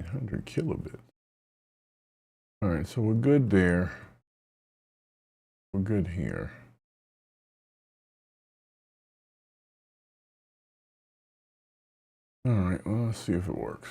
1,500 kilobits. All right, so we're good there. We're good here. All right, well, let's see if it works.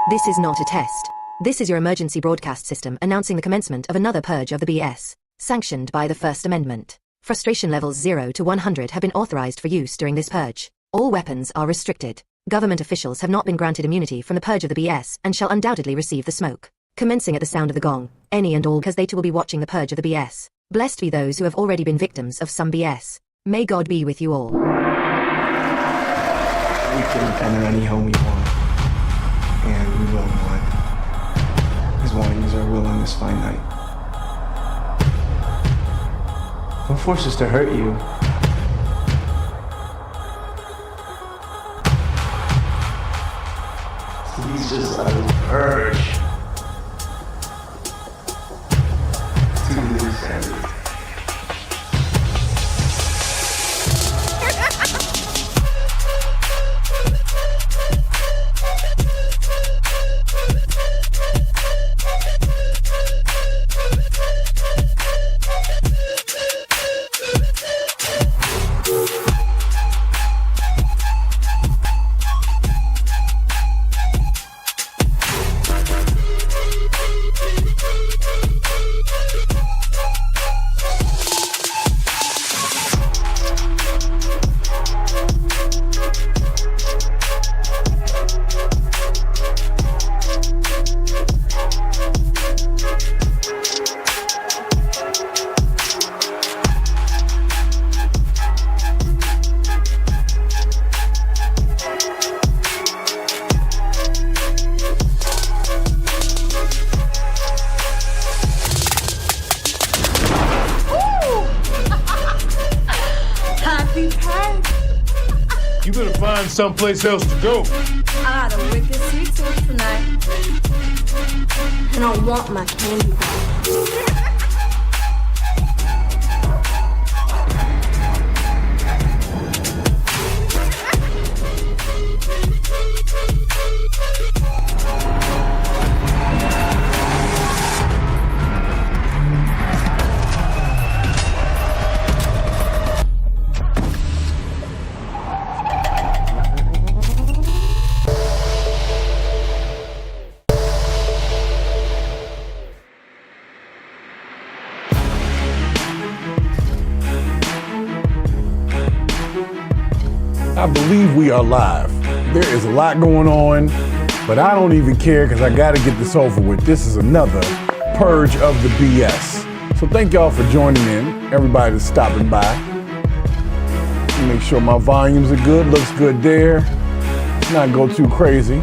This is not a test. This is your emergency broadcast system announcing the commencement of another purge of the BS, sanctioned by the First Amendment. Frustration levels 0 to 100 have been authorized for use during this purge. All weapons are restricted. Government officials have not been granted immunity from the purge of the BS and shall undoubtedly receive the smoke. Commencing at the sound of the gong, any and all, because they too will be watching the purge of the BS. Blessed be those who have already been victims of some BS. May God be with you all. We can enter any home we want, and we will not. As long as our will on this fine night. Don't force us to hurt you. Please just let us purge. To the sanity. You better find someplace else to go. I got a wicked sweet tooth tonight. And I want my candy back. I believe we are live. There is a lot going on, but I don't even care because I got to get this over with. This is another Purge of the BS. So thank y'all for joining in, everybody that's stopping by. Make sure my volumes are good, looks good there. Let's not go too crazy.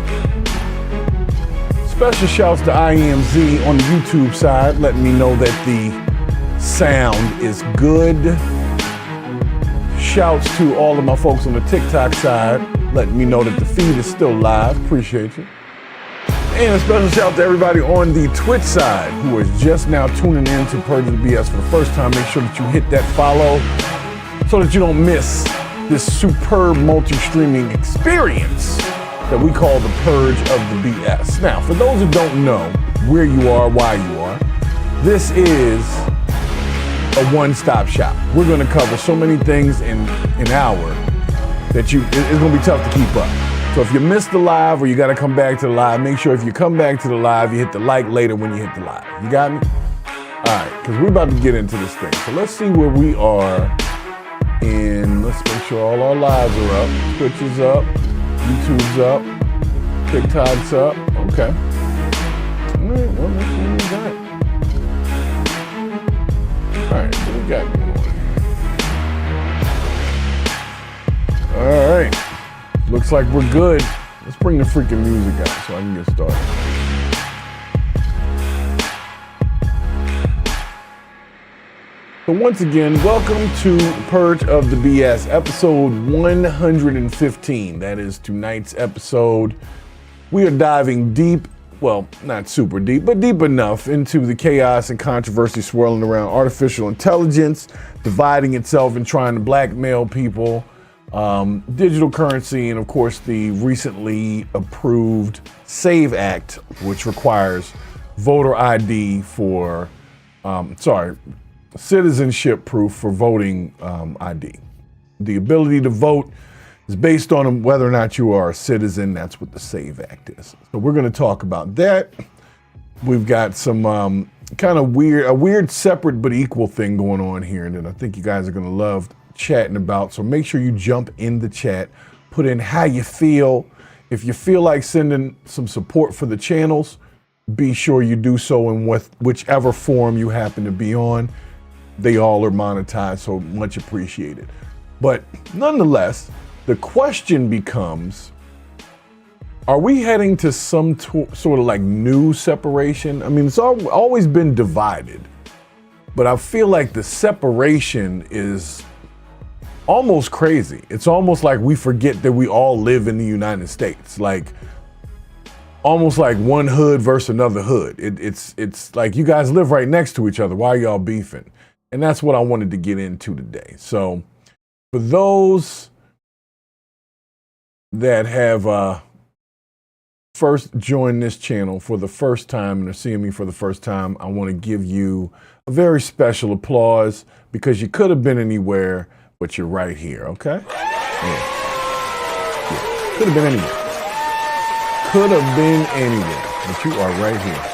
Special shouts to IMZ on the YouTube side, letting me know that the sound is good. Shouts to all of my folks on the TikTok side, letting me know that the feed is still live. Appreciate you. And a special shout to everybody on the Twitch side who is just now tuning in to PurgeTheBS for the first time. Make sure that you hit that follow so that you don't miss this superb multi-streaming experience that we call the Purge of the BS. Now, for those who don't know where you are, why you are, this is a one-stop shop. We're going to cover so many things in an hour that it's going to be tough to keep up. So if you missed the live or you got to come back to the live, make sure if you come back to the live, you hit the like later when you hit the live. You got me? All right, because we're about to get into this thing. So let's see where we are let's make sure all our lives are up. Twitch is up, YouTube's up, TikTok's up. Okay. All right, well, let's see what we got. All right, what we got going on? All right. Looks like we're good. Let's bring the freaking music out so I can get started. So once again, welcome to Purge of the BS, episode 115. That is tonight's episode. We are diving deep, well, not super deep, but deep enough into the chaos and controversy swirling around artificial intelligence, dividing itself and trying to blackmail people, digital currency, and of course the recently approved SAVE Act, which requires voter ID for, citizenship proof for voting ID. The ability to vote is based on whether or not you are a citizen. That's what the SAVE Act is. So we're going to talk about that. We've got some kind of weird separate but equal thing going on here, and that I think you guys are going to love chatting about. So make sure you jump in the chat, put in how you feel. If you feel like sending some support for the channels, be sure you do so in whichever form you happen to be on. They all are monetized, so much appreciated. But nonetheless, the question becomes, are we heading to some sort of like new separation? I mean, it's always been divided, but I feel like the separation is almost crazy. It's almost like we forget that we all live in the United States. Like, almost like one hood versus another hood. It's like you guys live right next to each other. Why are y'all beefing? And that's what I wanted to get into today. So for those that have first joined this channel for the first time and are seeing me for the first time, I want to give you a very special applause because you could have been anywhere, but you're right here, okay? Yeah. Could have been anywhere. Could have been anywhere, but you are right here.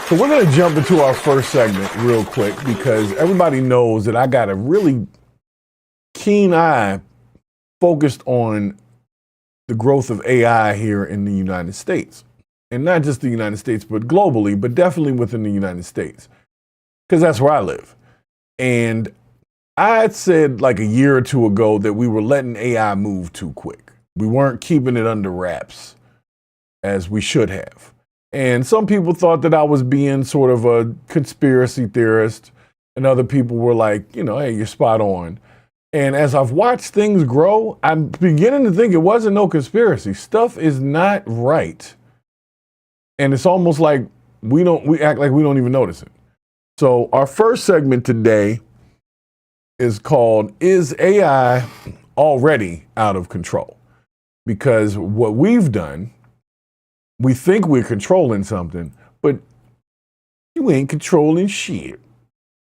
So we're going to jump into our first segment real quick because everybody knows that I got a really keen eye focused on the growth of AI here in the United States. And not just the United States, but globally, but definitely within the United States. Because that's where I live. And I had said like a year or two ago that we were letting AI move too quick. We weren't keeping it under wraps as we should have. And some people thought that I was being sort of a conspiracy theorist, and other people were like, hey, you're spot on. And as I've watched things grow, I'm beginning to think it wasn't no conspiracy. Stuff is not right. And it's almost like we act like we don't even notice it. So our first segment today is called, Is AI Already Out of Control? Because what we've done, we think we're controlling something, but you ain't controlling shit.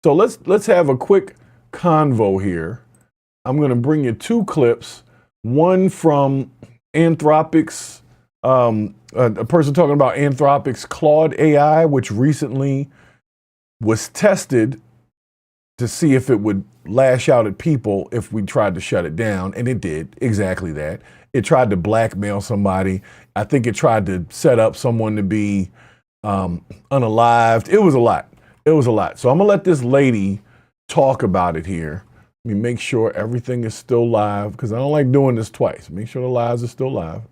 So let's have a quick convo here. I'm going to bring you two clips. One from Anthropic's, a person talking about Anthropic's Claude AI, which recently was tested to see if it would lash out at people if we tried to shut it down, and it did exactly that. It tried to blackmail somebody. I think it tried to set up someone to be unalived. It was a lot. It was a lot. So I'm gonna let this lady talk about it here. Let me make sure everything is still live, because I don't like doing this twice. Make sure the lives are still live.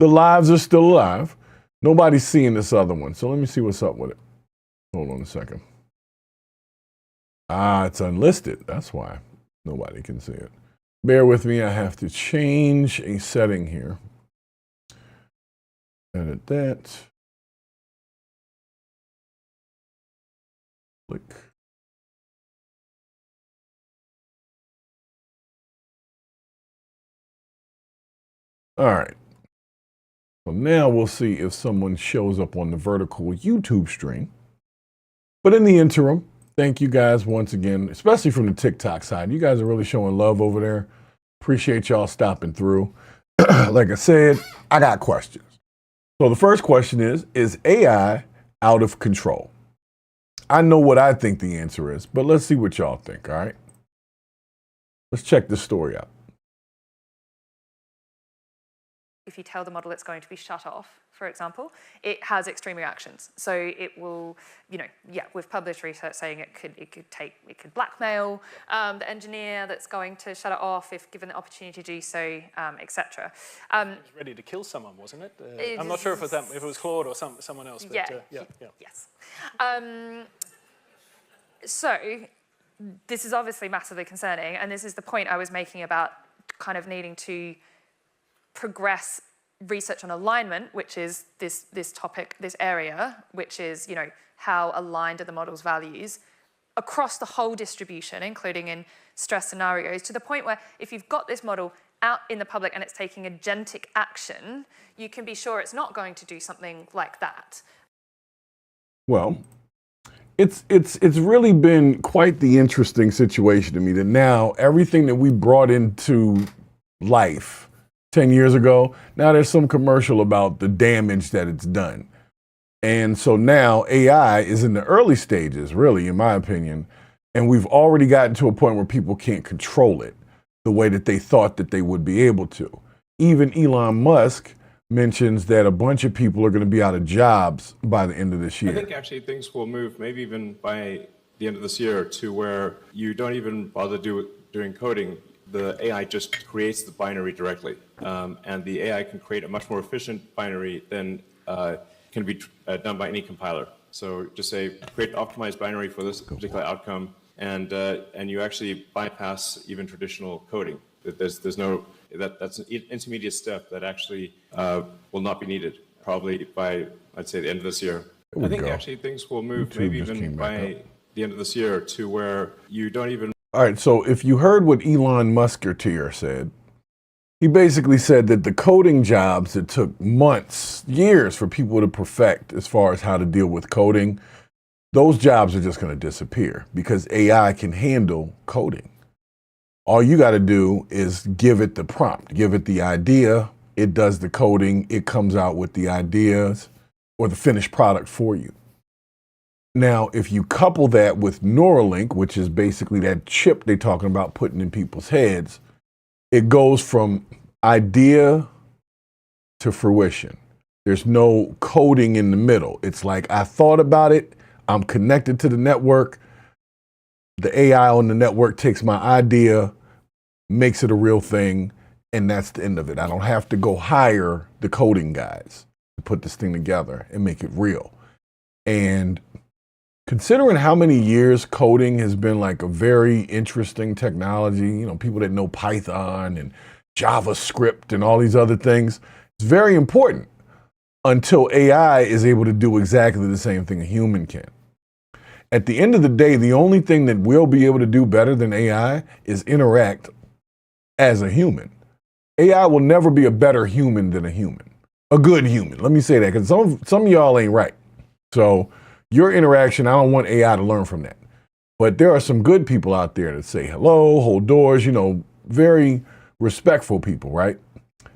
The lives are still alive. Nobody's seeing this other one. So let me see what's up with it. Hold on a second. It's unlisted. That's why nobody can see it. Bear with me. I have to change a setting here. Edit that. Click. All right. So now we'll see if someone shows up on the vertical YouTube stream. But in the interim, thank you guys once again, especially from the TikTok side. You guys are really showing love over there. Appreciate y'all stopping through. Like I said, I got questions. So the first question is AI out of control? I know what I think the answer is, but let's see what y'all think, all right? Let's check this story out. If you tell the model it's going to be shut off, for example, it has extreme reactions. So it will, we've published research saying it could blackmail the engineer that's going to shut it off if given the opportunity to do so, etc. It was ready to kill someone, wasn't it? I'm not sure if it was Claude or someone else. But, Yes. So this is obviously massively concerning, and this is the point I was making about kind of needing to progress research on alignment, which is this topic, this area, which is, how aligned are the model's values across the whole distribution, including in stress scenarios, to the point where if you've got this model out in the public and it's taking agentic action, you can be sure it's not going to do something like that. Well, it's really been quite the interesting situation to me that now everything that we brought into life 10 years ago, now there's some commercial about the damage that it's done. And so now AI is in the early stages, really, in my opinion, and we've already gotten to a point where people can't control it the way that they thought that they would be able to. Even Elon Musk mentions that a bunch of people are going to be out of jobs by the end of this year. I think actually things will move, maybe even by the end of this year, to where you don't even bother doing coding. The AI just creates the binary directly, and the AI can create a much more efficient binary than can be done by any compiler. So just say, create optimized binary for this particular outcome, and you actually bypass even traditional coding. That's an intermediate step that actually will not be needed, probably by, I'd say, the end of this year. I think actually things will move, YouTube maybe even by the end of this year, to where you don't even. All right, so if you heard what Elon Musketeer said, he basically said that the coding jobs that took months, years for people to perfect as far as how to deal with coding, those jobs are just going to disappear because AI can handle coding. All you got to do is give it the prompt, give it the idea, it does the coding, it comes out with the ideas or the finished product for you. Now, if you couple that with Neuralink, which is basically that chip they're talking about putting in people's heads, it goes from idea to fruition. There's no coding in the middle. It's like, I thought about it, I'm connected to the network, the AI on the network takes my idea, makes it a real thing, and that's the end of it. I don't have to go hire the coding guys to put this thing together and make it real. And considering how many years coding has been like a very interesting technology, people that know Python and JavaScript and all these other things, it's very important until AI is able to do exactly the same thing a human can. At the end of the day, the only thing that we'll be able to do better than AI is interact as a human. AI will never be a better human than a human, a good human. Let me say that, because some of y'all ain't right. So your interaction, I don't want AI to learn from that. But there are some good people out there that say hello, hold doors, very respectful people, right?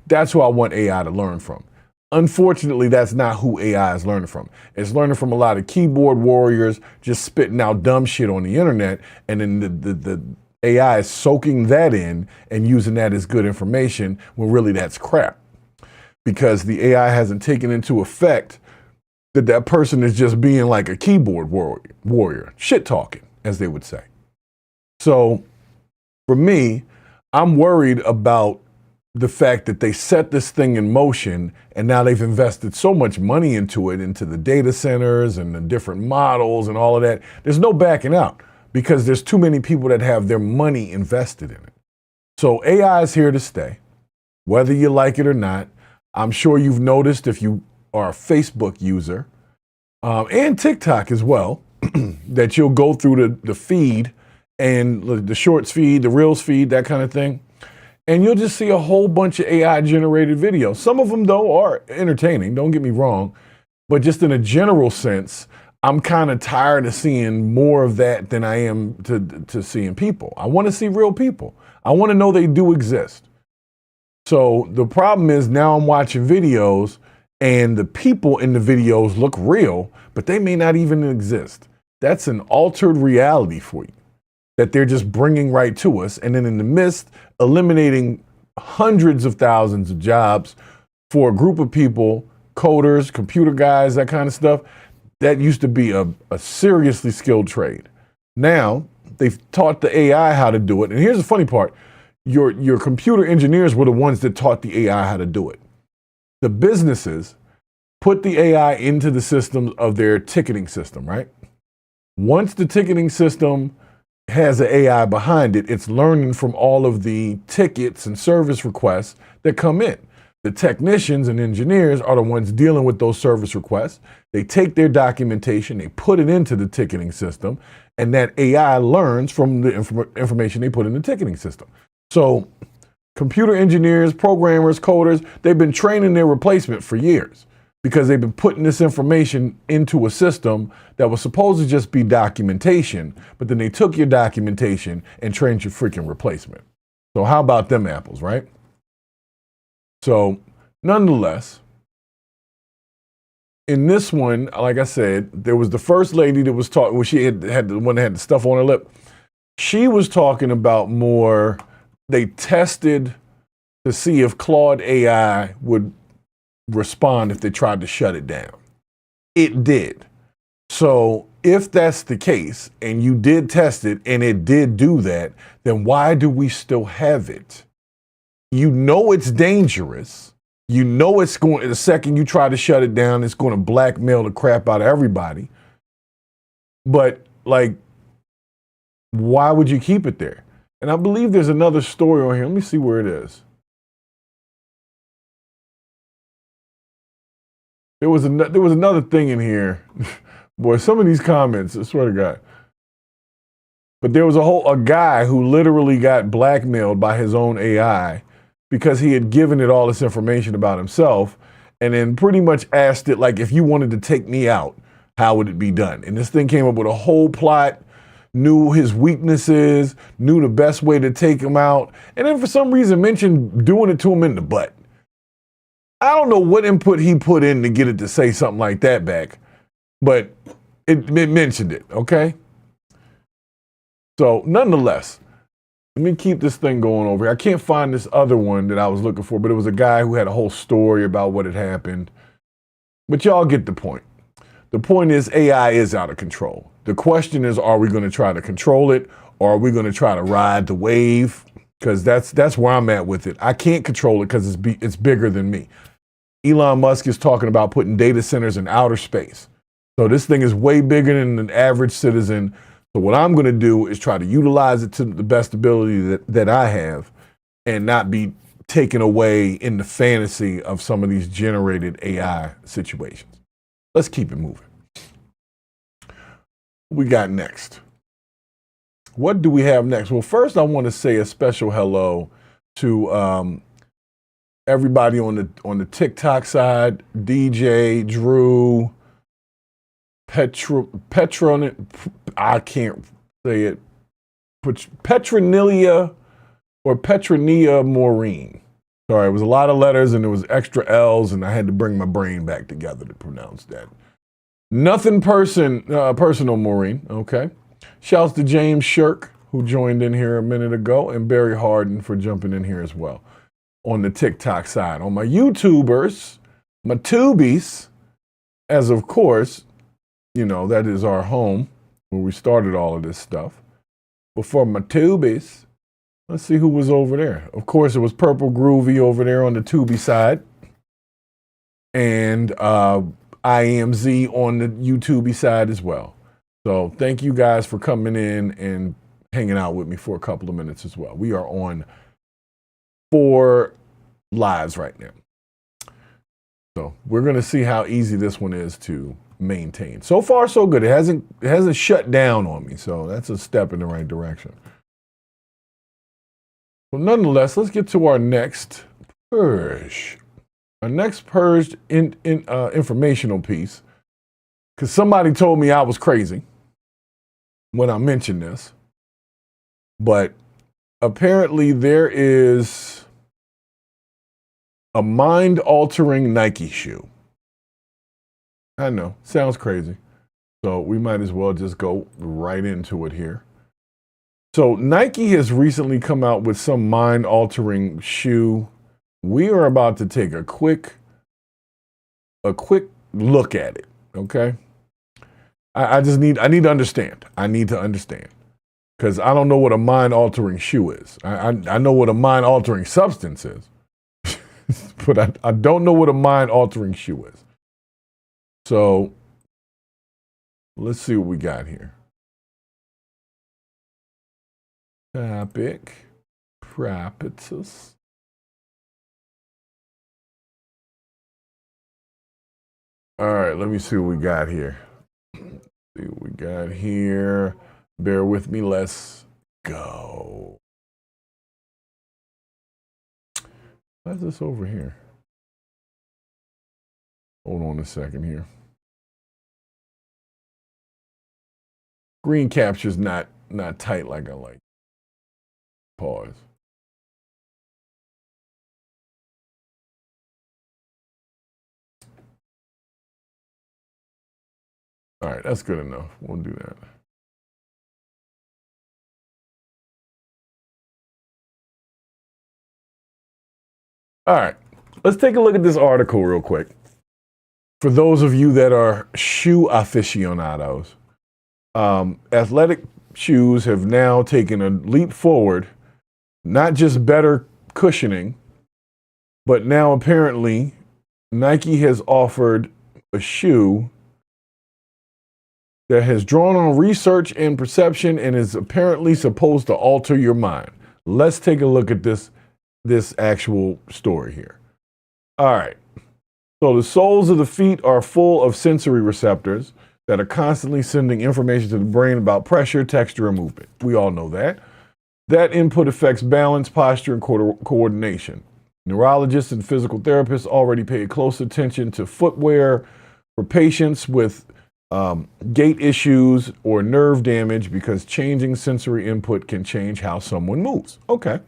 That's who I want AI to learn from. Unfortunately, that's not who AI is learning from. It's learning from a lot of keyboard warriors just spitting out dumb shit on the internet, and then the AI is soaking that in and using that as good information when really that's crap. Because the AI hasn't taken into effect that that person is just being like a keyboard warrior, shit talking, as they would say. So for me, I'm worried about the fact that they set this thing in motion and now they've invested so much money into it, into the data centers and the different models and all of that. There's no backing out because there's too many people that have their money invested in it. So AI is here to stay, whether you like it or not. I'm sure you've noticed if you are a Facebook user and TikTok as well, that you'll go through the feed and the shorts feed, the reels feed, that kind of thing. And you'll just see a whole bunch of AI generated videos. Some of them though are entertaining, don't get me wrong, but just in a general sense, I'm kind of tired of seeing more of that than I am to seeing people. I want to see real people. I want to know they do exist. So the problem is now I'm watching videos and the people in the videos look real, but they may not even exist. That's an altered reality for you that they're just bringing right to us. And then in the midst, eliminating hundreds of thousands of jobs for a group of people, coders, computer guys, that kind of stuff. That used to be a seriously skilled trade. Now they've taught the AI how to do it. And here's the funny part. Your computer engineers were the ones that taught the AI how to do it. The businesses put the AI into the systems of their ticketing system, right? Once the ticketing system has an AI behind it, it's learning from all of the tickets and service requests that come in. The technicians and engineers are the ones dealing with those service requests. They take their documentation, they put it into the ticketing system, and that AI learns from the information they put in the ticketing system. So computer engineers, programmers, coders, they've been training their replacement for years because they've been putting this information into a system that was supposed to just be documentation, but then they took your documentation and trained your freaking replacement. So how about them apples, right? So nonetheless, in this one, like I said, there was the first lady that was talking, well, she had the one that had the stuff on her lip. She was talking about more, they tested to see if Claude AI would respond if they tried to shut it down. It did. So if that's the case, and you did test it and it did do that, then why do we still have it? You know it's dangerous. You know it's going, the second you try to shut it down, it's going to blackmail the crap out of everybody. But like, why would you keep it there? And I believe there's another story on here. Let me see where it is. There was another thing in here. Boy, some of these comments, I swear to God. But there was a guy who literally got blackmailed by his own AI because he had given it all this information about himself and then pretty much asked it, like, if you wanted to take me out, how would it be done? And this thing came up with a whole plot, knew his weaknesses, knew the best way to take him out, and then for some reason mentioned doing it to him in the butt. I don't know what input he put in to get it to say something like that back, but it mentioned it, okay? So nonetheless, let me keep this thing going over here. I can't find this other one that I was looking for, but it was a guy who had a whole story about what had happened. But y'all get the point. The point is AI is out of control. The question is, are we going to try to control it, or are we going to try to ride the wave? Because that's where I'm at with it. I can't control it because it's bigger than me. Elon Musk is talking about putting data centers in outer space. So this thing is way bigger than an average citizen. So what I'm going to do is try to utilize it to the best ability that I have and not be taken away in the fantasy of some of these generated AI situations. Let's keep it moving. What we got next? What do we have next? Well, first I want to say a special hello to everybody on the TikTok side, DJ, Drew, I can't say it, Petronilia or Petronia Maureen. Sorry, it was a lot of letters and there was extra L's and I had to bring my brain back together to pronounce that. Nothing personal, Maureen, okay? Shouts to James Shirk, who joined in here a minute ago, and Barry Harden for jumping in here as well on the TikTok side. On my YouTubers, my tubies, as of course, you know, that is our home where we started all of this stuff. But for my tubies, let's see who was over there. Of course, it was Purple Groovy over there on the Tubi side. And IMZ on the YouTube side as well. So thank you guys for coming in and hanging out with me for a couple of minutes as well. We are on 4 lives right now. So we're going to see how easy this one is to maintain. So far, so good. It hasn't shut down on me. So that's a step in the right direction. Well, nonetheless, let's get to our next purge. Our next purged informational piece, because somebody told me I was crazy when I mentioned this, but apparently there is a mind-altering Nike shoe. I know, sounds crazy. So we might as well just go right into it here. So Nike has recently come out with some mind-altering shoe. We are about to take a quick look at it, okay? I need to understand. I need to understand. Because I don't know what a mind-altering shoe is. I know what a mind-altering substance is. But I don't know what a mind-altering shoe is. So let's see what we got here. Topic. Properties. All right, let me see what we got here. See what we got here. Bear with me. Let's go. Why's this over here? Hold on a second here. Screen capture's not tight like I like. Pause. All right, that's good enough. We'll do that. All right, let's take a look at this article real quick. For those of you that are shoe aficionados, athletic shoes have now taken a leap forward, not just better cushioning, but now apparently Nike has offered a shoe that has drawn on research and perception and is apparently supposed to alter your mind. Let's take a look at this actual story here. All right. So the soles of the feet are full of sensory receptors that are constantly sending information to the brain about pressure, texture, and movement. We all know that. That input affects balance, posture, and coordination. Neurologists and physical therapists already pay close attention to footwear for patients with gait issues or nerve damage because changing sensory input can change how someone moves. Okay.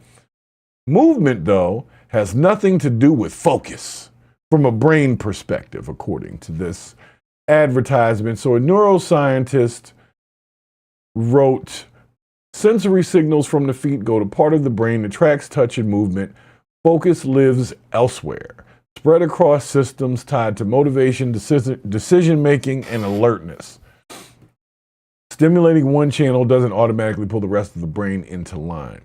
Movement, though, has nothing to do with focus from a brain perspective, according to this advertisement. So a neuroscientist wrote, sensory signals from the feet go to part of the brain that tracks touch and movement. Focus lives elsewhere, spread across systems tied to motivation, decision-making, and alertness. Stimulating one channel doesn't automatically pull the rest of the brain into line.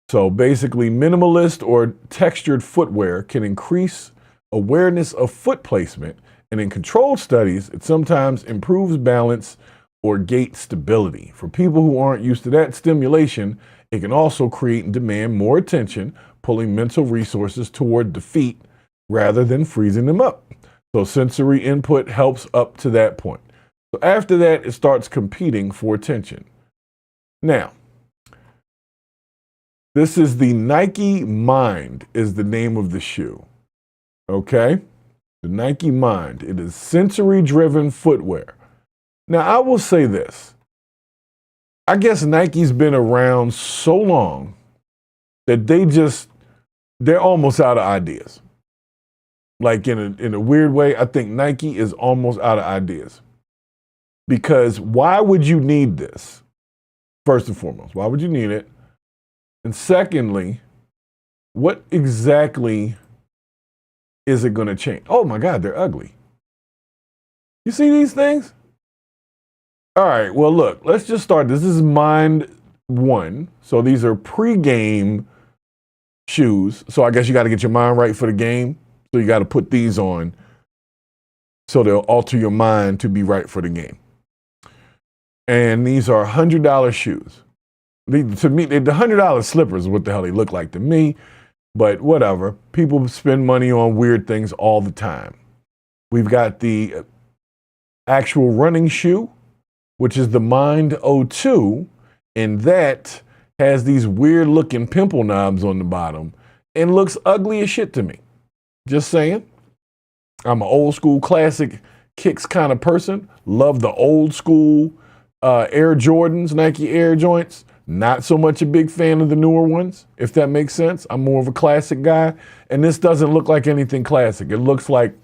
So basically, minimalist or textured footwear can increase awareness of foot placement, and in controlled studies, it sometimes improves balance or gait stability. For people who aren't used to that stimulation, it can also create and demand more attention, pulling mental resources toward the feet rather than freezing them up. So sensory input helps up to that point. So after that, it starts competing for attention. Now, this is the Nike Mind is the name of the shoe. Okay? The Nike Mind. It is sensory-driven footwear. Now, I will say this. I guess Nike's been around so long that they just they're almost out of ideas. Like in a weird way, I think Nike is almost out of ideas. Because why would you need this? First and foremost, why would you need it? And secondly, what exactly is it going to change? Oh my God, they're ugly. You see these things? All right, well, look, let's just start. This is Mind 1. So these are pre-game shoes. So I guess you got to get your mind right for the game. So you got to put these on so they'll alter your mind to be right for the game. And these are $100 shoes. To me, the $100 slippers is what the hell they look like to me. But whatever. People spend money on weird things all the time. We've got the actual running shoe, which is the Mind 02. And that has these weird looking pimple knobs on the bottom and looks ugly as shit to me. Just saying. I'm an old school classic kicks kind of person. Love the old school Air Jordans, Nike Air joints. Not so much a big fan of the newer ones, if that makes sense. I'm more of a classic guy. And this doesn't look like anything classic. It looks like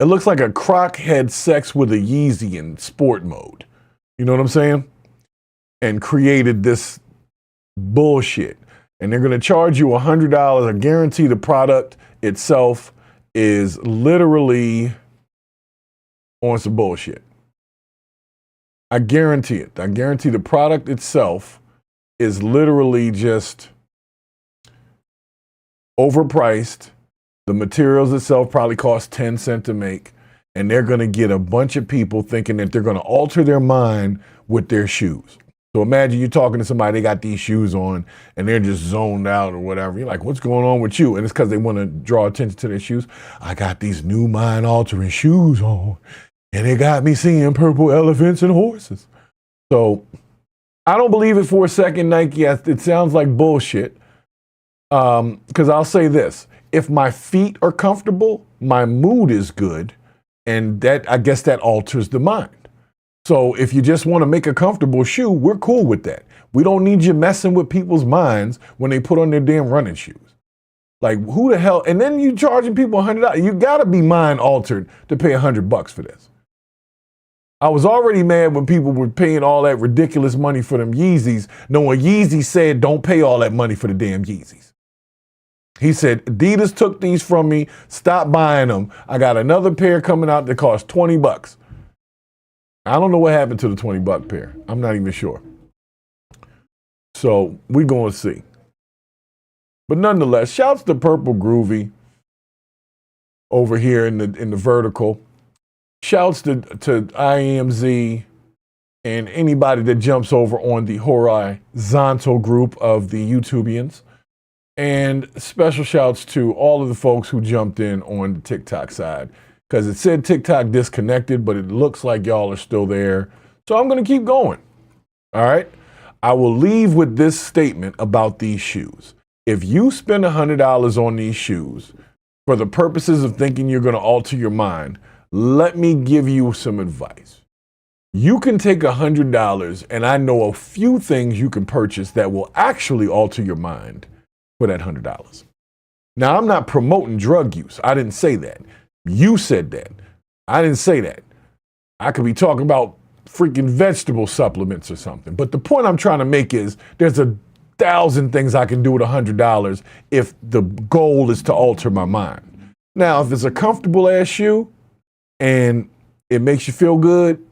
a croc had sex with a Yeezy in sport mode. You know what I'm saying? And created this bullshit. And they're going to charge you $100. I guarantee the product itself is literally on some bullshit. I guarantee it. I guarantee the product itself is literally just overpriced. The materials itself probably cost 10 cents to make. And they're going to get a bunch of people thinking that they're going to alter their mind with their shoes. So imagine you're talking to somebody, they got these shoes on and they're just zoned out or whatever. You're like, what's going on with you? And it's because they want to draw attention to their shoes. I got these new mind-altering shoes on and they got me seeing purple elephants and horses. So I don't believe it for a second, Nike. It sounds like bullshit. Because I'll say this. If my feet are comfortable, my mood is good. And that, I guess that alters the mind. So if you just want to make a comfortable shoe, we're cool with that. We don't need you messing with people's minds when they put on their damn running shoes. Like, who the hell? And then you charging people $100. You got to be mind altered to pay $100 for this. I was already mad when people were paying all that ridiculous money for them Yeezys, knowing Yeezy said don't pay all that money for the damn Yeezys. He said, Adidas took these from me, stop buying them. I got another pair coming out that costs $20. I don't know what happened to the $20 pair. I'm not even sure. So we're going to see. But nonetheless, shouts to Purple Groovy over here in the vertical. Shouts to IMZ and anybody that jumps over on the horizontal group of the YouTubians. And special shouts to all of the folks who jumped in on the TikTok side. Because it said TikTok disconnected, but it looks like y'all are still there. So I'm going to keep going. All right. I will leave with this statement about these shoes. If you spend $100 on these shoes for the purposes of thinking you're going to alter your mind, let me give you some advice. You can take $100, and I know a few things you can purchase that will actually alter your mind for that $100. Now, I'm not promoting drug use. I didn't say that. You said that. I didn't say that. I could be talking about freaking vegetable supplements or something. But the point I'm trying to make is there's 1,000 things I can do with $100 if the goal is to alter my mind. Now, if it's a comfortable ass shoe and it makes you feel good,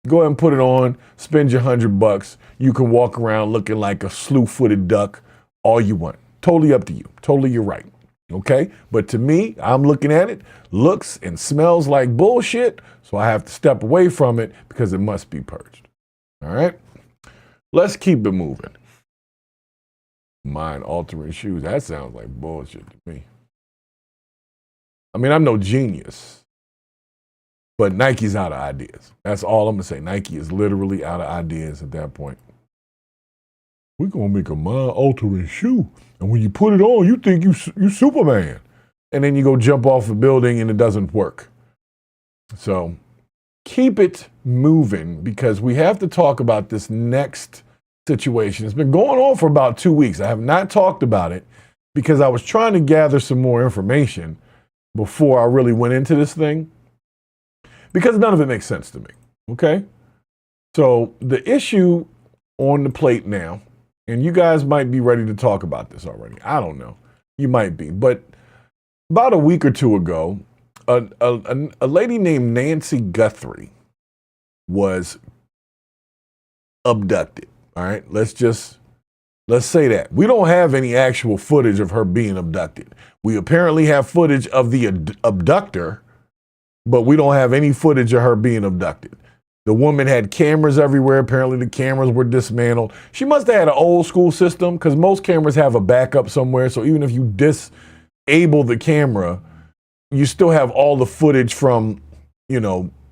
go ahead and put it on, spend your $100. You can walk around looking like a slew-footed duck all you want. Totally up to you. Totally you're right. Okay? But to me, I'm looking at it, looks and smells like bullshit, so I have to step away from it because it must be purged. All right? Let's keep it moving. Mind-altering shoes. That sounds like bullshit to me. I mean, I'm no genius, but Nike's out of ideas. That's all I'm going to say. Nike is literally out of ideas at that point. We're going to make a mind-altering shoe. And when you put it on, you think you Superman. And then you go jump off a building and it doesn't work. So keep it moving because we have to talk about this next situation. It's been going on for about 2 weeks. I have not talked about it because I was trying to gather some more information before I really went into this thing, because none of it makes sense to me. Okay? So the issue on the plate now, and you guys might be ready to talk about this already. I don't know. You might be. But about a week or two ago, a lady named Nancy Guthrie was abducted. All right? Let's say that. We don't have any actual footage of her being abducted. We apparently have footage of the abductor, but we don't have any footage of her being abducted. The woman had cameras everywhere. Apparently the cameras were dismantled. She must have had an old school system, because most cameras have a backup somewhere. So even if you disable the camera, you still have all the footage from,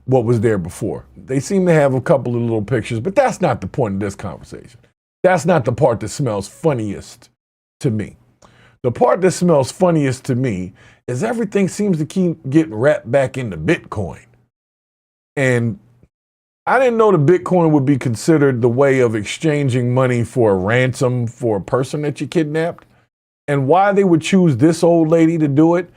what was there before. They seem to have a couple of little pictures, but that's not the point of this conversation. That's not the part that smells funniest to me. The part that smells funniest to me is everything seems to keep getting wrapped back into Bitcoin. And I didn't know that Bitcoin would be considered the way of exchanging money for a ransom for a person that you kidnapped. And why they would choose this old lady to do it,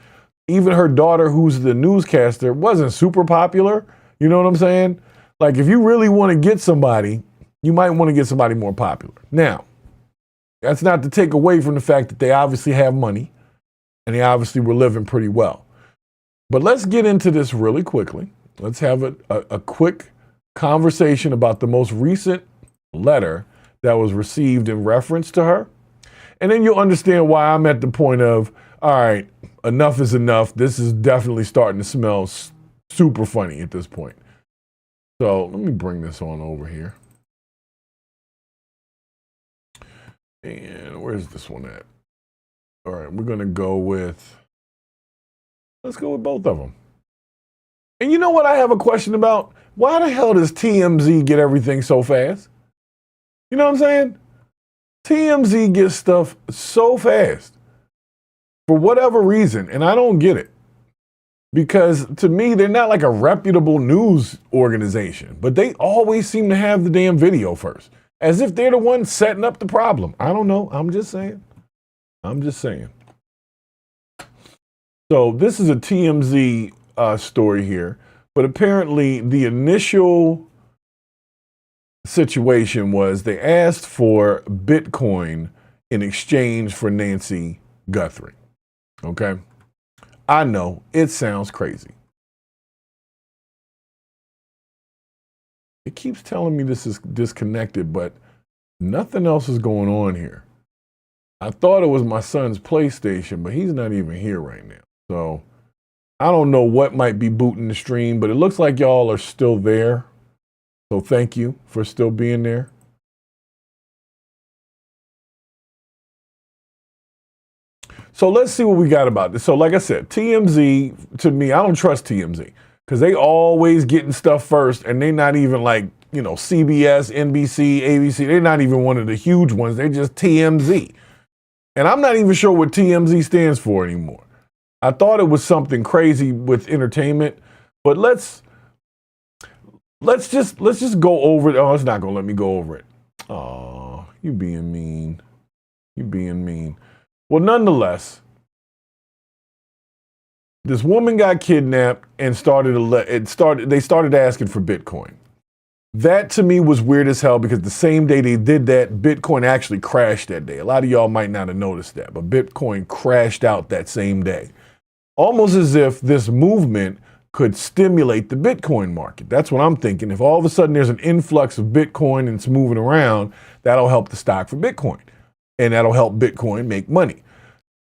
even her daughter, who's the newscaster, wasn't super popular. You know what I'm saying? Like, if you really want to get somebody, you might want to get somebody more popular. Now, that's not to take away from the fact that they obviously have money and they obviously were living pretty well. But let's get into this really quickly. Let's have a quick conversation about the most recent letter that was received in reference to her. And then you'll understand why I'm at the point of, all right, enough is enough. This is definitely starting to smell super funny at this point. So let me bring this on over here. And where's this one at? All right, we're going to go with, let's go with both of them. And you know what I have a question about? Why the hell does TMZ get everything so fast? You know what I'm saying? TMZ gets stuff so fast for whatever reason, and I don't get it. Because to me, they're not like a reputable news organization, but they always seem to have the damn video first, as if they're the ones setting up the problem. I don't know. I'm just saying. So this is a TMZ story here, but apparently the initial situation was they asked for Bitcoin in exchange for Nancy Guthrie. Okay? I know, it sounds crazy. It keeps telling me this is disconnected, but nothing else is going on here. I thought it was my son's PlayStation, but he's not even here right now. So I don't know what might be booting the stream, but it looks like y'all are still there. So thank you for still being there. So let's see what we got about this. So like I said, TMZ, to me, I don't trust TMZ because they always getting stuff first, and they not even like, CBS, NBC, ABC. They're not even one of the huge ones. They're just TMZ. And I'm not even sure what TMZ stands for anymore. I thought it was something crazy with entertainment, but let's just go over it. Oh, it's not gonna let me go over it. Oh, you being mean. Well, nonetheless, this woman got kidnapped and they started asking for Bitcoin. That to me was weird as hell because the same day they did that, Bitcoin actually crashed that day. A lot of y'all might not have noticed that, but Bitcoin crashed out that same day. Almost as if this movement could stimulate the Bitcoin market. That's what I'm thinking. If all of a sudden there's an influx of Bitcoin and it's moving around, that'll help the stock for Bitcoin. And that'll help Bitcoin make money.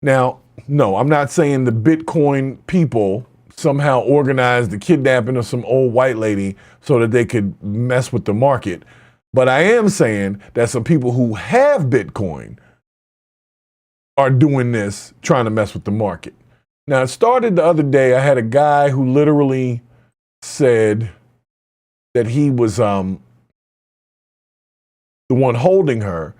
Now, no, I'm not saying the Bitcoin people somehow organized the kidnapping of some old white lady so that they could mess with the market. But I am saying that some people who have Bitcoin are doing this, trying to mess with the market. Now, it started the other day. I had a guy who literally said that he was the one holding her,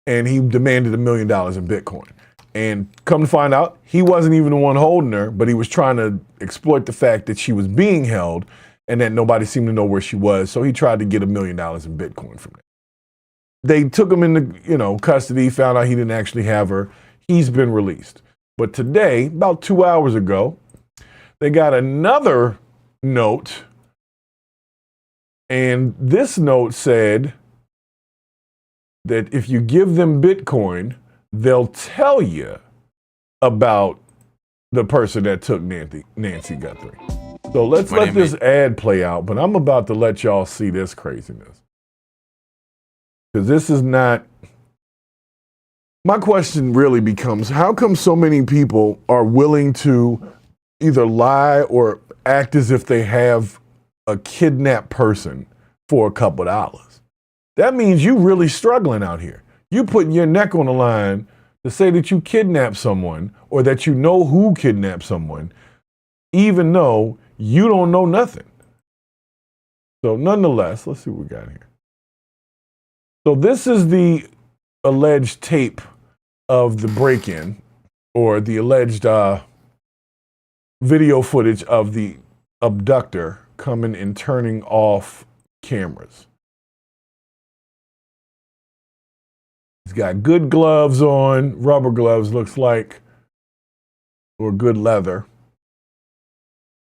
and he demanded $1 million in Bitcoin. And come to find out, he wasn't even the one holding her, but he was trying to exploit the fact that she was being held and that nobody seemed to know where she was. So he tried to get $1 million in Bitcoin from that. They took him into, custody, found out he didn't actually have her. He's been released. But today, about 2 hours ago, they got another note. And this note said that if you give them Bitcoin, they'll tell you about the person that took Nancy Guthrie. So let's let this ad play out, but I'm about to let y'all see this craziness. Because this is not... My question really becomes, how come so many people are willing to either lie or act as if they have a kidnapped person for a couple dollars? That means you really struggling out here. You putting your neck on the line to say that you kidnapped someone or that you know who kidnapped someone, even though you don't know nothing. So nonetheless, let's see what we got here. So this is the alleged tape of the break-in, or the alleged video footage of the abductor coming and turning off cameras. He's got good gloves on, rubber gloves, looks like, or good leather.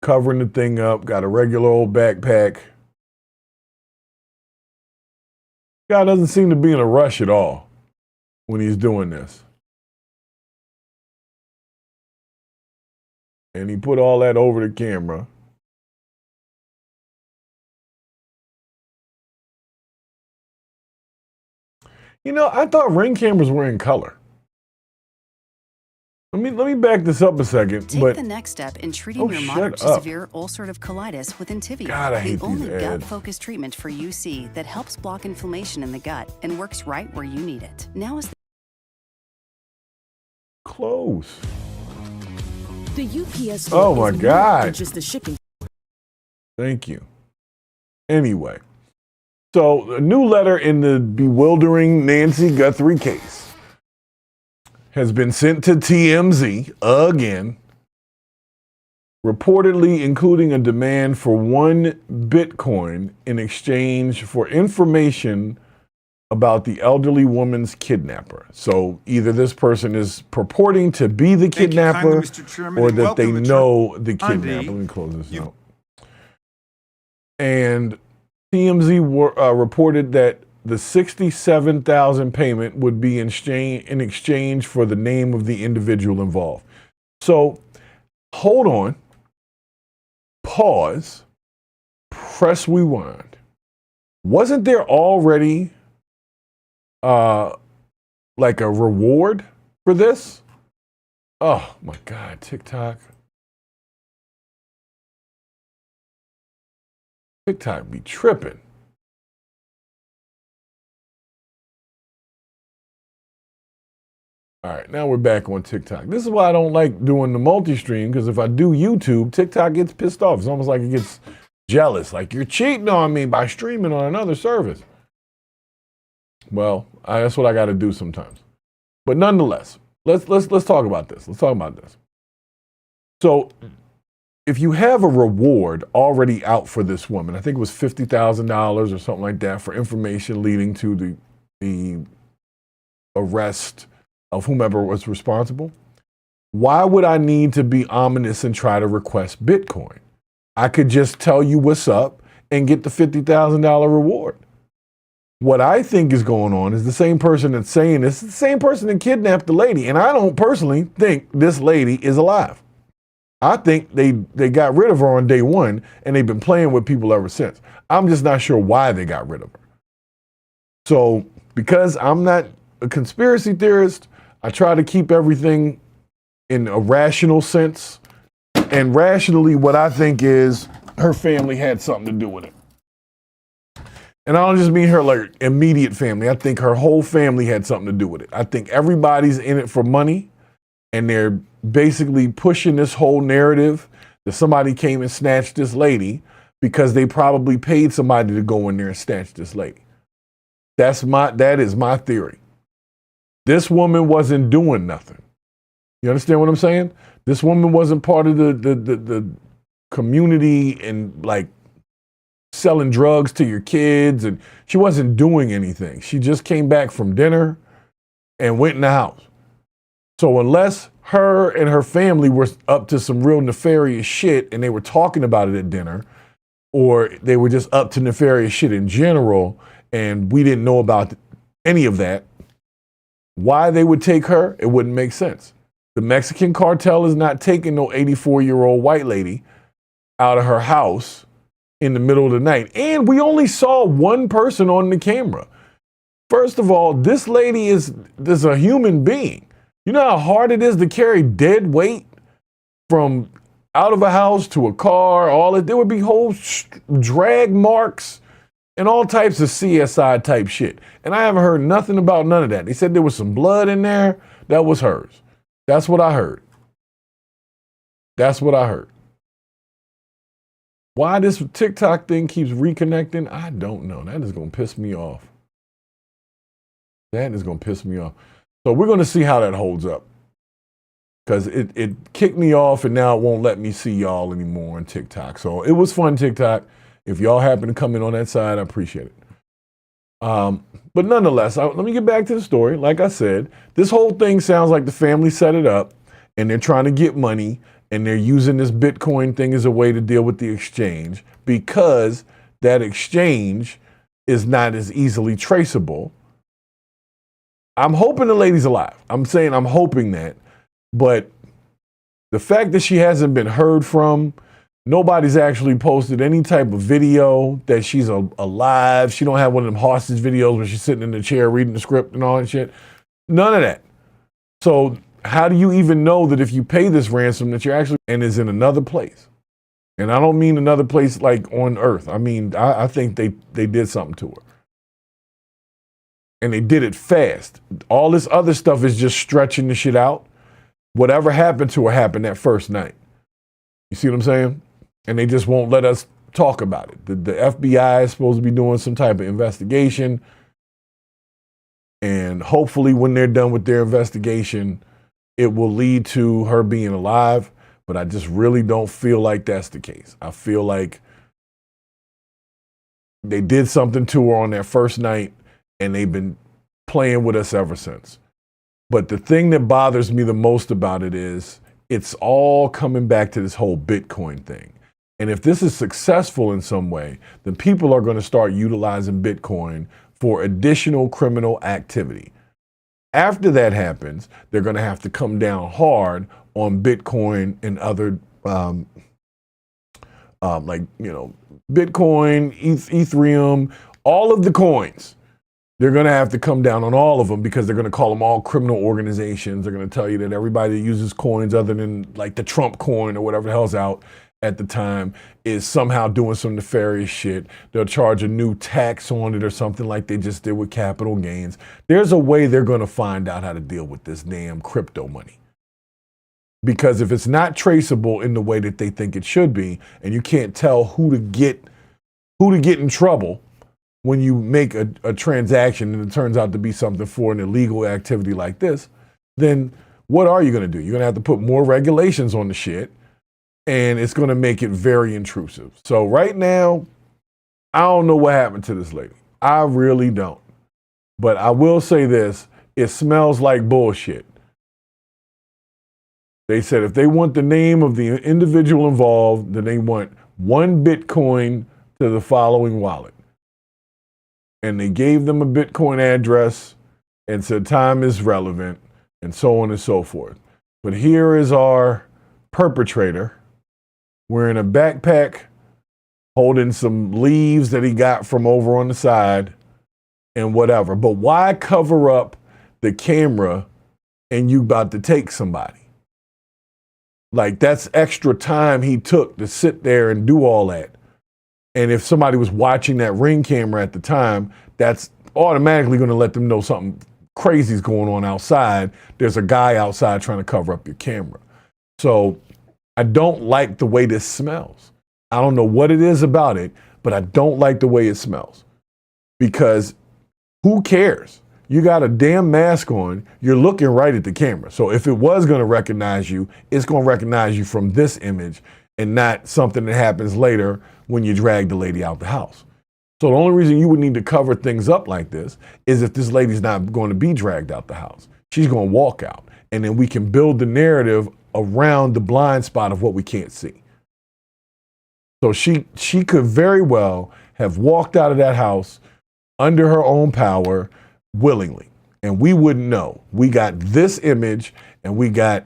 Covering the thing up, got a regular old backpack. Guy doesn't seem to be in a rush at all when he's doing this. And he put all that over the camera. You know, I thought Ring cameras were in color. Let me back this up a second. Take the next step in treating your moderate to severe ulcerative colitis with Entyvio, God, I hate the only these ads. gut-focused treatment for UC that helps block inflammation in the gut and works right where you need it. Now is close. The UPS. Oh my God! Just the shipping. Thank you. Anyway, so a new letter in the bewildering Nancy Guthrie case has been sent to TMZ again, reportedly including a demand for 1 Bitcoin in exchange for information about the elderly woman's kidnapper. So either this person is purporting to be the kidnapper or that they know the kidnapper. Let me close this out. And TMZ reported that the $67,000 payment would be in exchange for the name of the individual involved. So hold on, pause, press rewind. Wasn't there already like a reward for this? Oh my God, TikTok. TikTok be tripping. All right, now we're back on TikTok. This is why I don't like doing the multi-stream, because if I do YouTube, TikTok gets pissed off. It's almost like it gets jealous, like you're cheating on me by streaming on another service. Well, that's what I got to do sometimes. But nonetheless, let's talk about this. Let's talk about this. So, if you have a reward already out for this woman, I think it was $50,000 or something like that for information leading to the arrest of whomever was responsible, why would I need to be ominous and try to request Bitcoin? I could just tell you what's up and get the $50,000 reward. What I think is going on is the same person that's saying this is the same person that kidnapped the lady. And I don't personally think this lady is alive. I think they got rid of her on day one and they've been playing with people ever since. I'm just not sure why they got rid of her. So because I'm not a conspiracy theorist, I try to keep everything in a rational sense. And rationally, what I think is her family had something to do with it. And I don't just mean her like immediate family. I think her whole family had something to do with it. I think everybody's in it for money, and they're basically pushing this whole narrative that somebody came and snatched this lady because they probably paid somebody to go in there and snatch this lady. That is my theory. This woman wasn't doing nothing. You understand what I'm saying? This woman wasn't part of the community and like selling drugs to your kids, and she wasn't doing anything. She just came back from dinner and went in the house. So unless her and her family were up to some real nefarious shit and they were talking about it at dinner, or they were just up to nefarious shit in general and we didn't know about any of that, why they would take her, it wouldn't make sense. The Mexican cartel is not taking no 84-year-old white lady out of her house in the middle of the night. And we only saw one person on the camera. First of all, this lady is a human being. You know how hard it is to carry dead weight from out of a house to a car, all that? There would be whole drag marks and all types of CSI type shit. And I haven't heard nothing about none of that. They said there was some blood in there. That was hers. That's what I heard. That's what I heard. Why this TikTok thing keeps reconnecting, I don't know. That is going to piss me off. That is going to piss me off. So we're going to see how that holds up. Because it kicked me off and now it won't let me see y'all anymore on TikTok. So it was fun, TikTok. If y'all happen to come in on that side, I appreciate it. But nonetheless, let me get back to the story. Like I said, this whole thing sounds like the family set it up and they're trying to get money and they're using this Bitcoin thing as a way to deal with the exchange because that exchange is not as easily traceable. I'm hoping the lady's alive. I'm saying I'm hoping that. But the fact that she hasn't been heard from, nobody's actually posted any type of video that she's alive. She don't have one of them hostage videos where she's sitting in the chair reading the script and all that shit. None of that. So how do you even know that if you pay this ransom that you're actually and is in another place? And I don't mean another place like on Earth. I mean, I think they did something to her. And they did it fast. All this other stuff is just stretching the shit out. Whatever happened to her happened that first night. You see what I'm saying? And they just won't let us talk about it. The FBI is supposed to be doing some type of investigation. And hopefully when they're done with their investigation, it will lead to her being alive. But I just really don't feel like that's the case. I feel like they did something to her on that first night and they've been playing with us ever since. But the thing that bothers me the most about it is it's all coming back to this whole Bitcoin thing. And if this is successful in some way, then people are going to start utilizing Bitcoin for additional criminal activity. After that happens, they're going to have to come down hard on Bitcoin and other, Bitcoin, Ethereum, all of the coins. They're going to have to come down on all of them because they're going to call them all criminal organizations. They're going to tell you that everybody that uses coins other than like the Trump coin or whatever the hell's out at the time is somehow doing some nefarious shit. They'll charge a new tax on it or something like they just did with capital gains. There's a way they're going to find out how to deal with this damn crypto money. Because if it's not traceable in the way that they think it should be, and you can't tell who to get in trouble when you make a transaction and it turns out to be something for an illegal activity like this, then what are you going to do? You're going to have to put more regulations on the shit, and it's going to make it very intrusive. So right now, I don't know what happened to this lady. I really don't. But I will say this, it smells like bullshit. They said if they want the name of the individual involved, then they want 1 Bitcoin to the following wallet. And they gave them a Bitcoin address and said time is relevant and so on and so forth. But here is our perpetrator wearing a backpack, holding some leaves that he got from over on the side and whatever. But why cover up the camera and you about to take somebody? Like that's extra time he took to sit there and do all that. And if somebody was watching that Ring camera at the time, that's automatically going to let them know something crazy is going on outside. There's a guy outside trying to cover up your camera. So I don't like the way this smells. I don't know what it is about it, but I don't like the way it smells. Because who cares? You got a damn mask on. You're looking right at the camera. So if it was going to recognize you, it's going to recognize you from this image and not something that happens later when you drag the lady out the house. So the only reason you would need to cover things up like this is if this lady's not going to be dragged out the house. She's going to walk out. and then we can build the narrative around the blind spot of what we can't see. So she could very well have walked out of that house under her own power willingly, and we wouldn't know. We got this image, and we got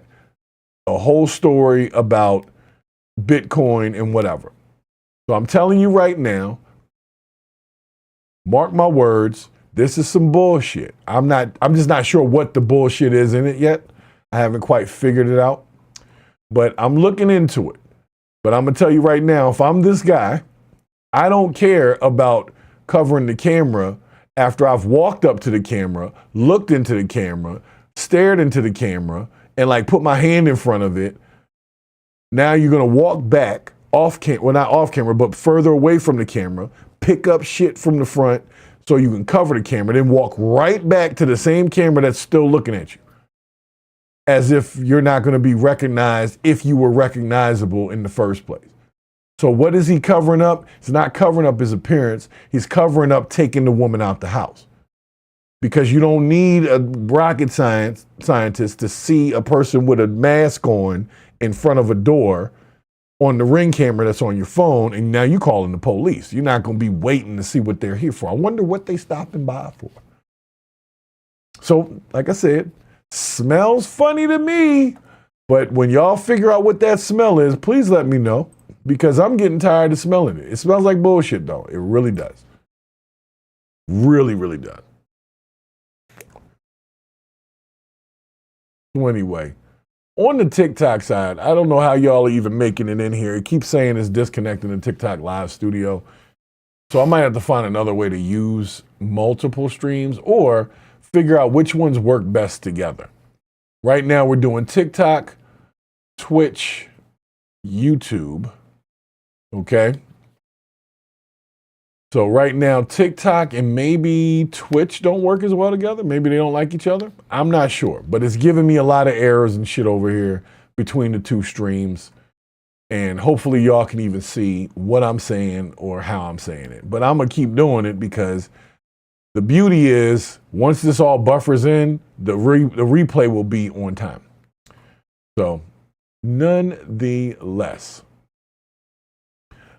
a whole story about Bitcoin and whatever. So I'm telling you right now, mark my words, this is some bullshit. I'm just not sure what the bullshit is in it yet. I haven't quite figured it out, but I'm looking into it. But I'm gonna tell you right now, if I'm this guy, I don't care about covering the camera after I've walked up to the camera, looked into the camera, stared into the camera, and like put my hand in front of it. Now you're gonna walk back off camera, well, not off camera, but further away from the camera, pick up shit from the front so you can cover the camera, then walk right back to the same camera that's still looking at you. As if you're not gonna be recognized if you were recognizable in the first place. So what is he covering up? He's not covering up his appearance. He's covering up taking the woman out the house. Because you don't need a rocket scientist to see a person with a mask on in front of a door on the Ring camera that's on your phone, and now you're calling the police. You're not going to be waiting to see what they're here for. I wonder what they stopping by for. So, like I said, smells funny to me, but when y'all figure out what that smell is, please let me know, because I'm getting tired of smelling it. It smells like bullshit, though. It really does. Really, really does. So anyway, on the TikTok side, I don't know how y'all are even making it in here. It keeps saying it's disconnecting the TikTok live studio. So I might have to find another way to use multiple streams or figure out which ones work best together. Right now we're doing TikTok, Twitch, YouTube. Okay. So right now, TikTok and maybe Twitch don't work as well together. Maybe they don't like each other. I'm not sure, but it's giving me a lot of errors and shit over here between the two streams. And hopefully y'all can even see what I'm saying or how I'm saying it. But I'm gonna keep doing it because the beauty is once this all buffers in, the replay will be on time. So nonetheless,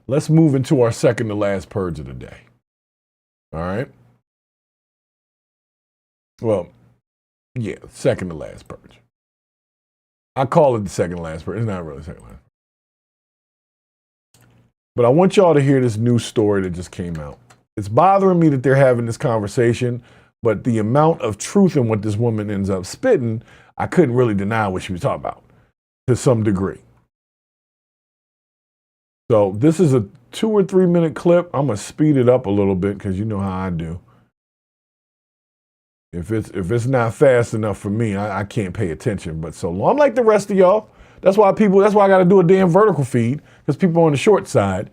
let's move into our second to last purge of the day. All right. Well, yeah, second to last purge. I call it the second to last purge. It's not really second to last. But I want y'all to hear this new story that just came out. It's bothering me that they're having this conversation, but the amount of truth in what this woman ends up spitting, I couldn't really deny what she was talking about to some degree. So this is a 2 or 3 minute clip. I'm gonna speed it up a little bit because you know how I do. If it's not fast enough for me, I can't pay attention. But so long, I'm like the rest of y'all. That's why I got to do a damn vertical feed, because people on the short side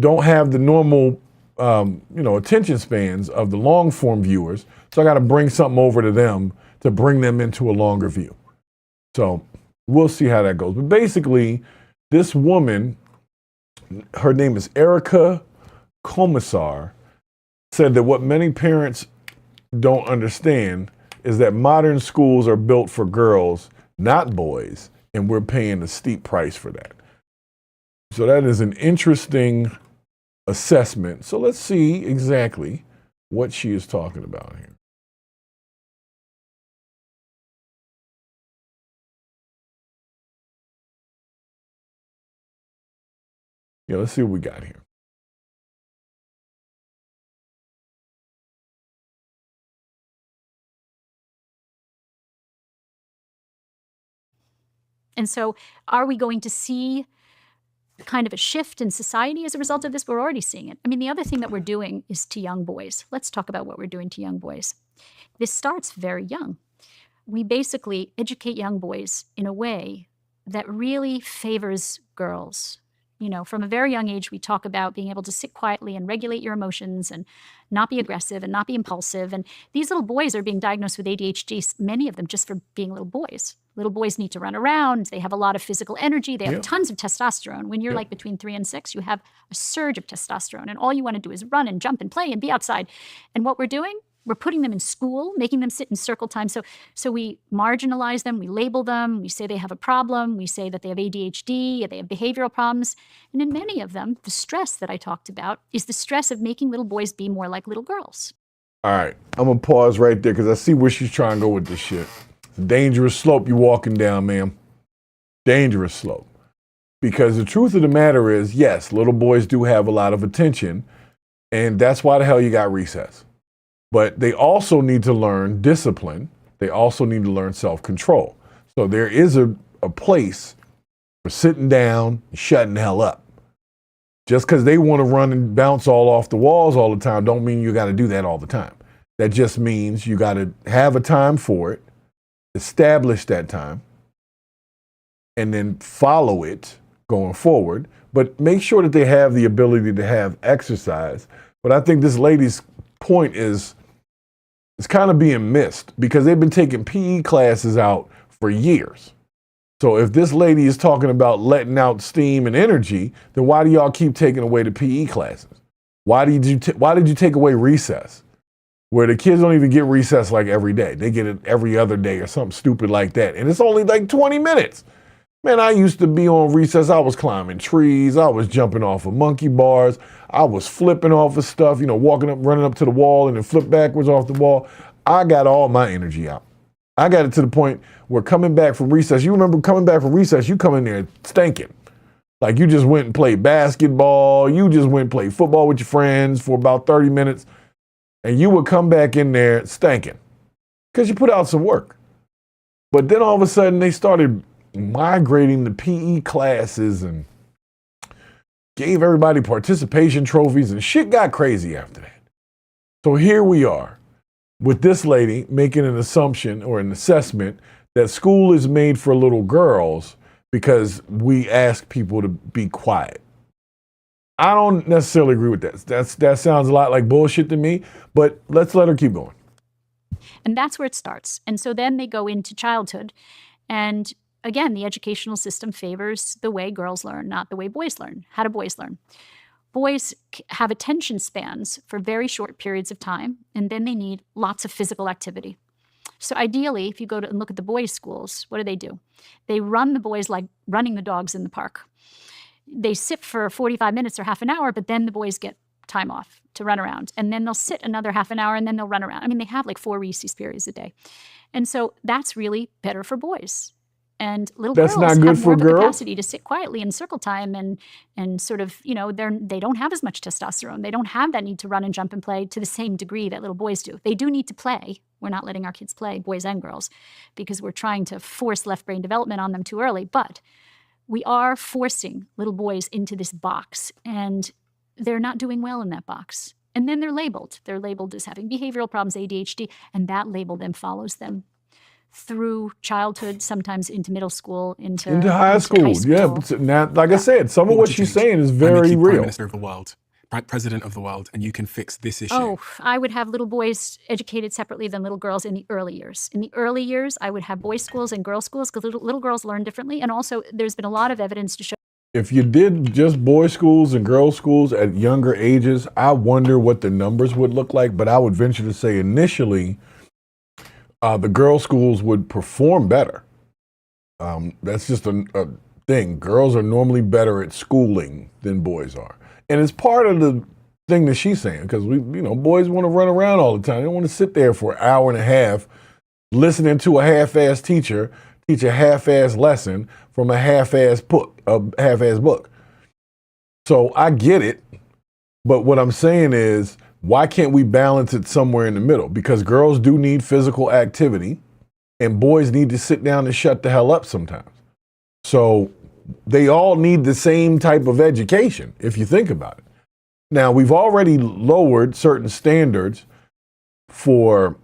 don't have the normal, attention spans of the long form viewers. So I got to bring something over to them to bring them into a longer view. So we'll see how that goes. But basically, this woman, her name is Erica Commissar, said that what many parents don't understand is that modern schools are built for girls, not boys, and we're paying a steep price for that. So that is an interesting assessment. So let's see exactly what she is talking about here. Yeah, let's see what we got here. And so are we going to see kind of a shift in society as a result of this? We're already seeing it. I mean, the other thing that we're doing is to young boys. Let's talk about what we're doing to young boys. This starts very young. We basically educate young boys in a way that really favors girls. You know, from a very young age, we talk about being able to sit quietly and regulate your emotions and not be aggressive and not be impulsive. And these little boys are being diagnosed with ADHD, many of them just for being little boys. Little boys need to run around. They have a lot of physical energy. They have tons of testosterone. When you're like between 3 and 6, you have a surge of testosterone. And all you want to do is run and jump and play and be outside. And what we're doing We're putting them in school, making them sit in circle time. So we marginalize them, we label them, we say they have a problem, we say that they have ADHD, they have behavioral problems. And in many of them, the stress that I talked about is the stress of making little boys be more like little girls. All right, I'm gonna pause right there because I see where she's trying to go with this shit. It's a dangerous slope you're walking down, ma'am. Dangerous slope. Because the truth of the matter is, yes, little boys do have a lot of attention, and that's why the hell you got recess. But they also need to learn discipline. They also need to learn self-control. So there is a place for sitting down and shutting the hell up. Just because they want to run and bounce all off the walls all the time don't mean you got to do that all the time. That just means you got to have a time for it, establish that time, and then follow it going forward. But make sure that they have the ability to have exercise. But I think this lady's point is kind of being missed because they've been taking PE classes out for years. So if this lady is talking about letting out steam and energy, then why do y'all keep taking away the PE classes? Why did you take away recess? Where the kids don't even get recess like every day. They get it every other day or something stupid like that. And it's only like 20 minutes. Man, I used to be on recess. I was climbing trees. I was jumping off of monkey bars. I was flipping off of stuff, walking up, running up to the wall and then flip backwards off the wall. I got all my energy out. I got it to the point where coming back from recess, you remember coming back from recess, you come in there stinking. Like you just went and played basketball. You just went and played football with your friends for about 30 minutes. And you would come back in there stinking because you put out some work. But then all of a sudden they started migrating the PE classes and gave everybody participation trophies and shit got crazy after that. So here we are with this lady making an assumption or an assessment that school is made for little girls because we ask people to be quiet. I don't necessarily agree with that. That sounds a lot like bullshit to me, but let's let her keep going. And that's where it starts. And so then they go into childhood. And again, the educational system favors the way girls learn, not the way boys learn. How do boys learn? Boys have attention spans for very short periods of time, and then they need lots of physical activity. So ideally, if you go to and look at the boys' schools, what do? They run the boys like running the dogs in the park. They sit for 45 minutes or half an hour, but then the boys get time off to run around. And then they'll sit another half an hour, and then they'll run around. I mean, they have like 4 recess periods a day. And so that's really better for boys. And little girls have more of a capacity to sit quietly in circle time and sort of, they don't have as much testosterone. They don't have that need to run and jump and play to the same degree that little boys do. They do need to play. We're not letting our kids play, boys and girls, because we're trying to force left brain development on them too early. But we are forcing little boys into this box, and they're not doing well in that box. And then they're labeled. They're labeled as having behavioral problems, ADHD, and that label then follows them through childhood, sometimes into middle school, into high school. Yeah, but now, like I said, some of what she's saying is very real. Prime Minister of the world, President of the world, and you can fix this issue. Oh, I would have little boys educated separately than little girls in the early years. In the early years, I would have boys' schools and girls' schools because little girls learn differently. And also, there's been a lot of evidence to show. If you did just boys' schools and girls' schools at younger ages, I wonder what the numbers would look like. But I would venture to say initially, the girls' schools would perform better. That's just a thing. Girls are normally better at schooling than boys are. And it's part of the thing that she's saying, because boys want to run around all the time. They don't want to sit there for an hour and a half listening to a half-ass teacher teach a half-ass lesson from a half-ass book. So I get it, but what I'm saying is, why can't we balance it somewhere in the middle? Because girls do need physical activity, and boys need to sit down and shut the hell up sometimes. So they all need the same type of education, if you think about it. Now, we've already lowered certain standards for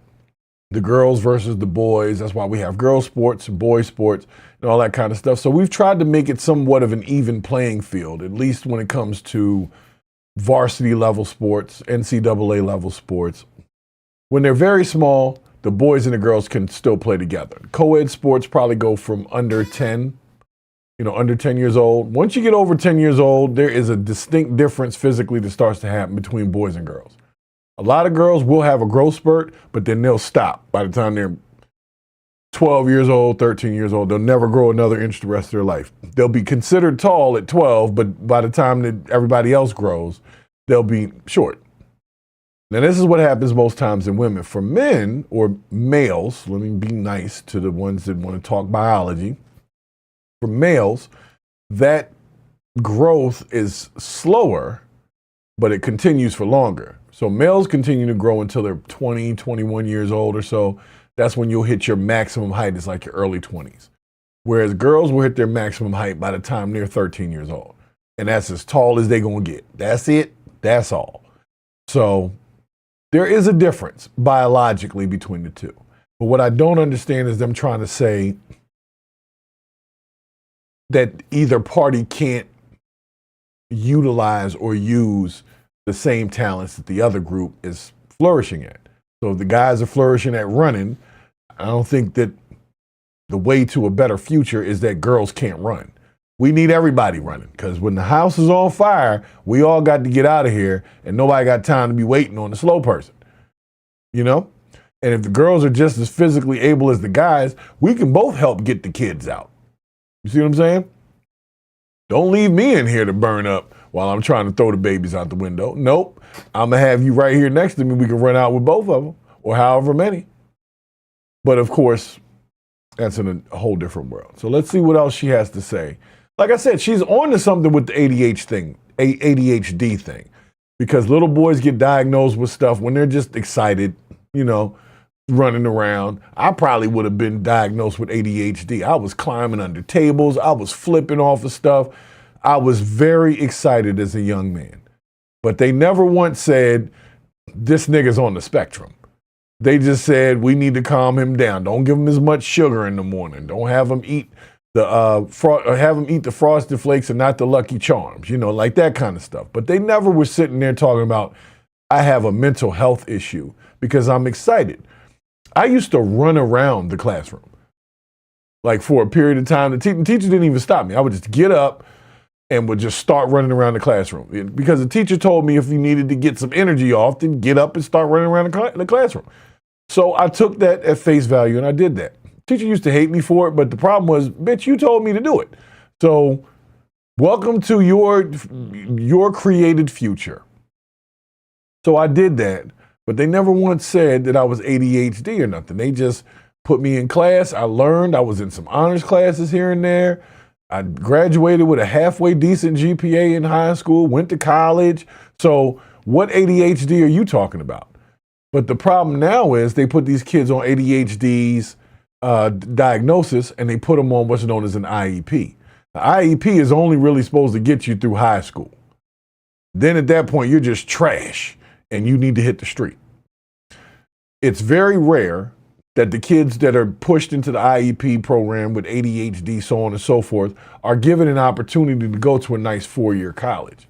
the girls versus the boys. That's why we have girls sports, boys sports, and all that kind of stuff. So we've tried to make it somewhat of an even playing field, at least when it comes to varsity level sports, NCAA level sports. When they're very small, the boys and the girls can still play together. Co-ed sports probably go from under 10 years old. Once you get over 10 years old, there is a distinct difference physically that starts to happen between boys and girls. A lot of girls will have a growth spurt, but then they'll stop by the time they're 12 years old, 13 years old. They'll never grow another inch the rest of their life. They'll be considered tall at 12, but by the time that everybody else grows, they'll be short. Now, this is what happens most times in women. For men or males, let me be nice to the ones that want to talk biology. For males, that growth is slower, but it continues for longer. So males continue to grow until they're 20, 21 years old or so. That's when you'll hit your maximum height. It's like your early 20s. Whereas girls will hit their maximum height by the time they're 13 years old. And that's as tall as they're going to get. That's it. That's all. So there is a difference biologically between the two. But what I don't understand is them trying to say that either party can't utilize or use the same talents that the other group is flourishing at. So if the guys are flourishing at running, I don't think that the way to a better future is that girls can't run. We need everybody running, because when the house is on fire, we all got to get out of here, and nobody got time to be waiting on the slow person, you know? And if the girls are just as physically able as the guys, we can both help get the kids out. You see what I'm saying? Don't leave me in here to burn up while I'm trying to throw the babies out the window. Nope. I'm going to have you right here next to me. We can run out with both of them, or however many. But of course, that's in a whole different world. So let's see what else she has to say. Like I said, she's on to something with the ADHD thing, because little boys get diagnosed with stuff when they're just excited, you know, running around. I probably would have been diagnosed with ADHD. I was climbing under tables. I was flipping off of stuff. I was very excited as a young man. But they never once said, this nigga's on the spectrum. They just said, we need to calm him down. Don't give him as much sugar in the morning. Don't have him eat the Frosted Flakes and not the Lucky Charms, you know, like that kind of stuff. But they never were sitting there talking about, I have a mental health issue because I'm excited. I used to run around the classroom. Like for a period of time, the teacher didn't even stop me. I would just get up and would just start running around the classroom. Because the teacher told me if you needed to get some energy off, then get up and start running around the classroom. So I took that at face value and I did that. Teacher used to hate me for it, but the problem was, bitch, you told me to do it. So welcome to your created future. So I did that, but they never once said that I was ADHD or nothing. They just put me in class. I learned. I was in some honors classes here and there. I graduated with a halfway decent GPA in high school, went to college. So what ADHD are you talking about? But the problem now is they put these kids on ADHD's diagnosis, and they put them on what's known as an IEP. The IEP is only really supposed to get you through high school. Then at that point, you're just trash and you need to hit the street. It's very rare that the kids that are pushed into the IEP program with ADHD, so on and so forth, are given an opportunity to go to a nice 4-year college,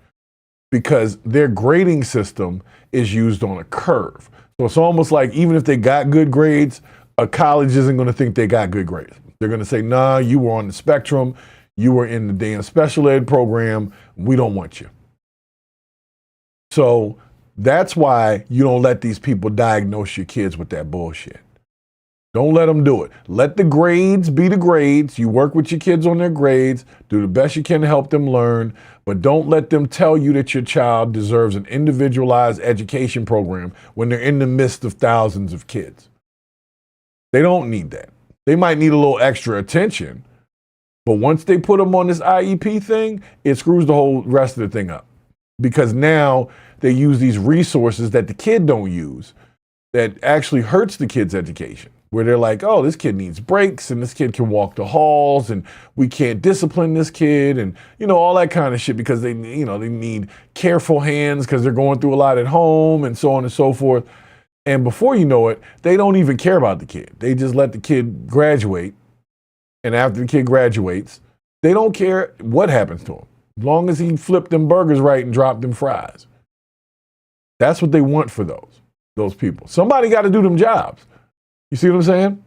because their grading system is used on a curve. So it's almost like even if they got good grades, a college isn't going to think they got good grades. They're going to say, nah, you were on the spectrum. You were in the damn special ed program. We don't want you. So that's why you don't let these people diagnose your kids with that bullshit. Don't let them do it. Let the grades be the grades. You work with your kids on their grades. Do the best you can to help them learn. But don't let them tell you that your child deserves an individualized education program when they're in the midst of thousands of kids. They don't need that. They might need a little extra attention. But once they put them on this IEP thing, it screws the whole rest of the thing up. Because now they use these resources that the kid don't use that actually hurts the kid's education. Where they're like, oh, this kid needs breaks and this kid can walk the halls and we can't discipline this kid and, you know, all that kind of shit, because they need careful hands because they're going through a lot at home and so on and so forth. And before you know it, they don't even care about the kid. They just let the kid graduate. And after the kid graduates, they don't care what happens to him, as long as he flipped them burgers right and dropped them fries. That's what they want for those people. Somebody got to do them jobs. You see what I'm saying?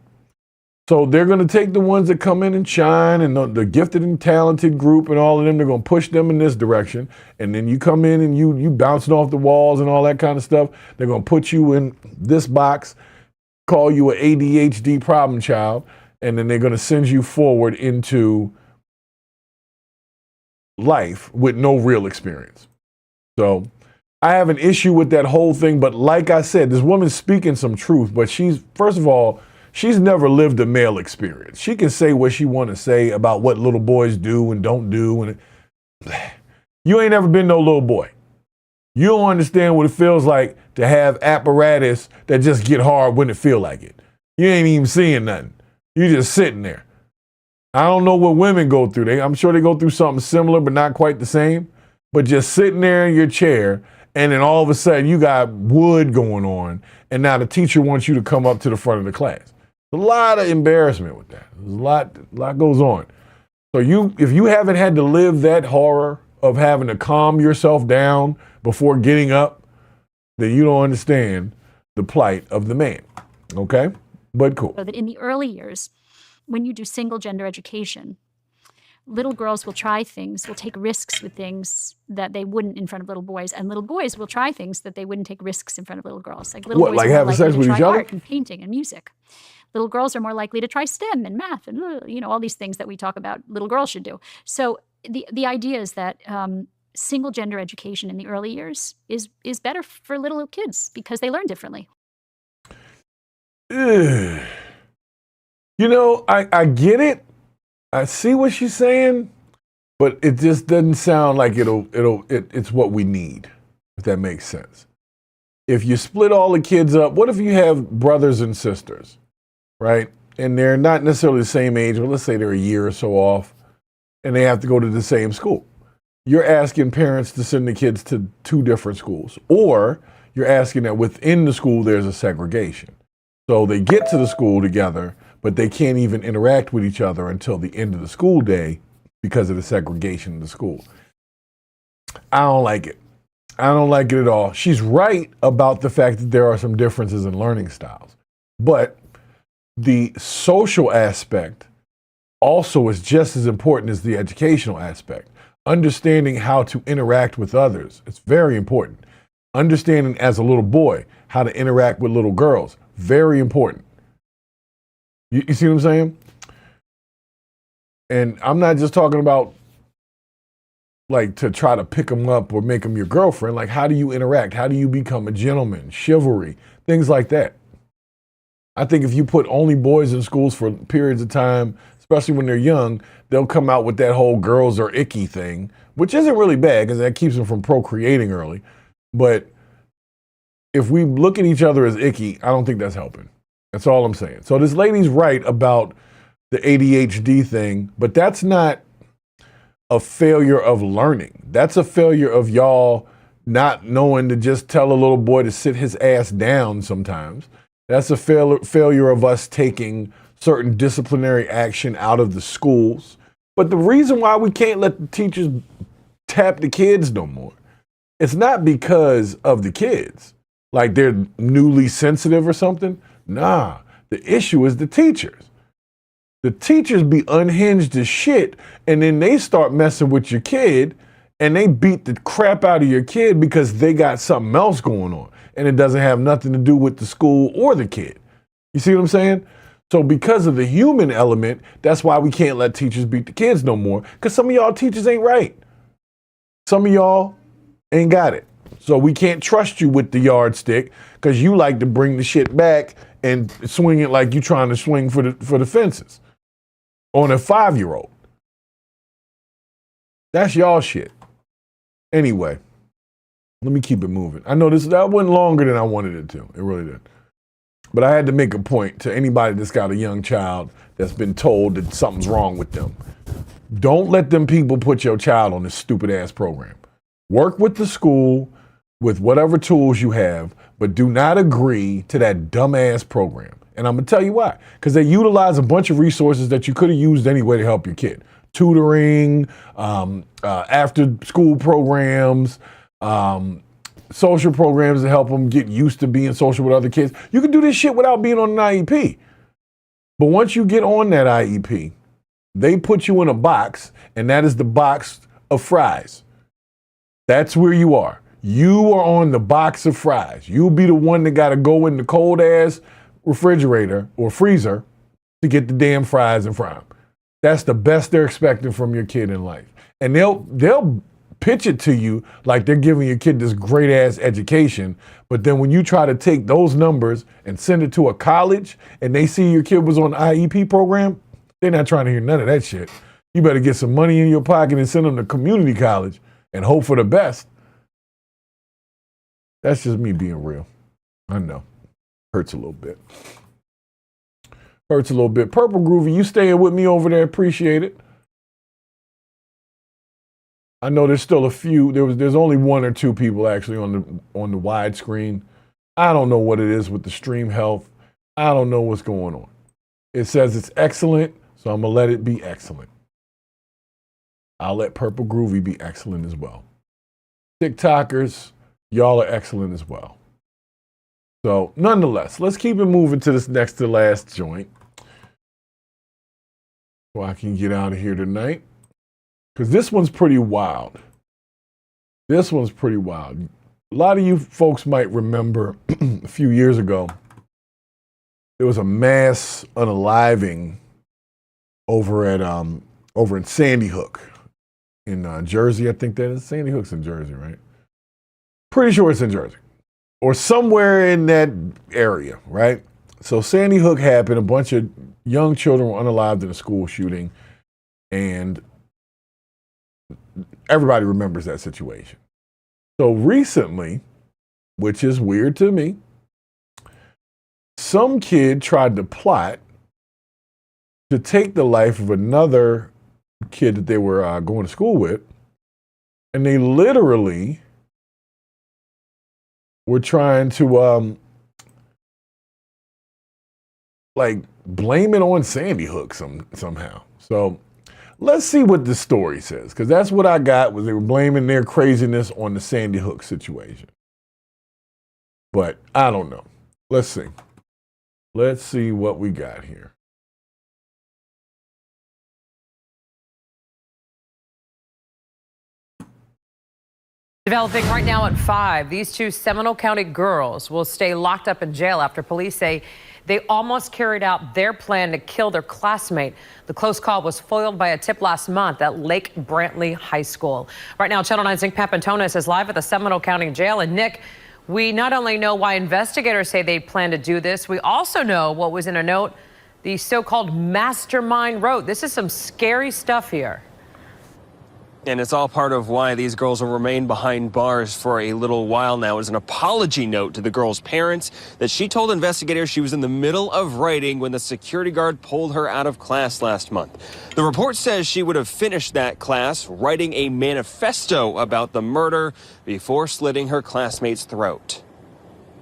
So they're going to take the ones that come in and shine and the gifted and talented group and all of them, they're going to push them in this direction. And then you come in and you bouncing off the walls and all that kind of stuff. They're going to put you in this box, call you an ADHD problem child, and then they're going to send you forward into life with no real experience. So I have an issue with that whole thing. But like I said, this woman's speaking some truth, but first of all, she's never lived a male experience. She can say what she want to say about what little boys do and don't do. And you ain't never been no little boy. You don't understand what it feels like to have apparatus that just get hard when it feel like it. You ain't even seeing nothing. You just sitting there. I don't know what women go through. I'm sure they go through something similar, but not quite the same. But just sitting there in your chair, and then all of a sudden you got wood going on, and now the teacher wants you to come up to the front of the class. A lot of embarrassment with that. There's a lot goes on. So if you haven't had to live that horror of having to calm yourself down before getting up, then you don't understand the plight of the man. Okay? But cool. So that in the early years, when you do single gender education, little girls will try things, will take risks with things that they wouldn't in front of little boys, and little boys will try things that they wouldn't take risks in front of little girls. Like little boys like are more having likely sex to with try each other? art and painting and music. Little girls are more likely to try STEM and math and all these things that we talk about little girls should do. So the idea is that single gender education in the early years is better for little kids because they learn differently. I get it. I see what she's saying, but it just doesn't sound like it's what we need, if that makes sense. If you split all the kids up, what if you have brothers and sisters, right? And they're not necessarily the same age, but let's say they're a year or so off, and they have to go to the same school. You're asking parents to send the kids to 2 different schools, or you're asking that within the school there's a segregation. So they get to the school together, but they can't even interact with each other until the end of the school day because of the segregation in the school. I don't like it. I don't like it at all. She's right about the fact that there are some differences in learning styles, but the social aspect also is just as important as the educational aspect. Understanding how to interact with others, it's very important. Understanding as a little boy how to interact with little girls, very important. You see what I'm saying? And I'm not just talking about like to try to pick them up or make them your girlfriend. Like, how do you interact? How do you become a gentleman? Chivalry, things like that. I think if you put only boys in schools for periods of time, especially when they're young, they'll come out with that whole girls are icky thing, which isn't really bad because that keeps them from procreating early. But if we look at each other as icky, I don't think that's helping. That's all I'm saying. So this lady's right about the ADHD thing, but that's not a failure of learning. That's a failure of y'all not knowing to just tell a little boy to sit his ass down sometimes. That's a failure of us taking certain disciplinary action out of the schools. But the reason why we can't let the teachers tap the kids no more, it's not because of the kids, like they're newly sensitive or something. Nah, the issue is the teachers. The teachers be unhinged as shit, and then they start messing with your kid, and they beat the crap out of your kid because they got something else going on, and it doesn't have nothing to do with the school or the kid. You see what I'm saying? So because of the human element, that's why we can't let teachers beat the kids no more, because some of y'all teachers ain't right. Some of y'all ain't got it. So we can't trust you with the yardstick because you like to bring the shit back and swing it like you trying to swing for the fences on a 5-year-old. That's y'all shit. Anyway, let me keep it moving. I know that went longer than I wanted it to. It really did. But I had to make a point to anybody that's got a young child that's been told that something's wrong with them. Don't let them people put your child on this stupid ass program. Work with the school with whatever tools you have, but do not agree to that dumbass program. And I'm gonna tell you why. Because they utilize a bunch of resources that you could have used anyway to help your kid. Tutoring, after school programs, social programs to help them get used to being social with other kids. You can do this shit without being on an IEP. But once you get on that IEP, they put you in a box, and that is the box of fries. That's where you are. You are on the box of fries. You'll be the one that got to go in the cold ass refrigerator or freezer to get the damn fries and fry them. That's the best they're expecting from your kid in life. And they'll pitch it to you like they're giving your kid this great ass education. But then when you try to take those numbers and send it to a college and they see your kid was on the IEP program, they're not trying to hear none of that shit. You better get some money in your pocket and send them to community college and hope for the best. That's just me being real. I know. Hurts a little bit. Hurts a little bit. Purple Groovy, you staying with me over there? Appreciate it. I know there's still a few. There's only one or two people actually on the widescreen. I don't know what it is with the stream health. I don't know what's going on. It says it's excellent, so I'm gonna let it be excellent. I'll let Purple Groovy be excellent as well. TikTokers, y'all are excellent as well. So nonetheless, let's keep it moving to this next to last joint so I can get out of here tonight. Because this one's pretty wild. This one's pretty wild. A lot of you folks might remember a few years ago, there was a mass unaliving over in Sandy Hook in Jersey. I think that is. Sandy Hook's in Jersey, right? Pretty sure it's in Jersey or somewhere in that area, right? So Sandy Hook happened. A bunch of young children were unalived in a school shooting, and everybody remembers that situation. So recently, which is weird to me, some kid tried to plot to take the life of another kid that they were going to school with, and they literally were trying to like blame it on Sandy Hook somehow. So let's see what the story says, because that's what I got, was they were blaming their craziness on the Sandy Hook situation. But I don't know. Let's see. Let's see what we got here. Developing right now at 5, these two Seminole County girls will stay locked up in jail after police say they almost carried out their plan to kill their classmate. The close call was foiled by a tip last month at Lake Brantley High School. Right now, Channel 9's Nick Papantonis is live at the Seminole County Jail. And Nick, we not only know why investigators say they plan to do this, we also know what was in a note the so-called mastermind wrote. This is some scary stuff here. And it's all part of why these girls will remain behind bars for a little while now. It's an apology note to the girls' parents that she told investigators she was in the middle of writing when the security guard pulled her out of class last month. The report says she would have finished that class writing a manifesto about the murder before slitting her classmate's throat.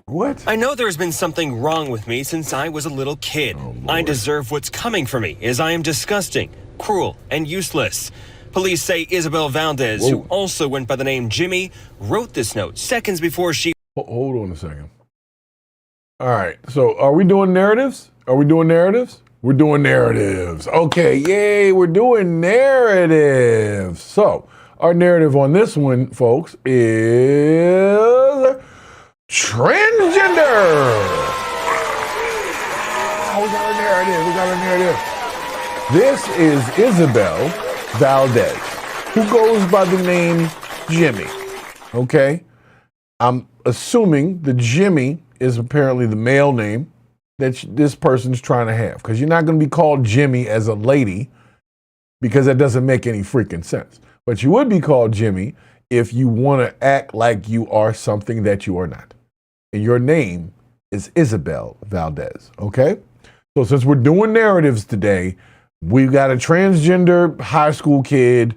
What? I know there's been something wrong with me since I was a little kid. I deserve what's coming for me, as I am disgusting, cruel, and useless. Police say Isabel Valdez, who also went by the name Jimmy, wrote this note seconds before she... Hold on a second. All right, so are we doing narratives? Are we doing narratives? We're doing narratives. Okay, yay, we're doing narratives. So our narrative on this one, folks, is transgender. We got a narrative. We got a narrative. This is Isabel Valdez, who goes by the name Jimmy. Okay? I'm assuming the Jimmy is apparently the male name that this person's trying to have, because you're not going to be called Jimmy as a lady, because that doesn't make any freaking sense. But you would be called Jimmy if you want to act like you are something that you are not. And your name is Isabel Valdez. Okay? So since we're doing narratives today, we've got a transgender high school kid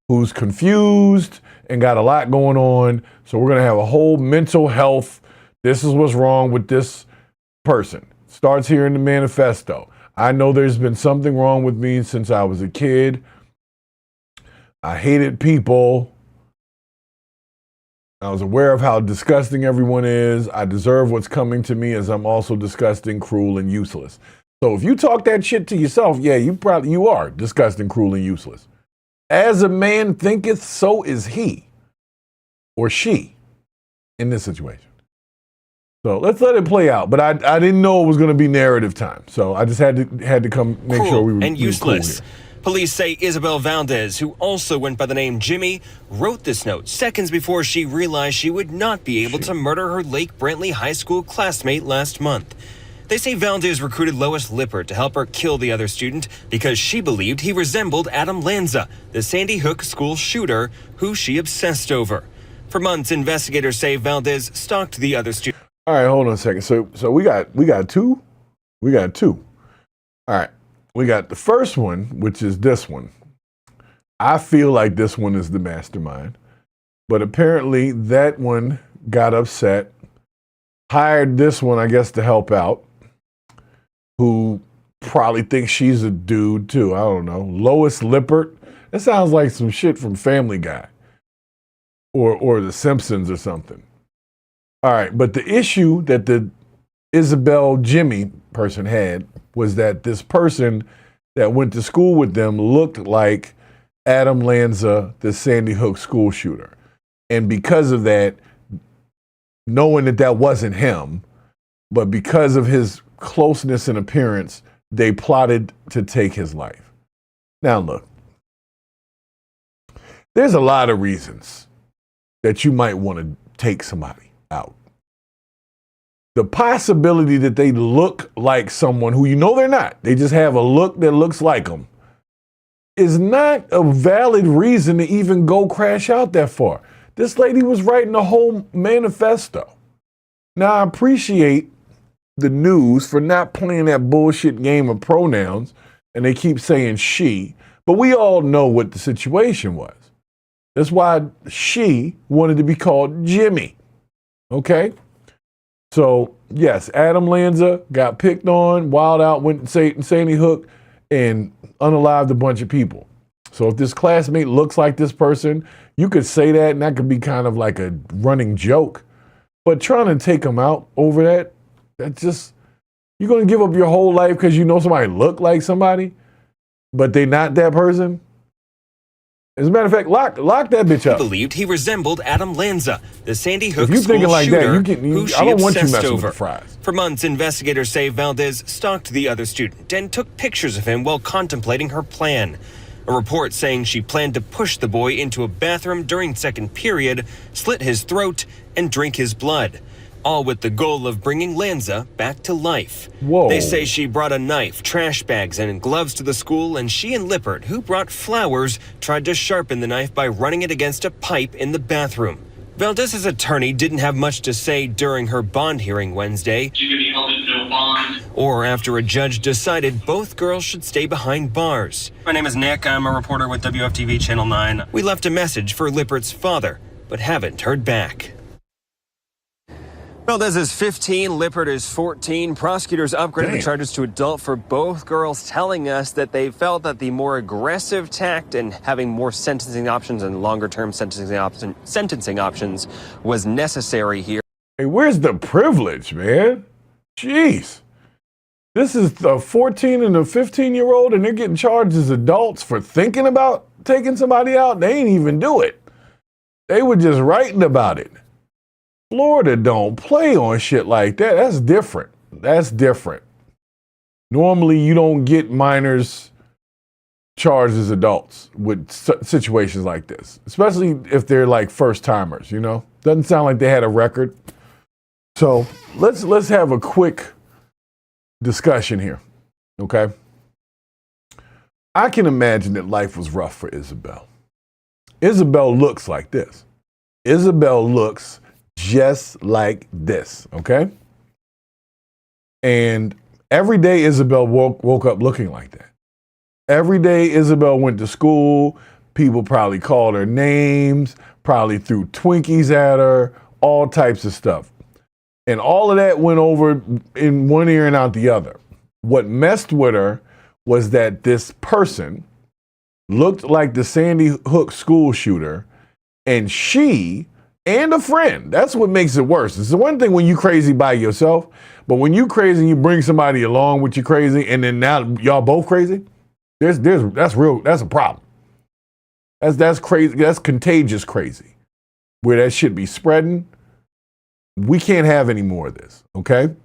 who's confused and got a lot going on. So we're going to have a whole mental health. This is what's wrong with this person. Starts here in the manifesto. I know there's been something wrong with me since I was a kid. I hated people. I was aware of how disgusting everyone is. I deserve what's coming to me, as I'm also disgusting, cruel, and useless. So if you talk that shit to yourself, yeah, you are disgusting, cruel, and useless. As a man thinketh, so is he or she in this situation. So let's let it play out. But I didn't know it was going to be narrative time, so I just had to come make Cruel sure we were and useless. Cool here. Police say Isabel Valdez, who also went by the name Jimmy, wrote this note seconds before she realized she would not be able to murder her Lake Brantley High School classmate last month. They say Valdez recruited Lois Lippert to help her kill the other student because she believed he resembled Adam Lanza, the Sandy Hook school shooter, who she obsessed over. For months, investigators say Valdez stalked the other student. All right, hold on a second. So we got two. We got two. All right. We got the first one, which is this one. I feel like this one is the mastermind, but apparently that one got upset, hired this one, I guess, to help out, who probably thinks she's a dude too. I don't know. Lois Lippert. That sounds like some shit from Family Guy or The Simpsons or something. All right, but the issue that the Isabel Jimmy person had was that this person that went to school with them looked like Adam Lanza, the Sandy Hook school shooter. And because of that, knowing that that wasn't him, but because of his closeness in appearance, they plotted to take his life. Now look, there's a lot of reasons that you might want to take somebody out. The possibility that they look like someone who you know they're not, they just have a look that looks like them, is not a valid reason to even go crash out that far. This lady was writing a whole manifesto. Now, I appreciate the news for not playing that bullshit game of pronouns, and they keep saying she, but we all know what the situation was. That's why she wanted to be called Jimmy, okay? So, yes, Adam Lanza got picked on, wild out, went to Sandy Hook, and unalived a bunch of people. So if this classmate looks like this person, you could say that, and that could be kind of like a running joke. But trying to take them out over that's just, you're going to give up your whole life because you know somebody look like somebody, but they not that person? As a matter of fact, lock that bitch up. He believed he resembled Adam Lanza, the Sandy Hook If you're school thinking like shooter, that, who she I don't want you obsessed messing over. with the fries. For months, investigators say Valdez stalked the other student and took pictures of him while contemplating her plan. A report saying she planned to push the boy into a bathroom during second period, slit his throat, and drink his blood. All with the goal of bringing Lanza back to life. Whoa. They say she brought a knife, trash bags, and gloves to the school, and she and Lippert, who brought flowers, tried to sharpen the knife by running it against a pipe in the bathroom. Valdez's attorney didn't have much to say during her bond hearing Wednesday, or after a judge decided both girls should stay behind bars. My name is Nick. I'm a reporter with WFTV Channel 9. We left a message for Lippert's father, but haven't heard back. Valdez is 15, Lippert is 14. Prosecutors upgraded the charges to adult for both girls, telling us that they felt that the more aggressive tact and having more sentencing options and longer-term sentencing options was necessary here. Hey, where's the privilege, man? Jeez. This is the 14 and the 15-year-old, and they're getting charged as adults for thinking about taking somebody out? They ain't even do it. They were just writing about it. Florida don't play on shit like that. That's different. That's different. Normally, you don't get minors charged as adults with situations like this, especially if they're like first timers, you know? Doesn't sound like they had a record. So let's have a quick discussion here, okay? I can imagine that life was rough for Isabel. Isabel looks like this. Isabel looks just like this, okay? And every day Isabel woke up looking like that. Every day Isabel went to school, people probably called her names, probably threw Twinkies at her, all types of stuff. And all of that went over in one ear and out the other. What messed with her was that this person looked like the Sandy Hook school shooter, and she and a friend. That's what makes it worse. It's the one thing when you crazy by yourself, but when you crazy and you bring somebody along with you crazy, and then now y'all both crazy, that's a problem. That's crazy. That's contagious crazy, where that shit be spreading. We can't have any more of this, okay?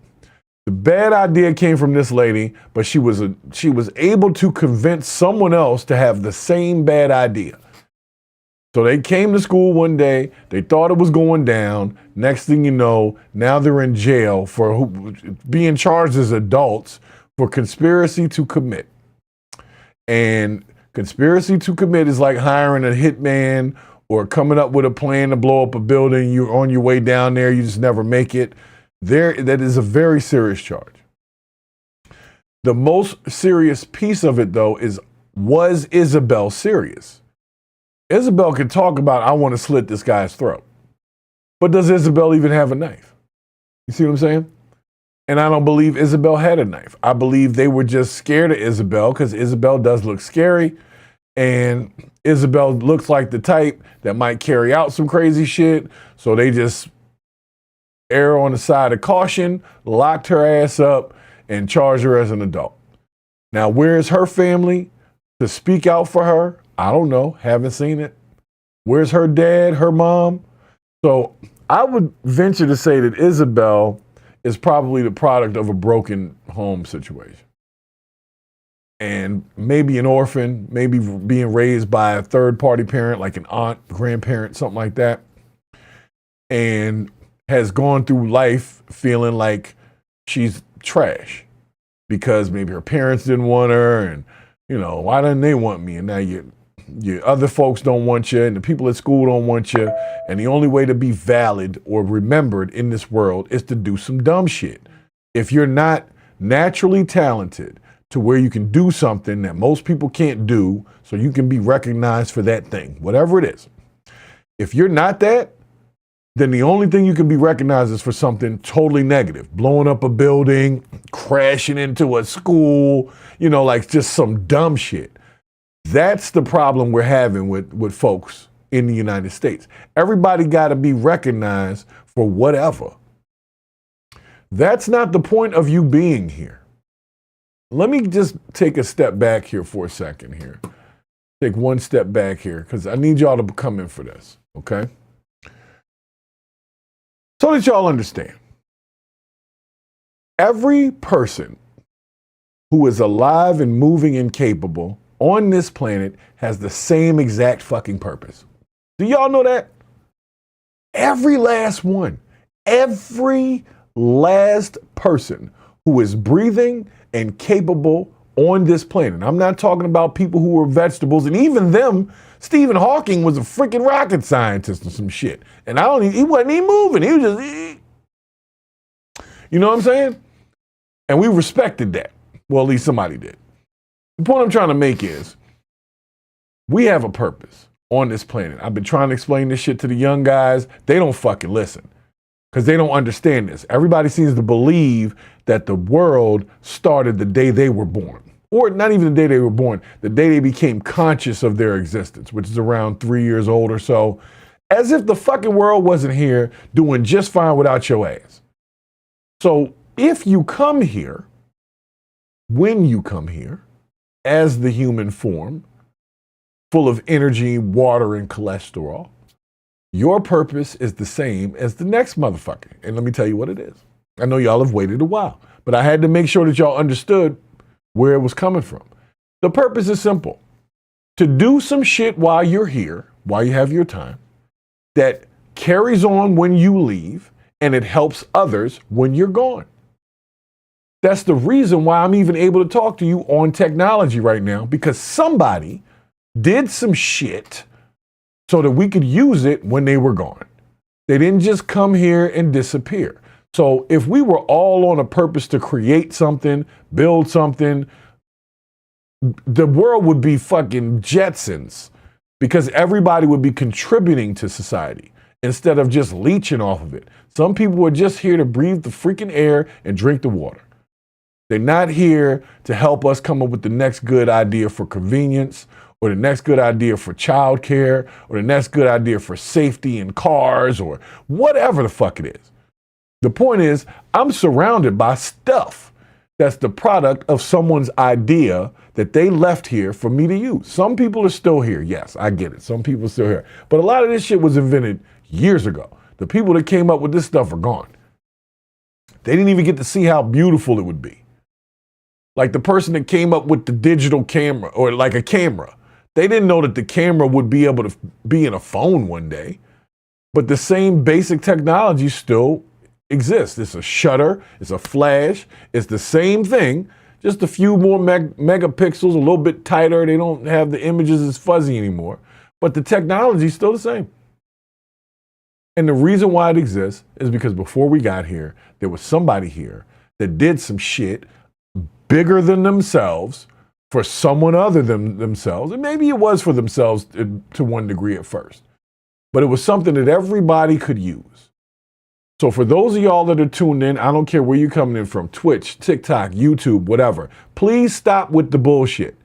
The bad idea came from this lady, but she was able to convince someone else to have the same bad idea. So they came to school one day, they thought it was going down. Next thing you know, now they're in jail for being charged as adults for conspiracy to commit. And conspiracy to commit is like hiring a hitman or coming up with a plan to blow up a building. You're on your way down there, you just never make it. That is a very serious charge. The most serious piece of it, though, was Isabel serious? Isabel can talk about, I want to slit this guy's throat. But does Isabel even have a knife? You see what I'm saying? And I don't believe Isabel had a knife. I believe they were just scared of Isabel because Isabel does look scary. And Isabel looks like the type that might carry out some crazy shit. So they just err on the side of caution, locked her ass up, and charged her as an adult. Now, where's her family to speak out for her? I don't know. Haven't seen it. Where's her dad, her mom? So I would venture to say that Isabel is probably the product of a broken home situation. And maybe an orphan, maybe being raised by a third-party parent, like an aunt, grandparent, something like that, and has gone through life feeling like she's trash because maybe her parents didn't want her, and, you know, why didn't they want me? And now your other folks don't want you, and the people at school don't want you, and the only way to be valid or remembered in this world is to do some dumb shit. If you're not naturally talented to where you can do something that most people can't do, so you can be recognized for that thing, whatever it is. If you're not that, then the only thing you can be recognized is for something totally negative. Blowing up a building, crashing into a school, you know, like just some dumb shit. That's the problem we're having with folks in the United States. Everybody got to be recognized for whatever. That's not the point of you being here. Let me just take a step back here for a second here. Take one step back here because I need y'all to come in for this, okay? So that y'all understand. Every person who is alive and moving and capable on this planet has the same exact fucking purpose. Do y'all know that? Every last one. Every last person who is breathing and capable on this planet. I'm not talking about people who were vegetables, and even them, Stephen Hawking was a freaking rocket scientist or some shit. And he wasn't even moving. He was just, you know what I'm saying? And we respected that. Well, at least somebody did. The point I'm trying to make is we have a purpose on this planet. I've been trying to explain this shit to the young guys. They don't fucking listen because they don't understand this. Everybody seems to believe that the world started the day they were born. Or not even the day they were born, the day they became conscious of their existence, which is around 3 years old or so, as if the fucking world wasn't here doing just fine without your ass. So if you come here, when you come here, as the human form, full of energy, water, and cholesterol, your purpose is the same as the next motherfucker. And let me tell you what it is. I know y'all have waited a while, but I had to make sure that y'all understood where it was coming from. The purpose is simple. To do some shit while you're here, while you have your time, that carries on when you leave, and it helps others when you're gone. That's the reason why I'm even able to talk to you on technology right now, because somebody did some shit so that we could use it when they were gone. They didn't just come here and disappear. So if we were all on a purpose to create something, build something, the world would be fucking Jetsons because everybody would be contributing to society instead of just leeching off of it. Some people were just here to breathe the freaking air and drink the water. They're not here to help us come up with the next good idea for convenience, or the next good idea for childcare, or the next good idea for safety in cars, or whatever the fuck it is. The point is, I'm surrounded by stuff that's the product of someone's idea that they left here for me to use. Some people are still here. Yes, I get it. Some people are still here. But a lot of this shit was invented years ago. The people that came up with this stuff are gone. They didn't even get to see how beautiful it would be. Like the person that came up with the digital camera, or like a camera, they didn't know that the camera would be able to be in a phone one day. But the same basic technology still exists. It's a shutter, it's a flash, it's the same thing, just a few more megapixels, a little bit tighter. They don't have the images as fuzzy anymore, but the technology is still the same. And the reason why it exists is because before we got here, there was somebody here that did some shit bigger than themselves for someone other than themselves. And maybe it was for themselves to one degree at first, but it was something that everybody could use. So for those of y'all that are tuned in, I don't care where you're coming in from, Twitch, TikTok, YouTube, whatever, please stop with the bullshit.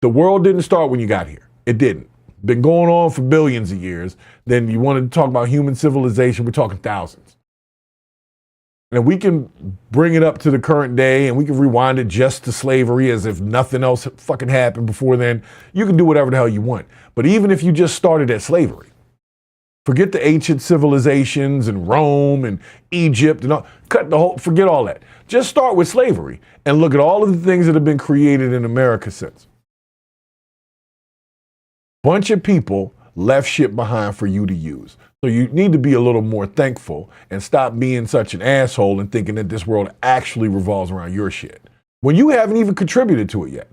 The world didn't start when you got here. It didn't. Been going on for billions of years. Then you wanted to talk about human civilization, we're talking thousands. And we can bring it up to the current day and we can rewind it just to slavery as if nothing else fucking happened before then. You can do whatever the hell you want. But even if you just started at slavery, forget the ancient civilizations and Rome and Egypt and all, forget all that. Just start with slavery and look at all of the things that have been created in America since. Bunch of people left shit behind for you to use. So you need to be a little more thankful and stop being such an asshole and thinking that this world actually revolves around your shit when you haven't even contributed to it yet.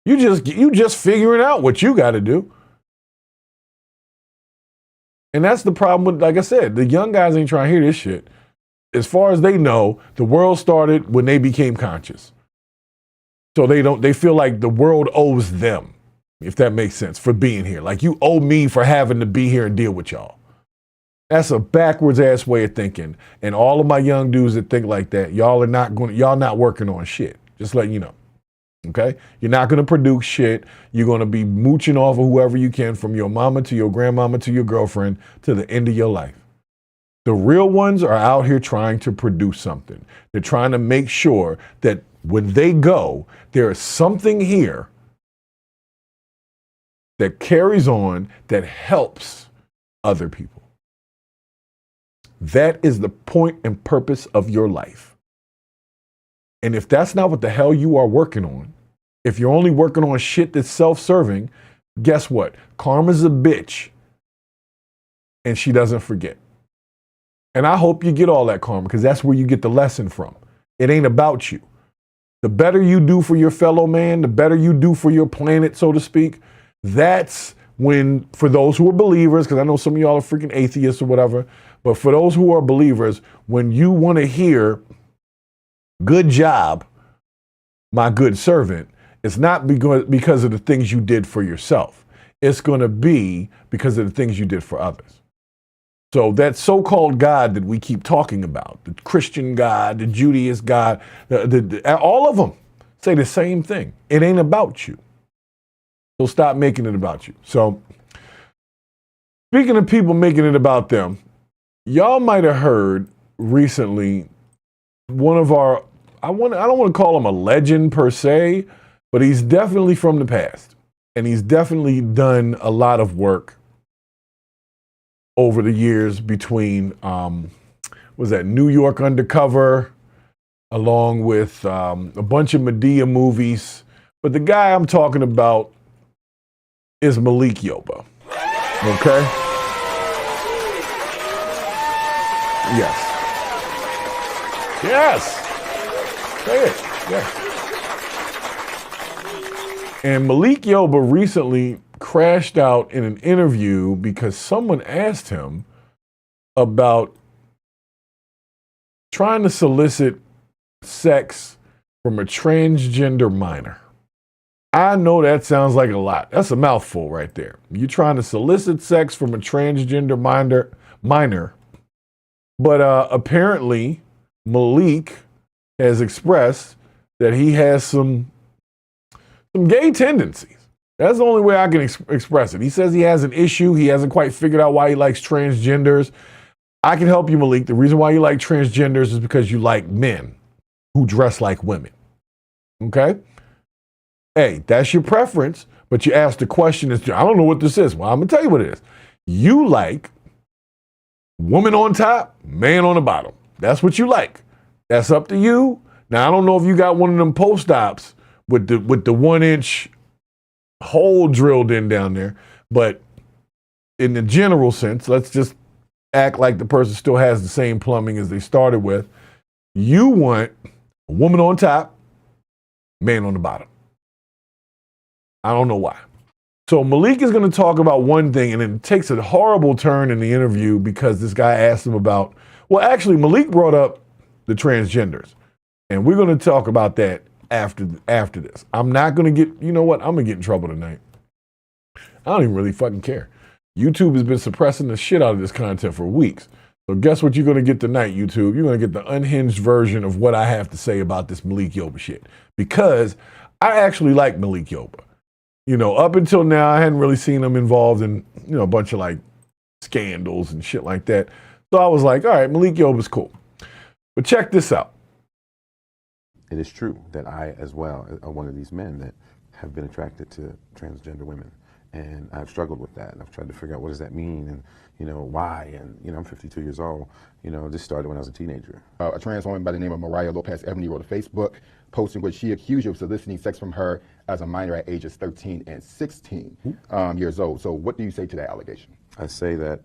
You just figuring out what you got to do. And that's the problem with, like I said, the young guys ain't trying to hear this shit. As far as they know, the world started when they became conscious. So they feel like the world owes them, if that makes sense, for being here. Like you owe me for having to be here and deal with y'all. That's a backwards ass way of thinking. And all of my young dudes that think like that, y'all not working on shit. Just letting you know. Okay? You're not going to produce shit. You're going to be mooching off of whoever you can, from your mama to your grandmama to your girlfriend to the end of your life. The real ones are out here trying to produce something. They're trying to make sure that when they go, there is something here that carries on, that helps other people. That is the point and purpose of your life. And if that's not what the hell you are working on, if you're only working on shit that's self-serving, guess what? Karma's a bitch. And she doesn't forget. And I hope you get all that karma, because that's where you get the lesson from. It ain't about you. The better you do for your fellow man, the better you do for your planet, so to speak, that's when, for those who are believers, because I know some of y'all are freaking atheists or whatever, but for those who are believers, when you want to hear, good job, my good servant, it's not because of the things you did for yourself. It's going to be because of the things you did for others. So that so-called God that we keep talking about, the Christian God, the Judaist God, all of them say the same thing. It ain't about you. So stop making it about you. So speaking of people making it about them, y'all might have heard recently one of our, I don't want to call him a legend per se, but he's definitely from the past. And he's definitely done a lot of work over the years between, was that New York Undercover, along with a bunch of Medea movies. But the guy I'm talking about is Malik Yoba. Okay? Yes. Yes. Say it. Yes. And Malik Yoba recently crashed out in an interview because someone asked him about trying to solicit sex from a transgender minor. I know that sounds like a lot. That's a mouthful right there. You're trying to solicit sex from a transgender minor. But apparently Malik has expressed that he has some gay tendencies. That's the only way I can express it. He says he has an issue. He hasn't quite figured out why he likes transgenders. I can help you, Malik. The reason why you like transgenders is because you like men who dress like women. Okay? Hey, that's your preference, but you asked the question, I don't know what this is. Well, I'm going to tell you what it is. You like woman on top, man on the bottom. That's what you like. That's up to you. Now, I don't know if you got one of them post-ops with the 1-inch hole drilled in down there, but in the general sense, let's just act like the person still has the same plumbing as they started with. You want a woman on top, man on the bottom. I don't know why. So Malik is going to talk about one thing, and it takes a horrible turn in the interview because this guy asked him about, well, actually, Malik brought up the transgenders, and we're going to talk about that after this. I'm not going to get, you know what? I'm going to get in trouble tonight. I don't even really fucking care. YouTube has been suppressing the shit out of this content for weeks. So guess what you're going to get tonight, YouTube? You're going to get the unhinged version of what I have to say about this Malik Yoba shit. Because I actually like Malik Yoba. You know, up until now, I hadn't really seen him involved in, you know, a bunch of like scandals and shit like that. So I was like, all right, Malik Yoba's cool. But check this out. It is true that I, as well, are one of these men that have been attracted to transgender women. And I've struggled with that. And I've tried to figure out what does that mean and, you know, why. And, you know, I'm 52 years old. You know, this started when I was a teenager. A trans woman by the name of Mariah Lopez Ebony wrote a Facebook posting where she accused you of soliciting sex from her as a minor at ages 13 and 16 years old. So what do you say to that allegation? I say that,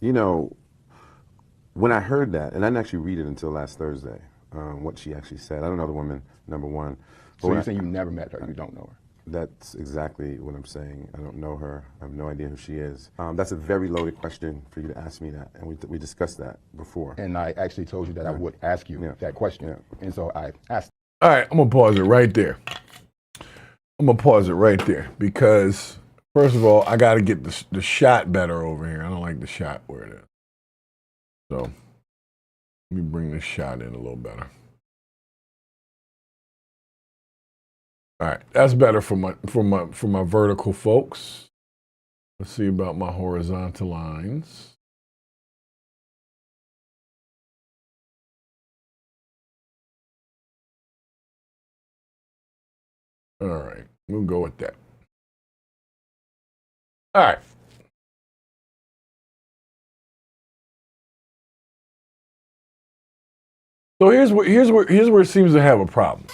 you know, when I heard that, and I didn't actually read it until last Thursday, what she actually said. I don't know the woman, number one. So you're saying you never met her, you don't know her? That's exactly what I'm saying. I don't know her. I have no idea who she is. That's a very loaded question for you to ask me that, and we discussed that before. And I actually told you that I would ask you that question, and so I asked. All right, I'm going to pause it right there. Because, first of all, I got to get the shot better over here. I don't like the shot where it is. So, let me bring this shot in a little better. All right, that's better for my vertical folks. Let's see about my horizontal lines. All right, we'll go with that. All right. So here's where it seems to have a problem.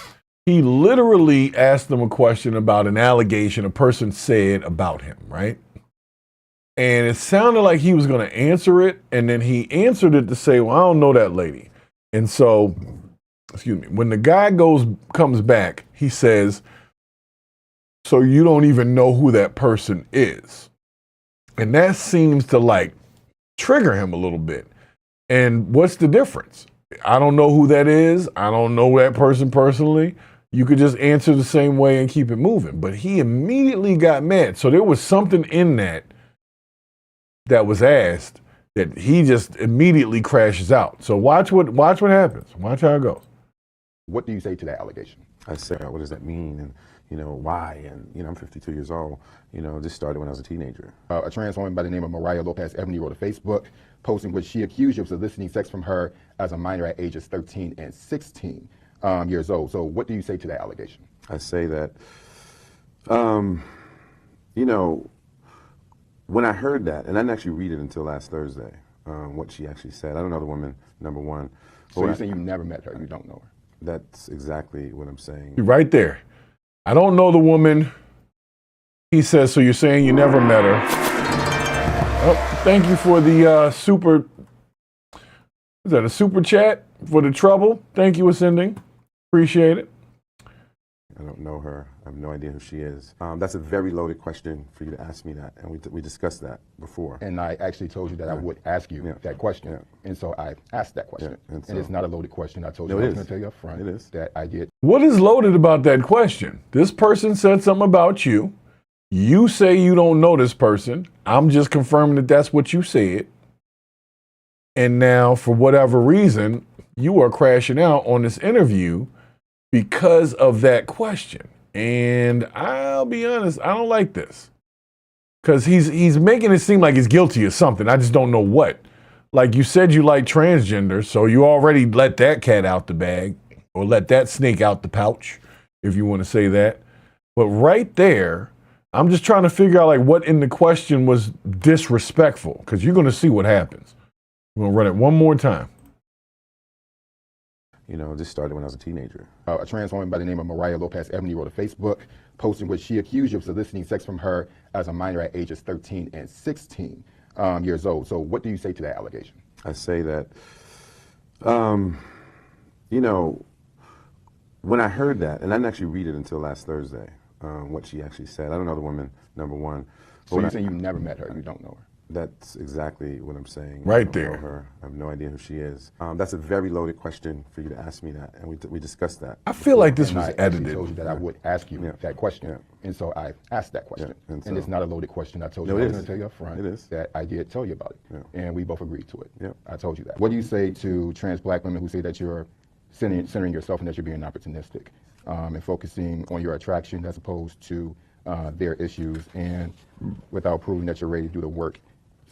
He literally asked them a question about an allegation a person said about him, right? And it sounded like he was going to answer it, and then he answered it to say, well, I don't know that lady. And so, excuse me, when the guy comes back, he says, so you don't even know who that person is. And that seems to like trigger him a little bit. And what's the difference? I don't know who that is. I don't know that person personally. You could just answer the same way and keep it moving. But he immediately got mad. So there was something in that was asked that he just immediately crashes out. So watch what happens. Watch how it goes. What do you say to that allegation? I say, what does that mean? And, you know, why? And, you know, I'm 52 years old. You know, this started when I was a teenager. A trans woman by the name of Mariah Lopez Ebony wrote a Facebook posting where she accused you of soliciting sex from her as a minor at ages 13 and 16 years old. So what do you say to that allegation? I say that, you know, when I heard that, and I didn't actually read it until last Thursday, what she actually said. I don't know the woman, number one. So you're saying you never met her, you don't know her? That's exactly what I'm saying. Right there. I don't know the woman. He says, so you're saying you never met her. Oh, thank you for the super, is that a super chat for the trouble? Thank you for sending. Appreciate it. I don't know her. I have no idea who she is. That's a very loaded question for you to ask me that, and we discussed that before. And I actually told you that I would ask you that question, and so I asked that question. And it's not a loaded question. I told you I was going to tell you up front that I did. What is loaded about that question? This person said something about you. You say you don't know this person. I'm just confirming that that's what you said. And now, for whatever reason, you are crashing out on this interview because of that question. And I'll be honest, I don't like this. Because he's making it seem like he's guilty of something. I just don't know what. Like, you said you like transgender, so you already let that cat out the bag, or let that snake out the pouch, if you want to say that. But right there, I'm just trying to figure out like what in the question was disrespectful, because you're going to see what happens. We're going to run it one more time. You know, this started when I was a teenager. A trans woman by the name of Mariah Lopez Ebony wrote a Facebook post in which she accused you of soliciting sex from her as a minor at ages 13 and 16 years old. So what do you say to that allegation? I say that, you know, when I heard that, and I didn't actually read it until last Thursday, what she actually said. I don't know the woman, number one. So you're saying you never met her, you don't know her? That's exactly what I'm saying. Right I don't there. know her. I have no idea who she is. That's a very loaded question for you to ask me that, and we discussed that. I feel like this was I edited. told you that I would ask you that question, and so I asked that question. And it's not a loaded question. I told you I was going to tell you up front that I did tell you about it, and we both agreed to it. I told you that. What do you say to trans black women who say that you're centering yourself and that you're being opportunistic and focusing on your attraction as opposed to their issues, and without proving that you're ready to do the work?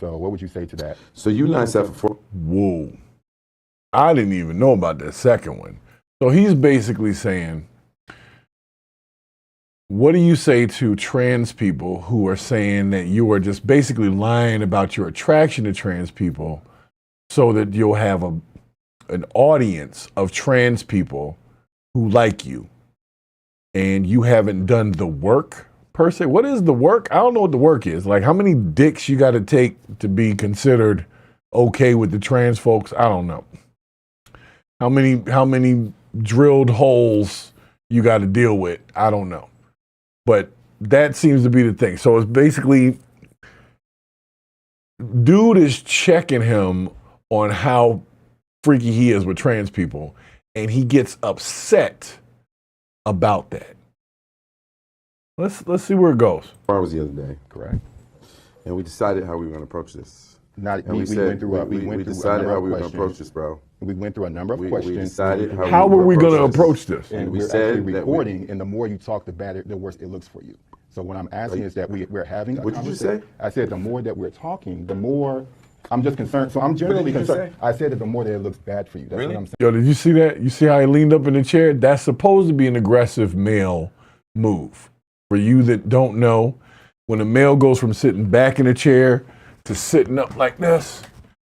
So what would you say to that? So you lined up for... Whoa. I didn't even know about that second one. So he's basically saying, what do you say to trans people who are saying that you are just basically lying about your attraction to trans people so that you'll have an audience of trans people who like you, and you haven't done the work? Per se, what is the work? I don't know what the work is. Like, how many dicks you got to take to be considered okay with the trans folks? I don't know. How many drilled holes you got to deal with? I don't know. But that seems to be the thing. So it's basically, dude is checking him on how freaky he is with trans people, and he gets upset about that. Let's see where it goes. Bar was the other day. Correct. And we decided how we were going to approach this. We decided how we were going to approach this, bro. We went through a number of questions. We decided how were we going to approach this? And we're actually recording, and the more you talk, the better, the worse it looks for you. So what I'm asking is that we're having a conversation. What did you say? I said the more that we're talking, the more I'm just concerned. So I'm generally concerned. I said that the more that it looks bad for you. That's what I'm saying. Yo, did you see that? You see how he leaned up in the chair? That's supposed to be an aggressive male move. For you that don't know, when a male goes from sitting back in a chair to sitting up like this,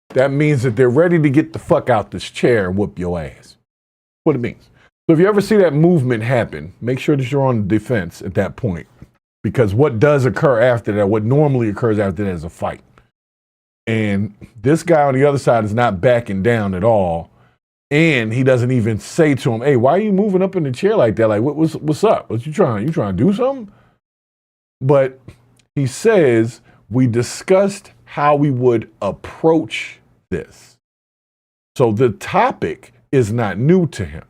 that means that they're ready to get the fuck out this chair and whoop your ass. What it means. So if you ever see that movement happen, make sure that you're on the defense at that point. Because what does occur after that, what normally occurs after that, is a fight. And this guy on the other side is not backing down at all. And he doesn't even say to him, hey, why are you moving up in the chair like that? Like, what's up? What you trying to do something? But he says, we discussed how we would approach this. So the topic is not new to him,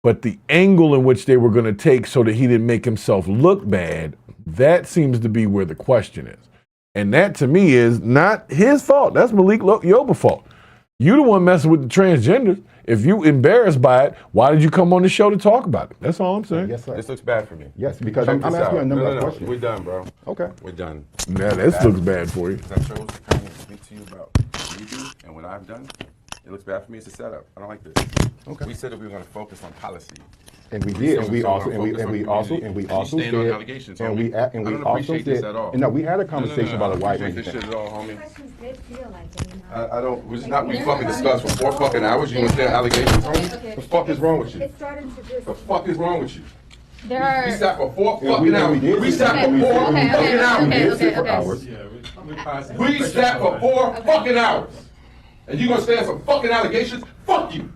but the angle in which they were going to take so that he didn't make himself look bad, that seems to be where the question is. And that, to me, is not his fault. That's Malik Yoba's fault. You the one messing with the transgenders. If you embarrassed by it, why did you come on the show to talk about it? That's all I'm saying. Yes, sir. This looks bad for me. Yes, because I'm asking you a number of questions. We're done, bro. Okay. We're done. Now, this looks bad for you. I chose to come and speak to you about what you do and what I've done. It looks bad for me. It's a setup. I don't like this. Okay. We said that we were going to focus on policy. And we did, and we also said, and we also said, and we also said, and no, we had a conversation about a wide range of things. I don't, we're just not, we fucking discussed for 4 fucking hours, you understand allegations, homie? The fuck is wrong with you? The fuck is wrong with you? There are. We sat for 4 fucking hours. We sat for 4 fucking hours. We sat for 4 fucking hours. And you gonna stand some fucking allegations? Fuck you.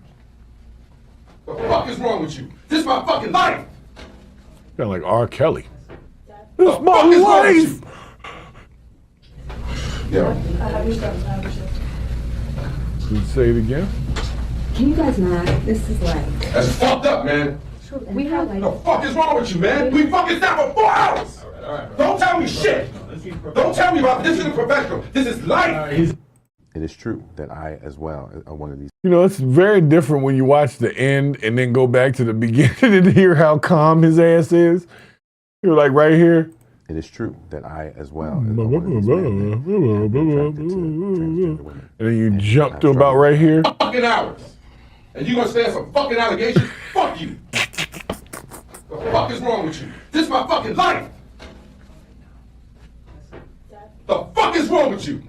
The fuck is wrong with you? This is my fucking life. Kind of like R. Kelly. This is my life. Yeah. Can you say it again? Can you guys not? This is like. That's fucked up, man. We have like. The fuck is wrong with you, man? We fucking sat for 4 hours. All right. Don't tell me shit. Don't tell me about this. This isn't professional. This is life. It is true that I, as well, are one of these. You know, it's very different when you watch the end and then go back to the beginning and hear how calm his ass is. You're like right here. It is true that I, as well, are one of these men that have been attracted to transgender women. And then you jump to about right here. Fucking hours. And you gonna stand some fucking allegations? Fuck you. The fuck is wrong with you? This is my fucking life. The fuck is wrong with you?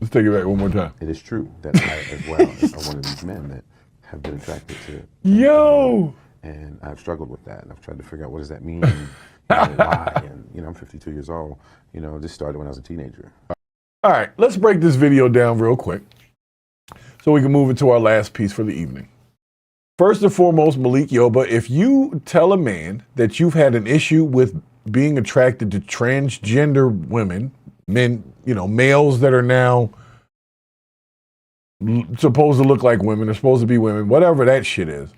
Let's take it back one more time. It is true that I, as well, are one of these men that have been attracted to. Yo! And I've struggled with that, and I've tried to figure out what does that mean, and, why, and I'm 52 years old. This started when I was a teenager. All right, let's break this video down real quick so we can move into our last piece for the evening. First and foremost, Malik Yoba, if you tell a man that you've had an issue with being attracted to transgender women, men, males that are now supposed to look like women, are supposed to be women, whatever that shit is,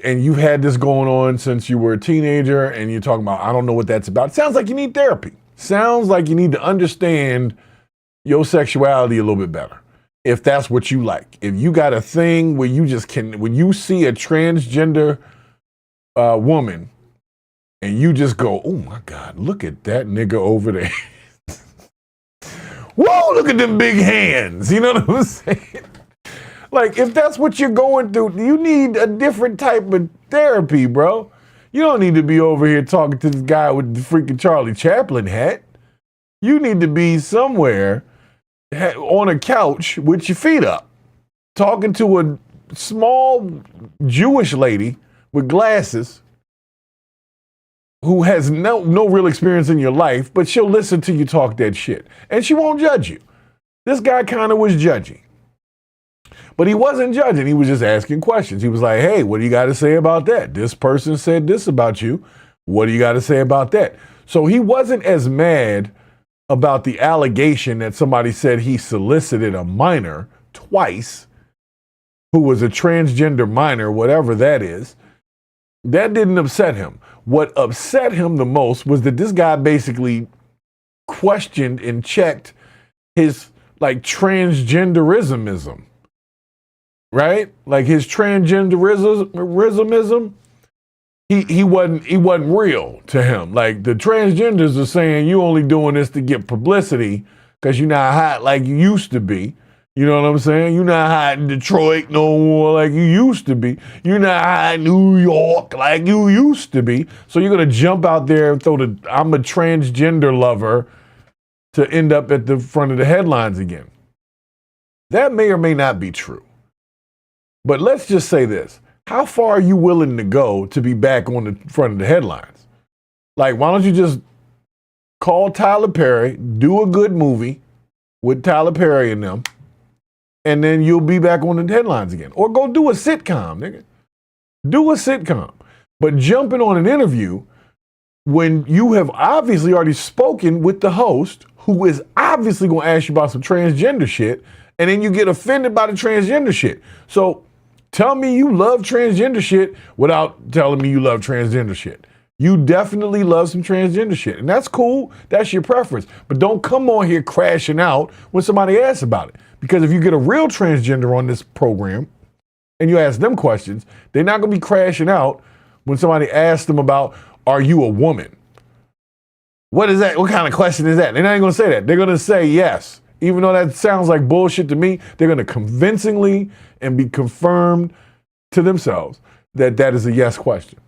and you've had this going on since you were a teenager, and you're talking about, I don't know what that's about. It sounds like you need therapy. Sounds like you need to understand your sexuality a little bit better. If that's what you like. If you got a thing where you just when you see a transgender woman and you just go, oh my God, look at that nigga over there. Whoa, look at them big hands. You know what I'm saying? Like, if that's what you're going through, you need a different type of therapy, bro. You don't need to be over here talking to this guy with the freaking Charlie Chaplin hat. You need to be somewhere on a couch with your feet up, talking to a small Jewish lady with glasses who has no real experience in your life, but she'll listen to you talk that shit. And she won't judge you. This guy kind of was judgy. But he wasn't judging. He was just asking questions. He was like, hey, what do you got to say about that? This person said this about you. What do you got to say about that? So he wasn't as mad about the allegation that somebody said he solicited a minor twice, who was a transgender minor, whatever that is. That didn't upset him. What upset him the most was that this guy basically questioned and checked his transgenderism, right? Like his transgenderism. He wasn't real to him. Like the transgenders are saying you only doing this to get publicity because you're not hot like you used to be. You know what I'm saying? You're not hot in Detroit no more like you used to be. You're not hot in New York like you used to be. So you're gonna jump out there and throw I'm a transgender lover to end up at the front of the headlines again. That may or may not be true. But let's just say this. How far are you willing to go to be back on the front of the headlines? Like, why don't you just call Tyler Perry, do a good movie with Tyler Perry and them, and then you'll be back on the headlines again. Or go do a sitcom, nigga. Do a sitcom. But jumping on an interview when you have obviously already spoken with the host, who is obviously going to ask you about some transgender shit, and then you get offended by the transgender shit. So tell me you love transgender shit without telling me you love transgender shit. You definitely love some transgender shit. And that's cool. That's your preference. But don't come on here crashing out when somebody asks about it. Because if you get a real transgender on this program and you ask them questions, they're not going to be crashing out when somebody asks them about, are you a woman? What is that? What kind of question is that? They're not even going to say that. They're going to say yes. Even though that sounds like bullshit to me, they're going to convincingly and be confirmed to themselves that that is a yes question.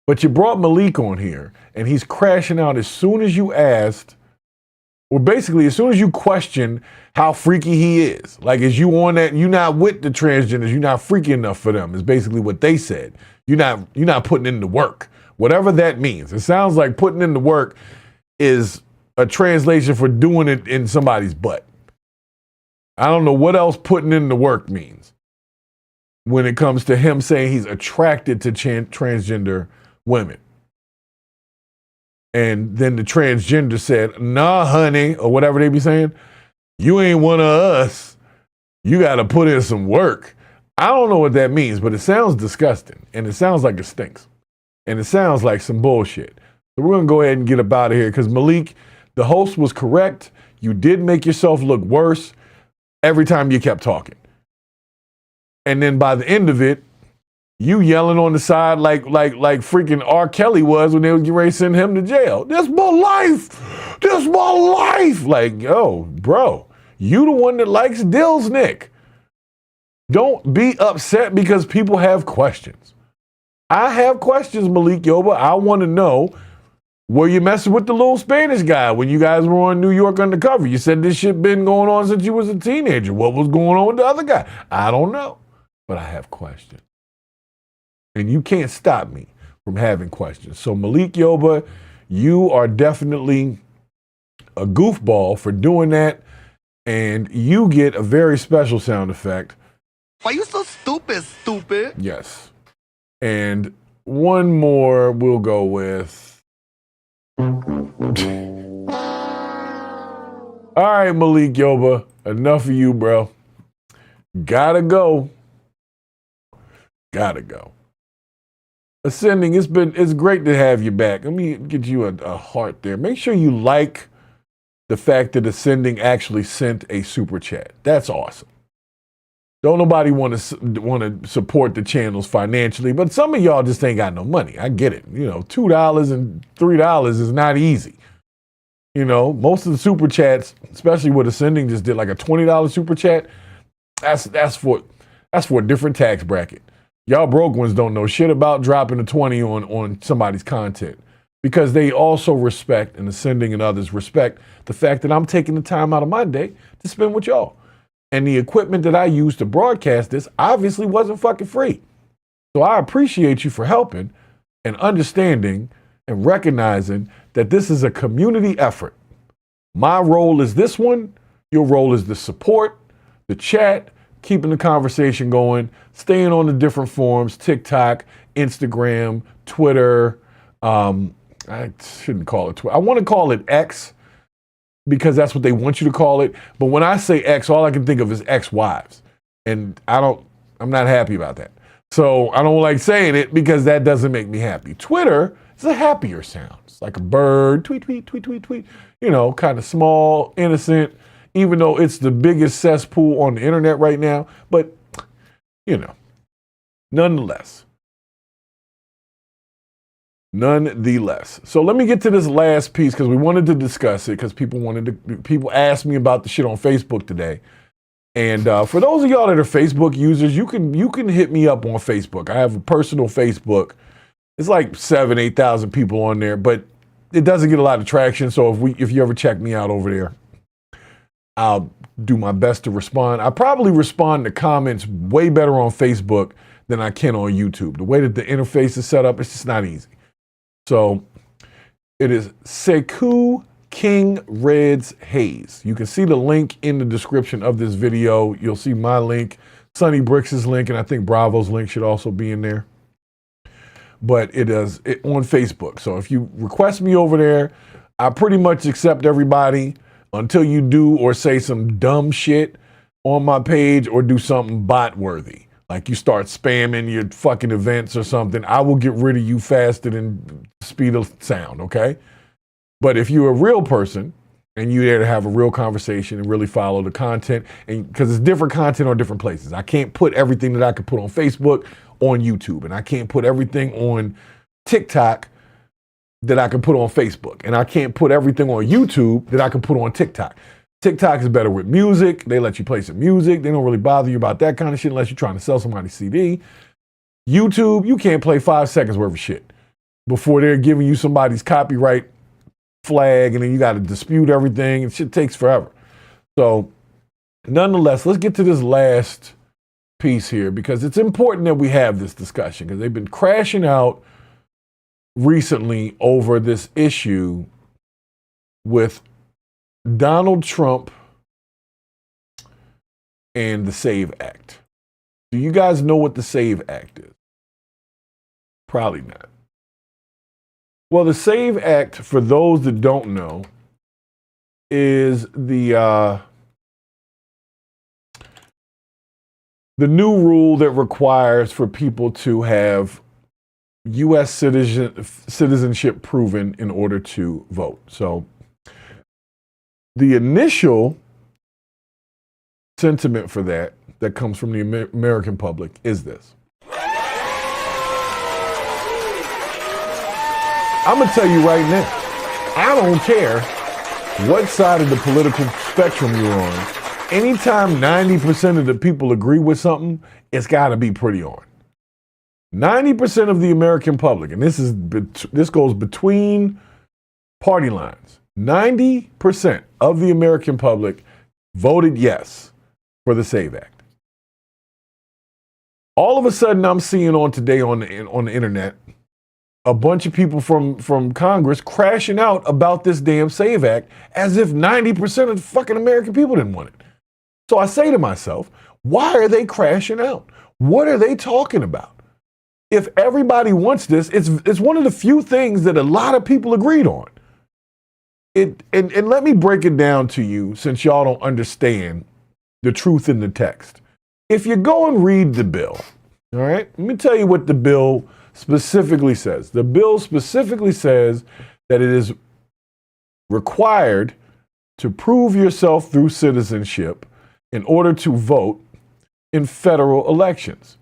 But you brought Malik on here, and he's crashing out as soon as you asked, or basically as soon as you questioned how freaky he is. Like, is you on that, you're not with the transgenders, you're not freaky enough for them, is basically what they said. You're not putting in the work. Whatever that means. It sounds like putting in the work is a translation for doing it in somebody's butt. I don't know what else putting in the work means when it comes to him saying he's attracted to transgender women. And then the transgender said, nah, honey, or whatever they be saying, you ain't one of us. You got to put in some work. I don't know what that means, but it sounds disgusting. And it sounds like it stinks. And it sounds like some bullshit. So we're going to go ahead and get up out of here because Malik, The host was correct. You did make yourself look worse every time you kept talking. And then by the end of it, you yelling on the side like freaking R. Kelly was when they were getting ready to send him to jail. This my life. This my life. Like, yo, bro, you the one that likes Dills, Nick. Don't be upset because people have questions. I have questions, Malik Yoba. I want to know, were you messing with the little Spanish guy when you guys were on New York Undercover? You said this shit been going on since you was a teenager. What was going on with the other guy? I don't know, but I have questions. And you can't stop me from having questions. So Malik Yoba, you are definitely a goofball for doing that. And you get a very special sound effect. Why you so stupid? Yes. And one more we'll go with. All right, Malik Yoba, enough of you, bro. Gotta go. Ascending, it's great to have you back. Let me get you a heart there. Make sure you like the fact that Ascending actually sent a super chat. That's awesome. Don't nobody want to support the channels financially, but some of y'all just ain't got no money. I get it. You know, $2 and $3 is not easy. You know, most of the super chats, especially with Ascending, just did like a $20 super chat. That's for a different tax bracket. Y'all broke ones don't know shit about dropping a 20 on somebody's content, because they also respect, and Ascending and others respect, the fact that I'm taking the time out of my day to spend with y'all. And the equipment that I use to broadcast this obviously wasn't fucking free. So I appreciate you for helping and understanding and recognizing that this is a community effort. My role is this one. Your role is the support, the chat, keeping the conversation going, staying on the different forums, TikTok, Instagram, Twitter. I shouldn't call it Twitter. I want to call it X because that's what they want you to call it. But when I say X, all I can think of is ex-wives. And I'm not happy about that. So I don't like saying it because that doesn't make me happy. Twitter is a happier sound. It's like a bird, tweet, tweet, tweet, tweet, tweet. You know, kind of small, innocent, even though it's the biggest cesspool on the internet right now. But, you know, nonetheless. So let me get to this last piece because we wanted to discuss it because people asked me about the shit on Facebook today. And for those of y'all that are Facebook users, you can hit me up on Facebook. I have a personal Facebook. It's like 8,000 people on there, but it doesn't get a lot of traction. So if you ever check me out over there, I'll do my best to respond. I probably respond to comments way better on Facebook than I can on YouTube. The way that the interface is set up, it's just not easy. So it is Sekou King Reds Hayes. You can see the link in the description of this video. You'll see my link, Sonny Bricks' link, and I think Bravo's link should also be in there. But it is on Facebook. So if you request me over there, I pretty much accept everybody until you do or say some dumb shit on my page or do something bot-worthy. Like you start spamming your fucking events or something, I will get rid of you faster than speed of sound, okay? But if you're a real person and you're there to have a real conversation and really follow the content, and because it's different content on different places. I can't put everything that I could put on Facebook on YouTube, and I can't put everything on TikTok that I can put on Facebook, and I can't put everything on YouTube that I can put on TikTok. TikTok is better with music. They let you play some music. They don't really bother you about that kind of shit unless you're trying to sell somebody's CD. YouTube, you can't play 5 seconds worth of shit before they're giving you somebody's copyright flag, and then you got to dispute everything, and shit takes forever. So nonetheless, let's get to this last piece here because it's important that we have this discussion because they've been crashing out recently over this issue with Donald Trump and the SAVE Act. Do you guys know what the SAVE Act is? Probably not. Well, the SAVE Act, for those that don't know, is the new rule that requires for people to have U.S. citizenship proven in order to vote. So the initial sentiment for that comes from the American public is this. I'm going to tell you right now, I don't care what side of the political spectrum you're on. Anytime 90% of the people agree with something, it's got to be pretty on. 90% of the American public, and this goes between party lines, 90% of the American public voted yes for the SAVE Act. All of a sudden, I'm seeing on the internet a bunch of people from Congress crashing out about this damn SAVE Act as if 90% of the fucking American people didn't want it. So I say to myself, why are they crashing out? What are they talking about? If everybody wants this, it's one of the few things that a lot of people agreed on. And let me break it down to you, since y'all don't understand the truth in the text. If you go and read the bill, all right, let me tell you what the bill specifically says. The bill specifically says that it is required to prove yourself through citizenship in order to vote in federal elections.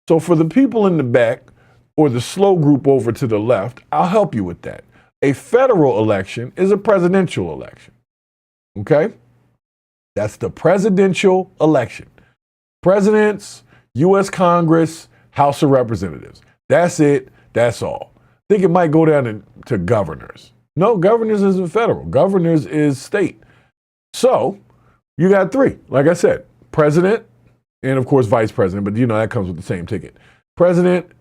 So for the people in the back or the slow group over to the left, I'll help you with that. A federal election is a presidential election. Okay? That's the presidential election. Presidents, U.S. Congress, House of Representatives. That's it. That's all. I think it might go down to governors. No, governors isn't federal. Governors is state. So you got three. Like I said, president and, of course, vice president. But, that comes with the same ticket. President,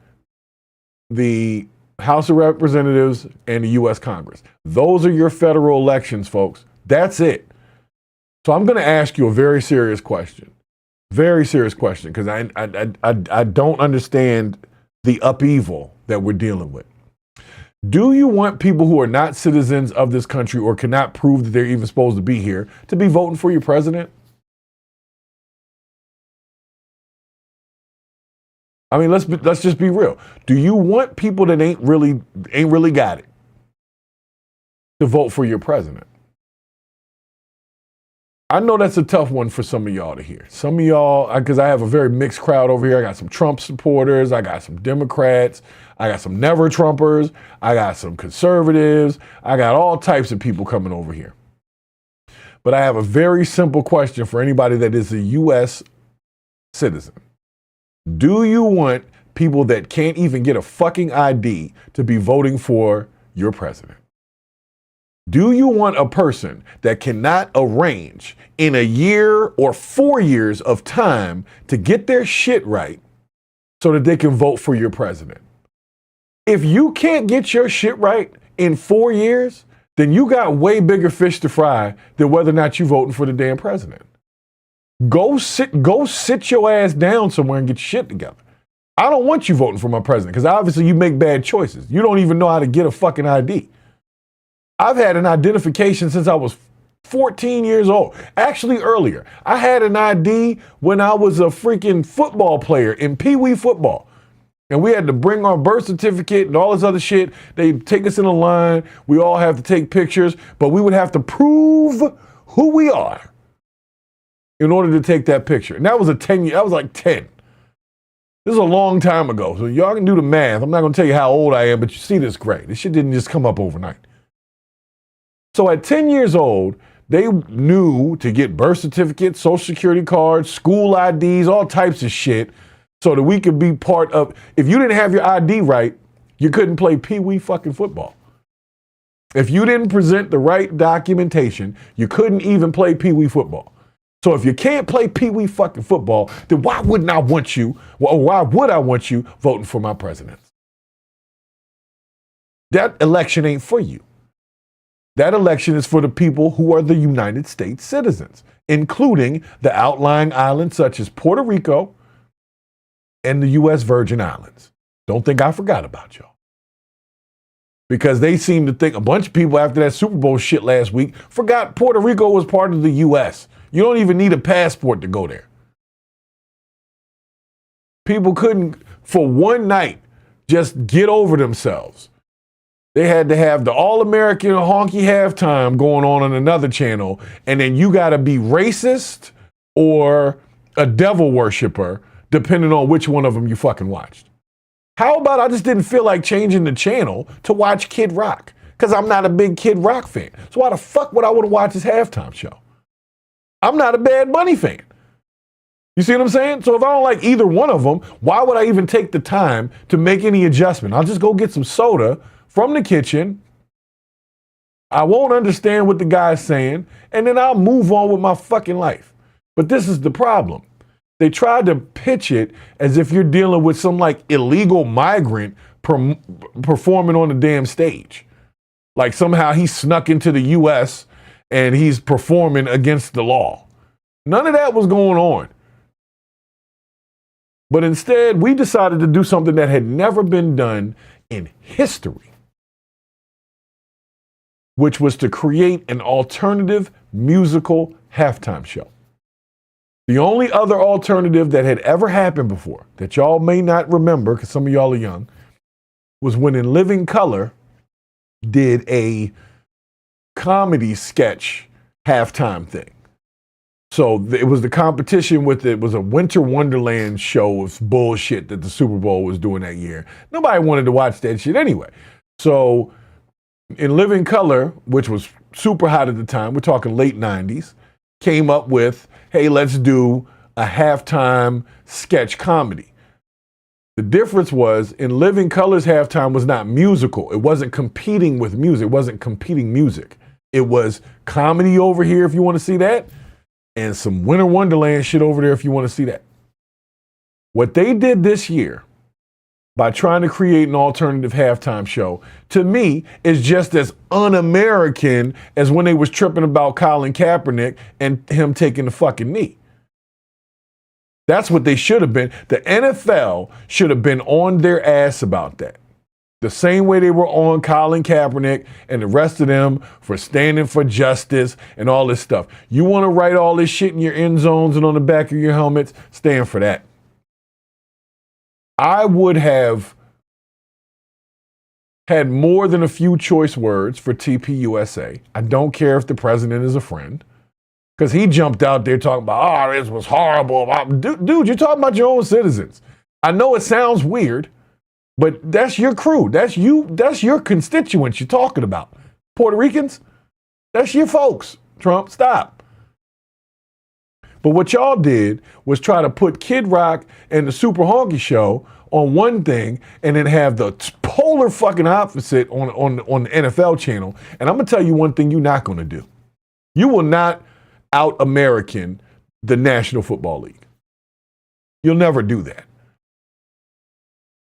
the House of Representatives, and the U.S. Congress. Those are your federal elections, folks. That's it. So I'm going to ask you a very serious question. Very serious question, because I don't understand the upheaval that we're dealing with. Do you want people who are not citizens of this country or cannot prove that they're even supposed to be here to be voting for your president? I mean, let's just be real. Do you want people that ain't really got it to vote for your president? I know that's a tough one for some of y'all to hear. Some of y'all, because I have a very mixed crowd over here. I got some Trump supporters. I got some Democrats. I got some never Trumpers. I got some conservatives. I got all types of people coming over here. But I have a very simple question for anybody that is a U.S. citizen. Do you want people that can't even get a fucking ID to be voting for your president? Do you want a person that cannot arrange in a year or 4 years of time to get their shit right so that they can vote for your president? If you can't get your shit right in 4 years, then you got way bigger fish to fry than whether or not you voting for the damn president. Go sit your ass down somewhere and get your shit together. I don't want you voting for my president because obviously you make bad choices. You don't even know how to get a fucking ID. I've had an identification since I was 14 years old. Actually, earlier. I had an ID when I was a freaking football player in Pee Wee football. And we had to bring our birth certificate and all this other shit. They'd take us in a line. We all have to take pictures, but we would have to prove who we are in order to take that picture. And that was I was like 10. This is a long time ago. So y'all can do the math. I'm not going to tell you how old I am, but you see this great. This shit didn't just come up overnight. So at 10 years old, they knew to get birth certificates, social security cards, school IDs, all types of shit, so that we could be part of. If you didn't have your ID right, you couldn't play Pee Wee fucking football. If you didn't present the right documentation, you couldn't even play Pee Wee football. So if you can't play Pee Wee fucking football, then why would I want you voting for my president? That election ain't for you. That election is for the people who are the United States citizens, including the outlying islands such as Puerto Rico and the U.S. Virgin Islands. Don't think I forgot about y'all. Because they seem to think, a bunch of people after that Super Bowl shit last week forgot Puerto Rico was part of the U.S. You don't even need a passport to go there. People couldn't, for one night, just get over themselves They had to have the all-American honky halftime going on another channel, and then you got to be racist or a devil worshiper, depending on which one of them you fucking watched. How about I just didn't feel like changing the channel to watch Kid Rock? Because I'm not a big Kid Rock fan. So why the fuck would I want to watch his halftime show? I'm not a Bad Bunny fan. You see what I'm saying? So if I don't like either one of them, why would I even take the time to make any adjustment? I'll just go get some soda from the kitchen. I won't understand what the guy's saying, and then I'll move on with my fucking life. But this is the problem. They tried to pitch it as if you're dealing with some like illegal migrant performing on the damn stage. Like somehow he snuck into the U.S. and he's performing against the law. None of that was going on. But instead, we decided to do something that had never been done in history, which was to create an alternative musical halftime show. The only other alternative that had ever happened before, that y'all may not remember, because some of y'all are young, was when In Living Color did a comedy sketch halftime thing. So it was the competition with it was a Winter Wonderland show of bullshit that the Super Bowl was doing that year. Nobody wanted to watch that shit anyway. So In Living Color, which was super hot at the time, we're talking late 90s, came up with, hey, let's do a halftime sketch comedy. The difference was In Living Color's halftime was not musical. It wasn't competing with music. It wasn't competing music. It was comedy over here if you want to see that, and some Winter Wonderland shit over there if you want to see that. What they did this year by trying to create an alternative halftime show, to me, is just as un-American as when they was tripping about Colin Kaepernick and him taking the fucking knee. That's what they should have been. The NFL should have been on their ass about that. The same way they were on Colin Kaepernick and the rest of them for standing for justice and all this stuff. You want to write all this shit in your end zones and on the back of your helmets? Stand for that. I would have had more than a few choice words for TPUSA. I don't care if the president is a friend, because he jumped out there talking about, oh, this was horrible. Dude, you're talking about your own citizens. I know it sounds weird, but that's your crew. That's you. That's your constituents you're talking about. Puerto Ricans, that's your folks. Trump, stop. But what y'all did was try to put Kid Rock and the Super Honky Show on one thing and then have the polar fucking opposite on the NFL channel. And I'm going to tell you one thing you're not going to do. You will not out-American the National Football League. You'll never do that.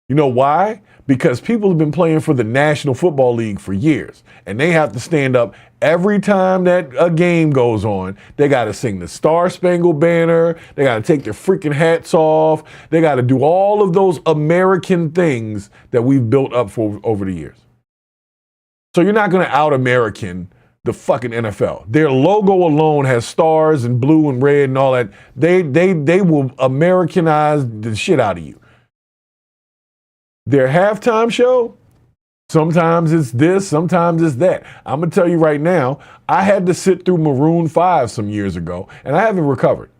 You know why? Because people have been playing for the National Football League for years, and they have to stand up every time that a game goes on. They got to sing the Star Spangled Banner. They got to take their freaking hats off. They got to do all of those American things that we've built up for over the years. So you're not going to out-American the fucking NFL. Their logo alone has stars and blue and red and all that. They will Americanize the shit out of you. Their halftime show, sometimes it's this, sometimes it's that. I'm going to tell you right now, I had to sit through Maroon 5 some years ago, and I haven't recovered.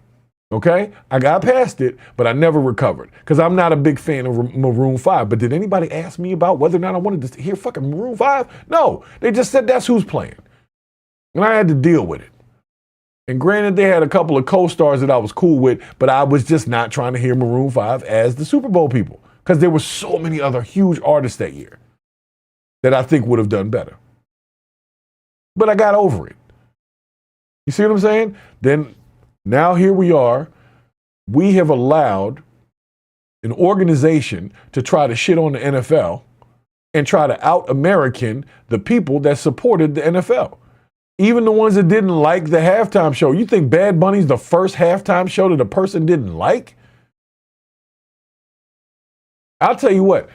Okay? I got past it, but I never recovered because I'm not a big fan of Maroon 5. But did anybody ask me about whether or not I wanted to hear fucking Maroon 5? No. They just said that's who's playing. And I had to deal with it. And granted, they had a couple of co-stars that I was cool with, but I was just not trying to hear Maroon 5 as the Super Bowl people. Because there were so many other huge artists that year that I think would have done better. But I got over it. You see what I'm saying? Then now here we are. We have allowed an organization to try to shit on the NFL and try to out-American the people that supported the NFL. Even the ones that didn't like the halftime show. You think Bad Bunny's the first halftime show that a person didn't like? I'll tell you what,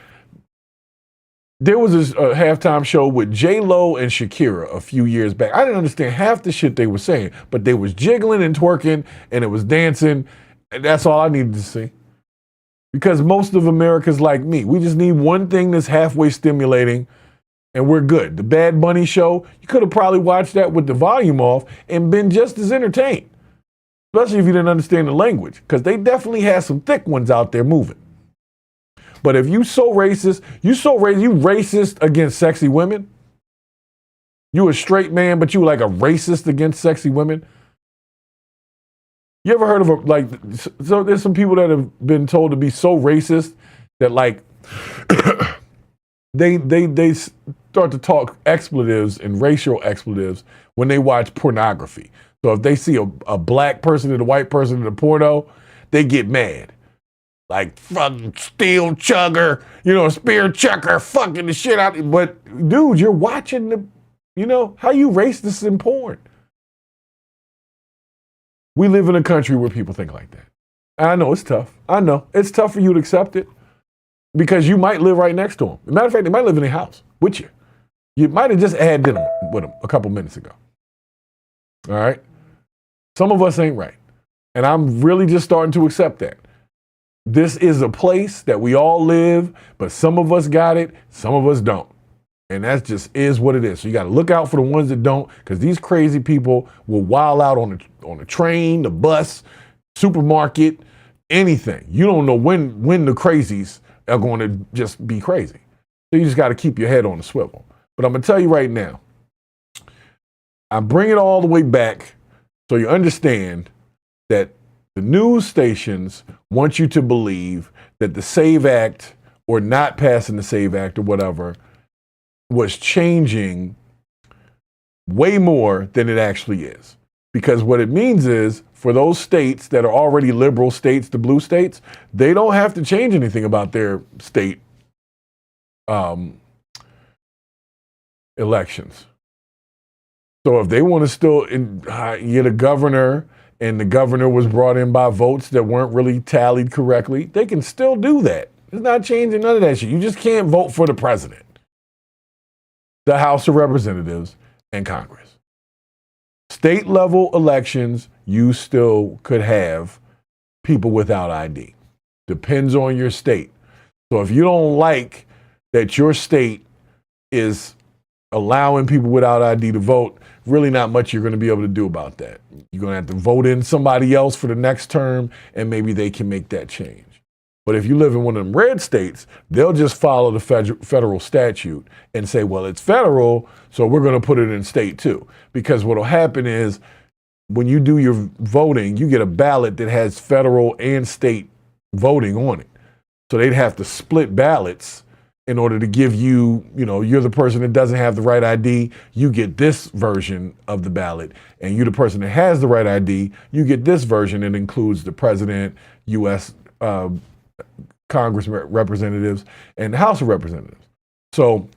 there was a halftime show with J-Lo and Shakira a few years back. I didn't understand half the shit they were saying, but they was jiggling and twerking and it was dancing, and that's all I needed to see. Because most of America's like me. We just need one thing that's halfway stimulating and we're good. The Bad Bunny show, you could have probably watched that with the volume off and been just as entertained, especially if you didn't understand the language, because they definitely had some thick ones out there moving. But if you racist against sexy women, you a straight man, but you like a racist against sexy women. You ever heard of so there's some people that have been told to be so racist that like they start to talk expletives and racial expletives when they watch pornography. So if they see a black person and a white person in a porno, they get mad. Like fucking steel chugger, spear chucker, fucking the shit out. But dude, you're watching how you racist in porn. We live in a country where people think like that. I know it's tough. I know it's tough for you to accept it because you might live right next to them. As a matter of fact, they might live in their house with you. You might have just had dinner with them a couple minutes ago. All right. Some of us ain't right. And I'm really just starting to accept that. This is a place that we all live, but some of us got it, some of us don't. And that just is what it is. So you got to look out for the ones that don't, because these crazy people will wild out on the train, the bus, supermarket, anything. You don't know when the crazies are going to just be crazy. So you just got to keep your head on the swivel. But I'm going to tell you right now, I bring it all the way back so you understand that the news stations want you to believe that the SAVE Act or not passing the SAVE Act or whatever was changing way more than it actually is. Because what it means is for those states that are already liberal states, the blue states, they don't have to change anything about their state elections. So if they want to still get a governor and the governor was brought in by votes that weren't really tallied correctly, they can still do that. It's not changing none of that shit. You just can't vote for the president, the House of Representatives, and Congress. State level elections, you still could have people without ID. Depends on your state. So if you don't like that your state is allowing people without ID to vote, really not much you're going to be able to do about that. You're going to have to vote in somebody else for the next term, and maybe they can make that change. But if you live in one of them red states, they'll just follow the federal statute and say, well, it's federal, so we're going to put it in state too. Because what will happen is when you do your voting, you get a ballot that has federal and state voting on it. So they'd have to split ballots in order to give you, you're the person that doesn't have the right ID, you get this version of the ballot. And you're the person that has the right ID, you get this version that includes the president, U.S. Congress representatives, and the House of Representatives. So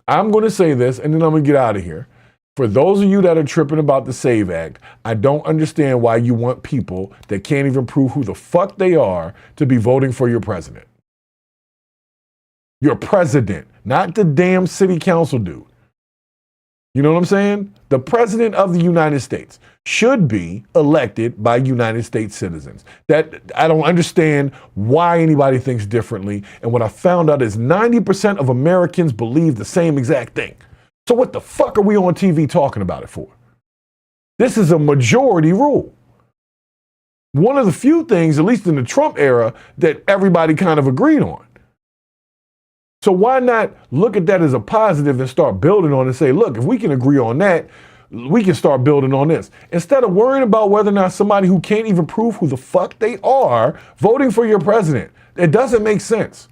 I'm going to say this, and then I'm going to get out of here. For those of you that are tripping about the SAVE Act, I don't understand why you want people that can't even prove who the fuck they are to be voting for your president. Your president, not the damn city council dude. You know what I'm saying? The president of the United States should be elected by United States citizens. That I don't understand why anybody thinks differently. And what I found out is 90% of Americans believe the same exact thing. So what the fuck are we on TV talking about it for? This is a majority rule. One of the few things, at least in the Trump era, that everybody kind of agreed on. So why not look at that as a positive and start building on it and say, look, if we can agree on that, we can start building on this. Instead of worrying about whether or not somebody who can't even prove who the fuck they are voting for your president. It doesn't make sense.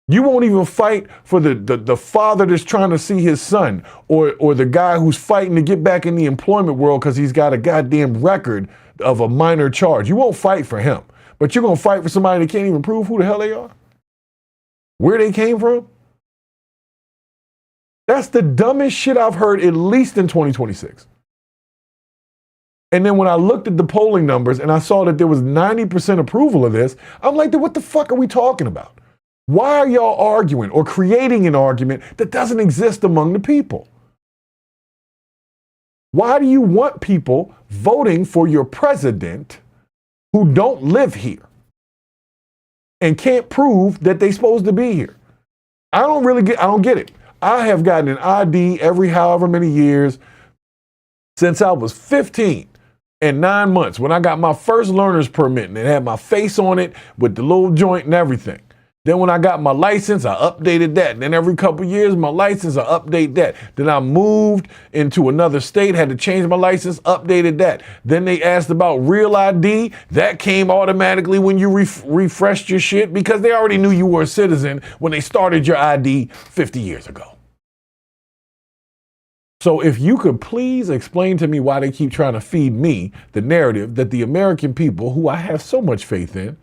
You won't even fight for the father that's trying to see his son or the guy who's fighting to get back in the employment world because he's got a goddamn record of a minor charge. You won't fight for him, but you're going to fight for somebody that can't even prove who the hell they are, where they came from. That's the dumbest shit I've heard, at least in 2026. And then when I looked at the polling numbers and I saw that there was 90% approval of this, I'm like, what the fuck are we talking about? Why are y'all arguing or creating an argument that doesn't exist among the people? Why do you want people voting for your president who don't live here and can't prove that they're supposed to be here? I don't get it. I have gotten an ID every however many years since I was 15 and 9 months when I got my first learner's permit and it had my face on it with the little joint and everything. Then when I got my license, I updated that. And then every couple of years, my license, I update that. Then I moved into another state, had to change my license, updated that. Then they asked about real ID. That came automatically when you refreshed your shit because they already knew you were a citizen when they started your ID 50 years ago. So if you could please explain to me why they keep trying to feed me the narrative that the American people, who I have so much faith in,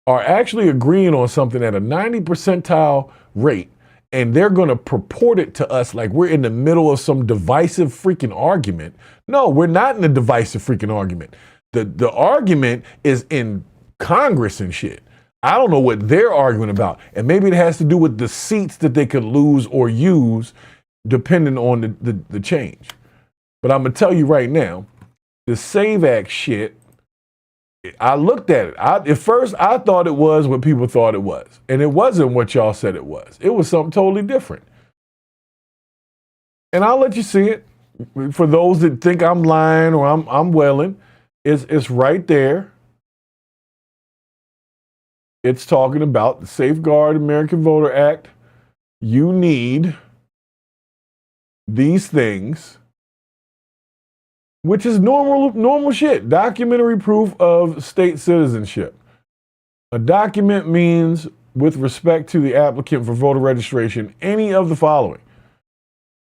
are actually agreeing on something at a 90 percentile rate, and they're going to purport it to us like we're in the middle of some divisive freaking argument. No, we're not in a divisive freaking argument. The argument is in Congress and shit. I don't know what they're arguing about. And maybe it has to do with the seats that they could lose or use depending on the change. But I'm going to tell you right now, the SAVE Act shit, I looked at it. At first, I thought it was what people thought it was. And it wasn't what y'all said it was. It was something totally different. And I'll let you see it. For those that think I'm lying or I'm welling, it's right there. It's talking about the Safeguard American Voter Act. You need these things, which is normal shit. Documentary proof of state citizenship. A document means, with respect to the applicant for voter registration, any of the following.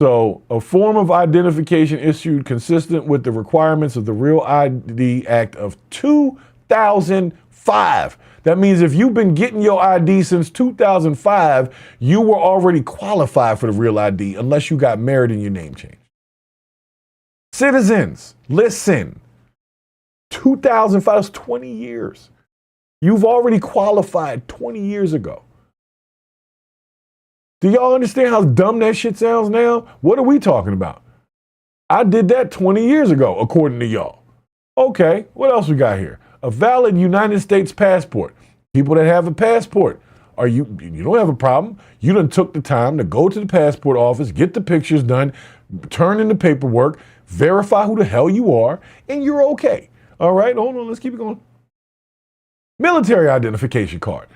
So, a form of identification issued consistent with the requirements of the Real ID Act of 2005. That means if you've been getting your ID since 2005, you were already qualified for the Real ID unless you got married and your name changed. Citizens, listen. 2005 was 20 years. You've already qualified 20 years ago. Do y'all understand how dumb that shit sounds now? What are we talking about? I did that 20 years ago, according to y'all. Okay, what else we got here? A valid United States passport. People that have a passport, you don't have a problem. You done took the time to go to the passport office, get the pictures done, turn in the paperwork, verify who the hell you are, and you're okay. All right, hold on, let's keep it going. Military identification card,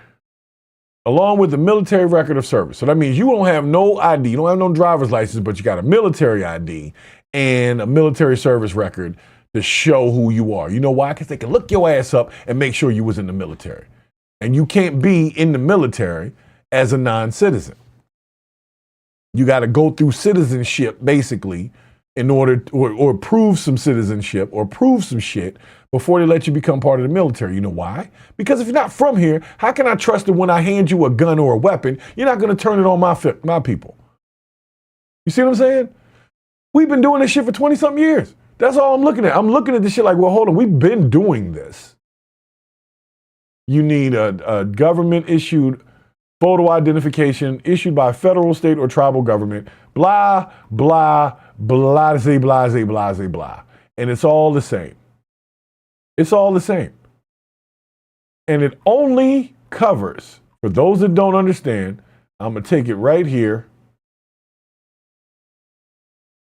along with the military record of service. So that means you don't have no ID, you don't have no driver's license, but you got a military ID and a military service record to show who you are. You know why? Because they can look your ass up and make sure you was in the military. And you can't be in the military as a non-citizen. You got to go through citizenship, basically, in order or prove some citizenship or prove some shit before they let you become part of the military. You know why? Because if you're not from here, how can I trust that when I hand you a gun or a weapon, you're not going to turn it on my people? You see what I'm saying? We've been doing this shit for 20-something years. That's all I'm looking at. I'm looking at this shit like, well, hold on, we've been doing this. You need a government-issued photo identification issued by a federal, state, or tribal government. Blah, blah, blase, blase, blase, blah. And it's all the same. It's all the same. And it only covers, for those that don't understand, I'm going to take it right here,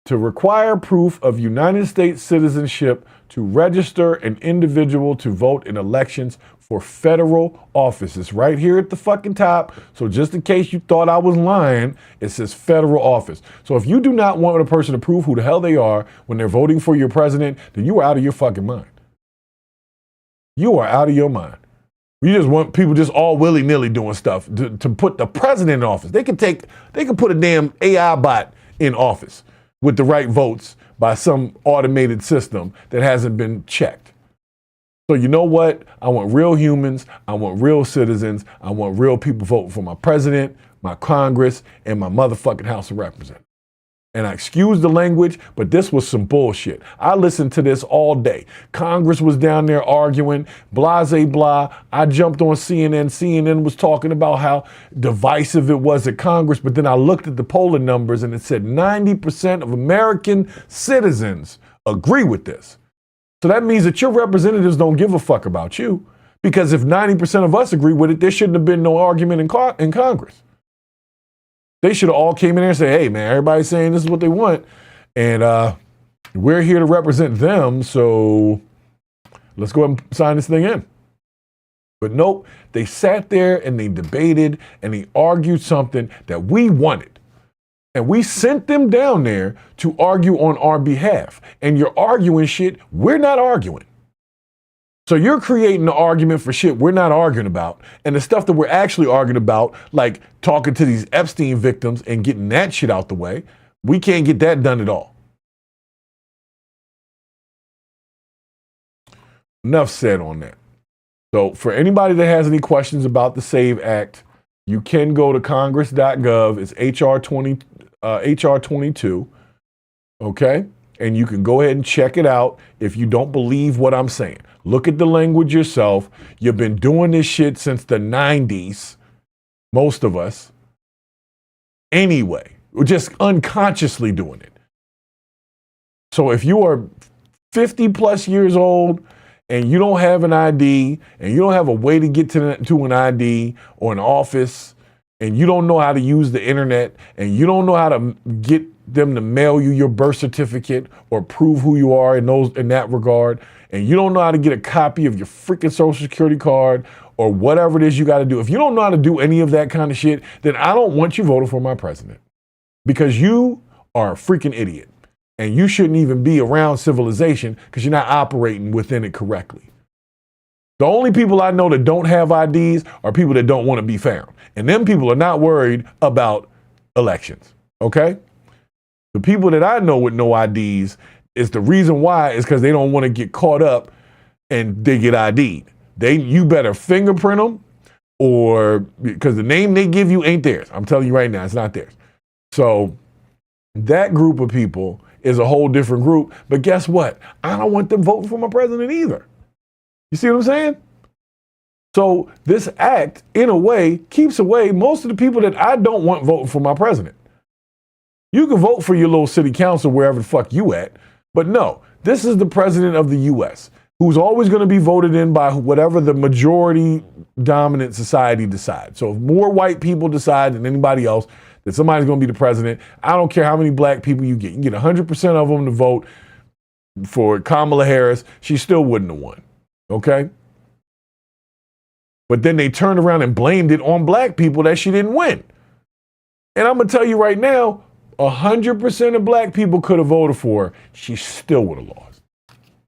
to require proof of United States citizenship to register an individual to vote in elections for federal office. It's right here at the fucking top. So just in case you thought I was lying, it says federal office. So if you do not want a person to prove who the hell they are when they're voting for your president, then you are out of your fucking mind. You are out of your mind. You just want people just all willy-nilly doing stuff to put the president in office. They can put a damn AI bot in office with the right votes by some automated system that hasn't been checked. So you know what? I want real humans. I want real citizens. I want real people voting for my president, my Congress, and my motherfucking House of Representatives. And I excuse the language, but this was some bullshit. I listened to this all day. Congress was down there arguing, blase blah. I jumped on CNN. CNN was talking about how divisive it was at Congress, but then I looked at the polling numbers and it said 90% of American citizens agree with this. So that means that your representatives don't give a fuck about you, because if 90% of us agree with it, there shouldn't have been no argument in Congress. They should have all came in there and said, hey, man, everybody's saying this is what they want. And we're here to represent them. So let's go ahead and sign this thing in. But nope, they sat there and they debated and they argued something that we wanted. And we sent them down there to argue on our behalf. And you're arguing shit we're not arguing. So you're creating an argument for shit we're not arguing about. And the stuff that we're actually arguing about, like talking to these Epstein victims and getting that shit out the way, we can't get that done at all. Enough said on that. So for anybody that has any questions about the SAVE Act, you can go to congress.gov. It's HR 22. Okay? And you can go ahead and check it out if you don't believe what I'm saying. Look at the language yourself. You've been doing this shit since the 90s, most of us. Anyway, we're just unconsciously doing it. So if you are 50 plus years old and you don't have an ID and you don't have a way to get to an ID or an office and you don't know how to use the internet and you don't know how to get them to mail you your birth certificate or prove who you are in that regard, and you don't know how to get a copy of your freaking social security card or whatever it is you got to do. If you don't know how to do any of that kind of shit, then I don't want you voting for my president, because you are a freaking idiot and you shouldn't even be around civilization because you're not operating within it correctly. The only people I know that don't have IDs are people that don't want to be found. And them people are not worried about elections, okay? The people that I know with no IDs, is the reason why is because they don't want to get caught up and they get ID'd. You better fingerprint them, or because the name they give you ain't theirs. I'm telling you right now, it's not theirs. So that group of people is a whole different group. But guess what? I don't want them voting for my president either. You see what I'm saying? So this act, in a way, keeps away most of the people that I don't want voting for my president. You can vote for your little city council wherever the fuck you at, but no, this is the president of the U.S. who's always going to be voted in by whatever the majority dominant society decides. So if more white people decide than anybody else that somebody's going to be the president, I don't care how many black people you get. You get 100% of them to vote for Kamala Harris, she still wouldn't have won. Okay? But then they turned around and blamed it on black people that she didn't win. And I'm going to tell you right now, 100% of black people could have voted for her. She still would have lost.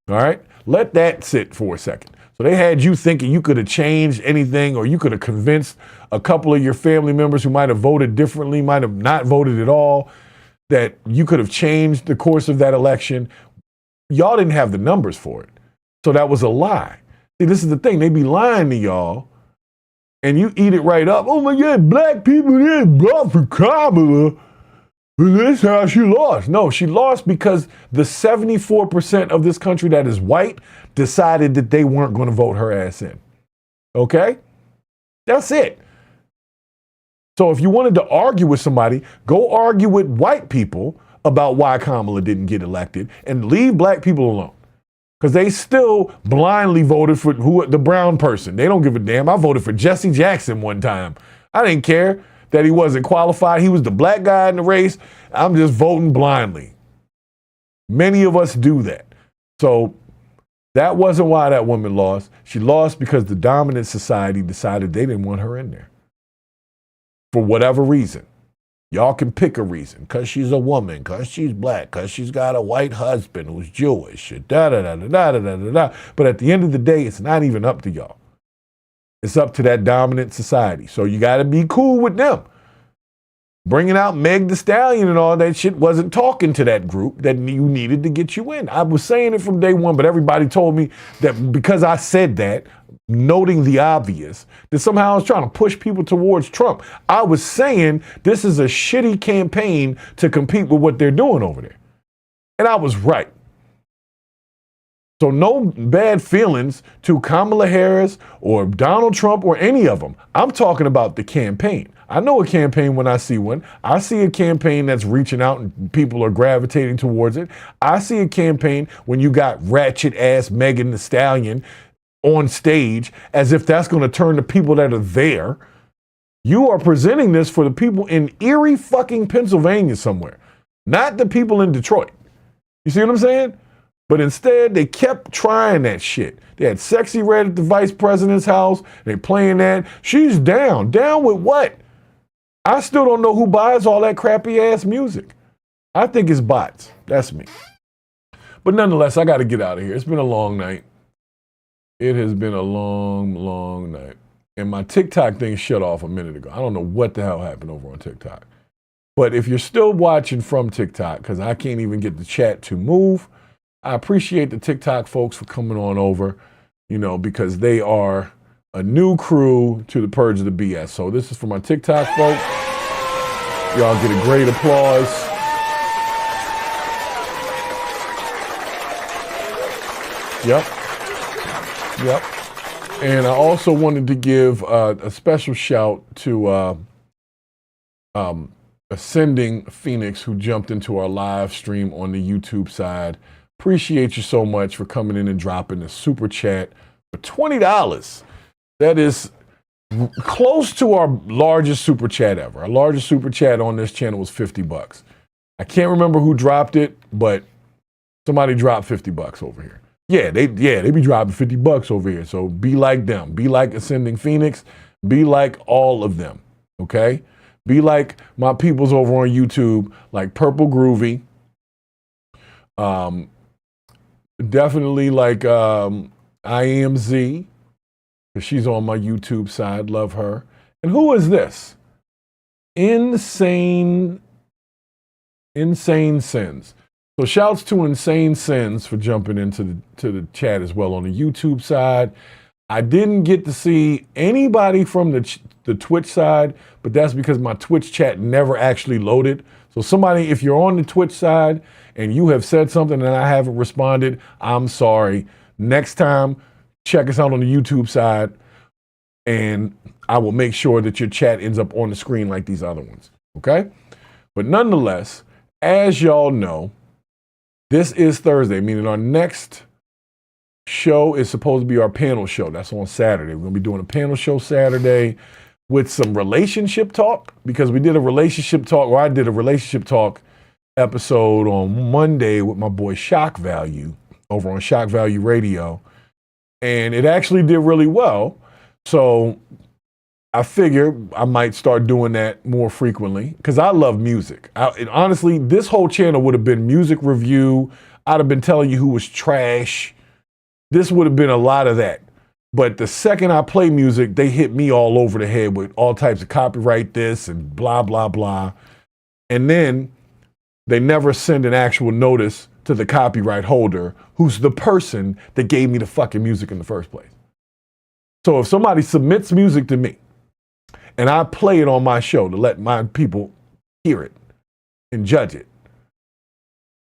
All right? Let that sit for a second. So they had you thinking you could have changed anything, or you could have convinced a couple of your family members who might have voted differently, might have not voted at all, that you could have changed the course of that election. Y'all didn't have the numbers for it. So that was a lie. See, this is the thing. They be lying to y'all, and you eat it right up. Oh my God, black people didn't vote for Kamala. That's how she lost. No, she lost because the 74% of this country that is white decided that they weren't going to vote her ass in. Okay? That's it. So if you wanted to argue with somebody, go argue with white people about why Kamala didn't get elected and leave black people alone. Because they still blindly voted for the brown person. They don't give a damn. I voted for Jesse Jackson one time. I didn't care that he wasn't qualified. He was the black guy in the race. I'm just voting blindly. Many of us do that. So that wasn't why that woman lost. She lost because the dominant society decided they didn't want her in there. For whatever reason. Y'all can pick a reason. Because she's a woman, because she's black, because she's got a white husband who's Jewish, da-da-da-da-da-da-da-da. But at the end of the day, it's not even up to y'all. It's up to that dominant society. So you got to be cool with them. Bringing out Meg Thee Stallion and all that shit wasn't talking to that group that you needed to get you in. I was saying it from day one, but everybody told me that because I said that, noting the obvious, that somehow I was trying to push people towards Trump. I was saying this is a shitty campaign to compete with what they're doing over there. And I was right. So no bad feelings to Kamala Harris or Donald Trump or any of them. I'm talking about the campaign. I know a campaign when I see one. I see a campaign that's reaching out and people are gravitating towards it. I see a campaign when you got ratchet ass Megan Thee Stallion on stage as if that's going to turn the people that are there You are presenting this for the people in Erie fucking Pennsylvania somewhere, not the people in Detroit. You see what I'm saying? But instead, they kept trying that shit. They had Sexy Red at the vice president's house. They playing that. She's down. Down with what? I still don't know who buys all that crappy ass music. I think it's bots. That's me. But nonetheless, I got to get out of here. It's been a long night. It has been a long, long night. And my TikTok thing shut off a minute ago. I don't know what the hell happened over on TikTok. But if you're still watching from TikTok, because I can't even get the chat to move, I appreciate the TikTok folks for coming on over, because they are a new crew to the Purge of the BS. So this is for my TikTok folks. Y'all get a great applause. Yep. And I also wanted to give a special shout to Ascending Phoenix, who jumped into our live stream on the YouTube side. Appreciate you so much for coming in and dropping a super chat for $20. That is close to our largest super chat ever. Our largest super chat on this channel was $50. I can't remember who dropped it, but somebody dropped $50 over here. Yeah, they be dropping $50 over here. So be like them. Be like Ascending Phoenix. Be like all of them. Okay? Be like my peoples over on YouTube, like Purple Groovy. Definitely like IMZ, because she's on my YouTube side. Love her. And who is this? Insane Sins. So shouts to Insane Sins for jumping into the chat as well on the YouTube side. I didn't get to see anybody from the Twitch side, but that's because my Twitch chat never actually loaded. So somebody, if you're on the Twitch side and you have said something and I haven't responded, I'm sorry. Next time, check us out on the YouTube side and I will make sure that your chat ends up on the screen like these other ones, okay? But nonetheless, as y'all know, this is Thursday, meaning our next show is supposed to be our panel show. That's on Saturday. We're going to be doing a panel show Saturday with some relationship talk, because we did a relationship talk, or I did a relationship talk episode on Monday with my boy Shock Value over on Shock Value Radio. And it actually did really well. So I figure I might start doing that more frequently because I love music. Honestly, this whole channel would have been music review. I'd have been telling you who was trash. This would have been a lot of that. But the second I play music, they hit me all over the head with all types of copyright this and blah, blah, blah. And then they never send an actual notice to the copyright holder, who's the person that gave me the fucking music in the first place. So if somebody submits music to me and I play it on my show to let my people hear it and judge it,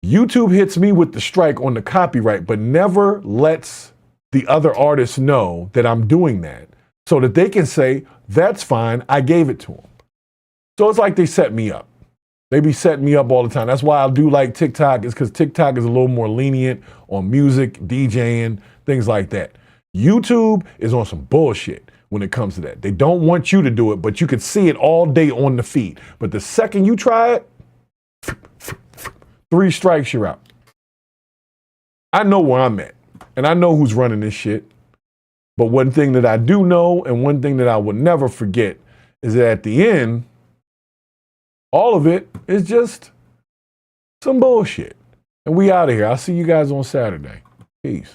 YouTube hits me with the strike on the copyright, but never lets the other artists know that I'm doing that so that they can say, that's fine, I gave it to them. So it's like they set me up. They be setting me up all the time. That's why I do like TikTok, is because TikTok is a little more lenient on music, DJing, things like that. YouTube is on some bullshit when it comes to that. They don't want you to do it, but you can see it all day on the feed. But the second you try it, 3 strikes, you're out. I know where I'm at, and I know who's running this shit. But one thing that I do know, and one thing that I will never forget, is that at the end, all of it is just some bullshit. And we out of here. I'll see you guys on Saturday. Peace.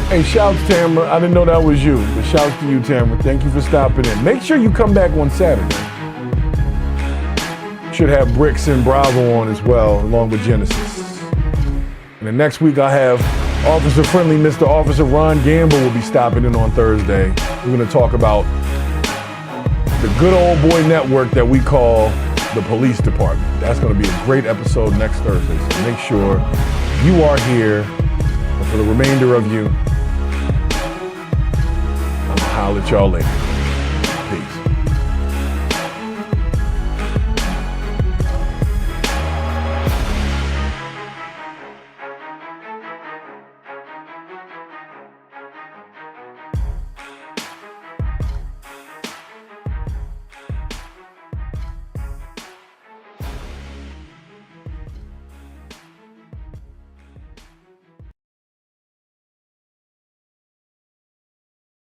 Hey, shouts, Tamara. I didn't know that was you, but shouts to you, Tamara. Thank you for stopping in. Make sure you come back on Saturday. Should have Bricks and Bravo on as well, along with Genesis. And then next week I have Officer Friendly Mr. Officer Ron Gamble will be stopping in on Thursday. We're going to talk about the good old boy network that we call the police department. That's going to be a great episode next Thursday. So make sure you are here. And for the remainder of you, I'm going to holler at y'all later.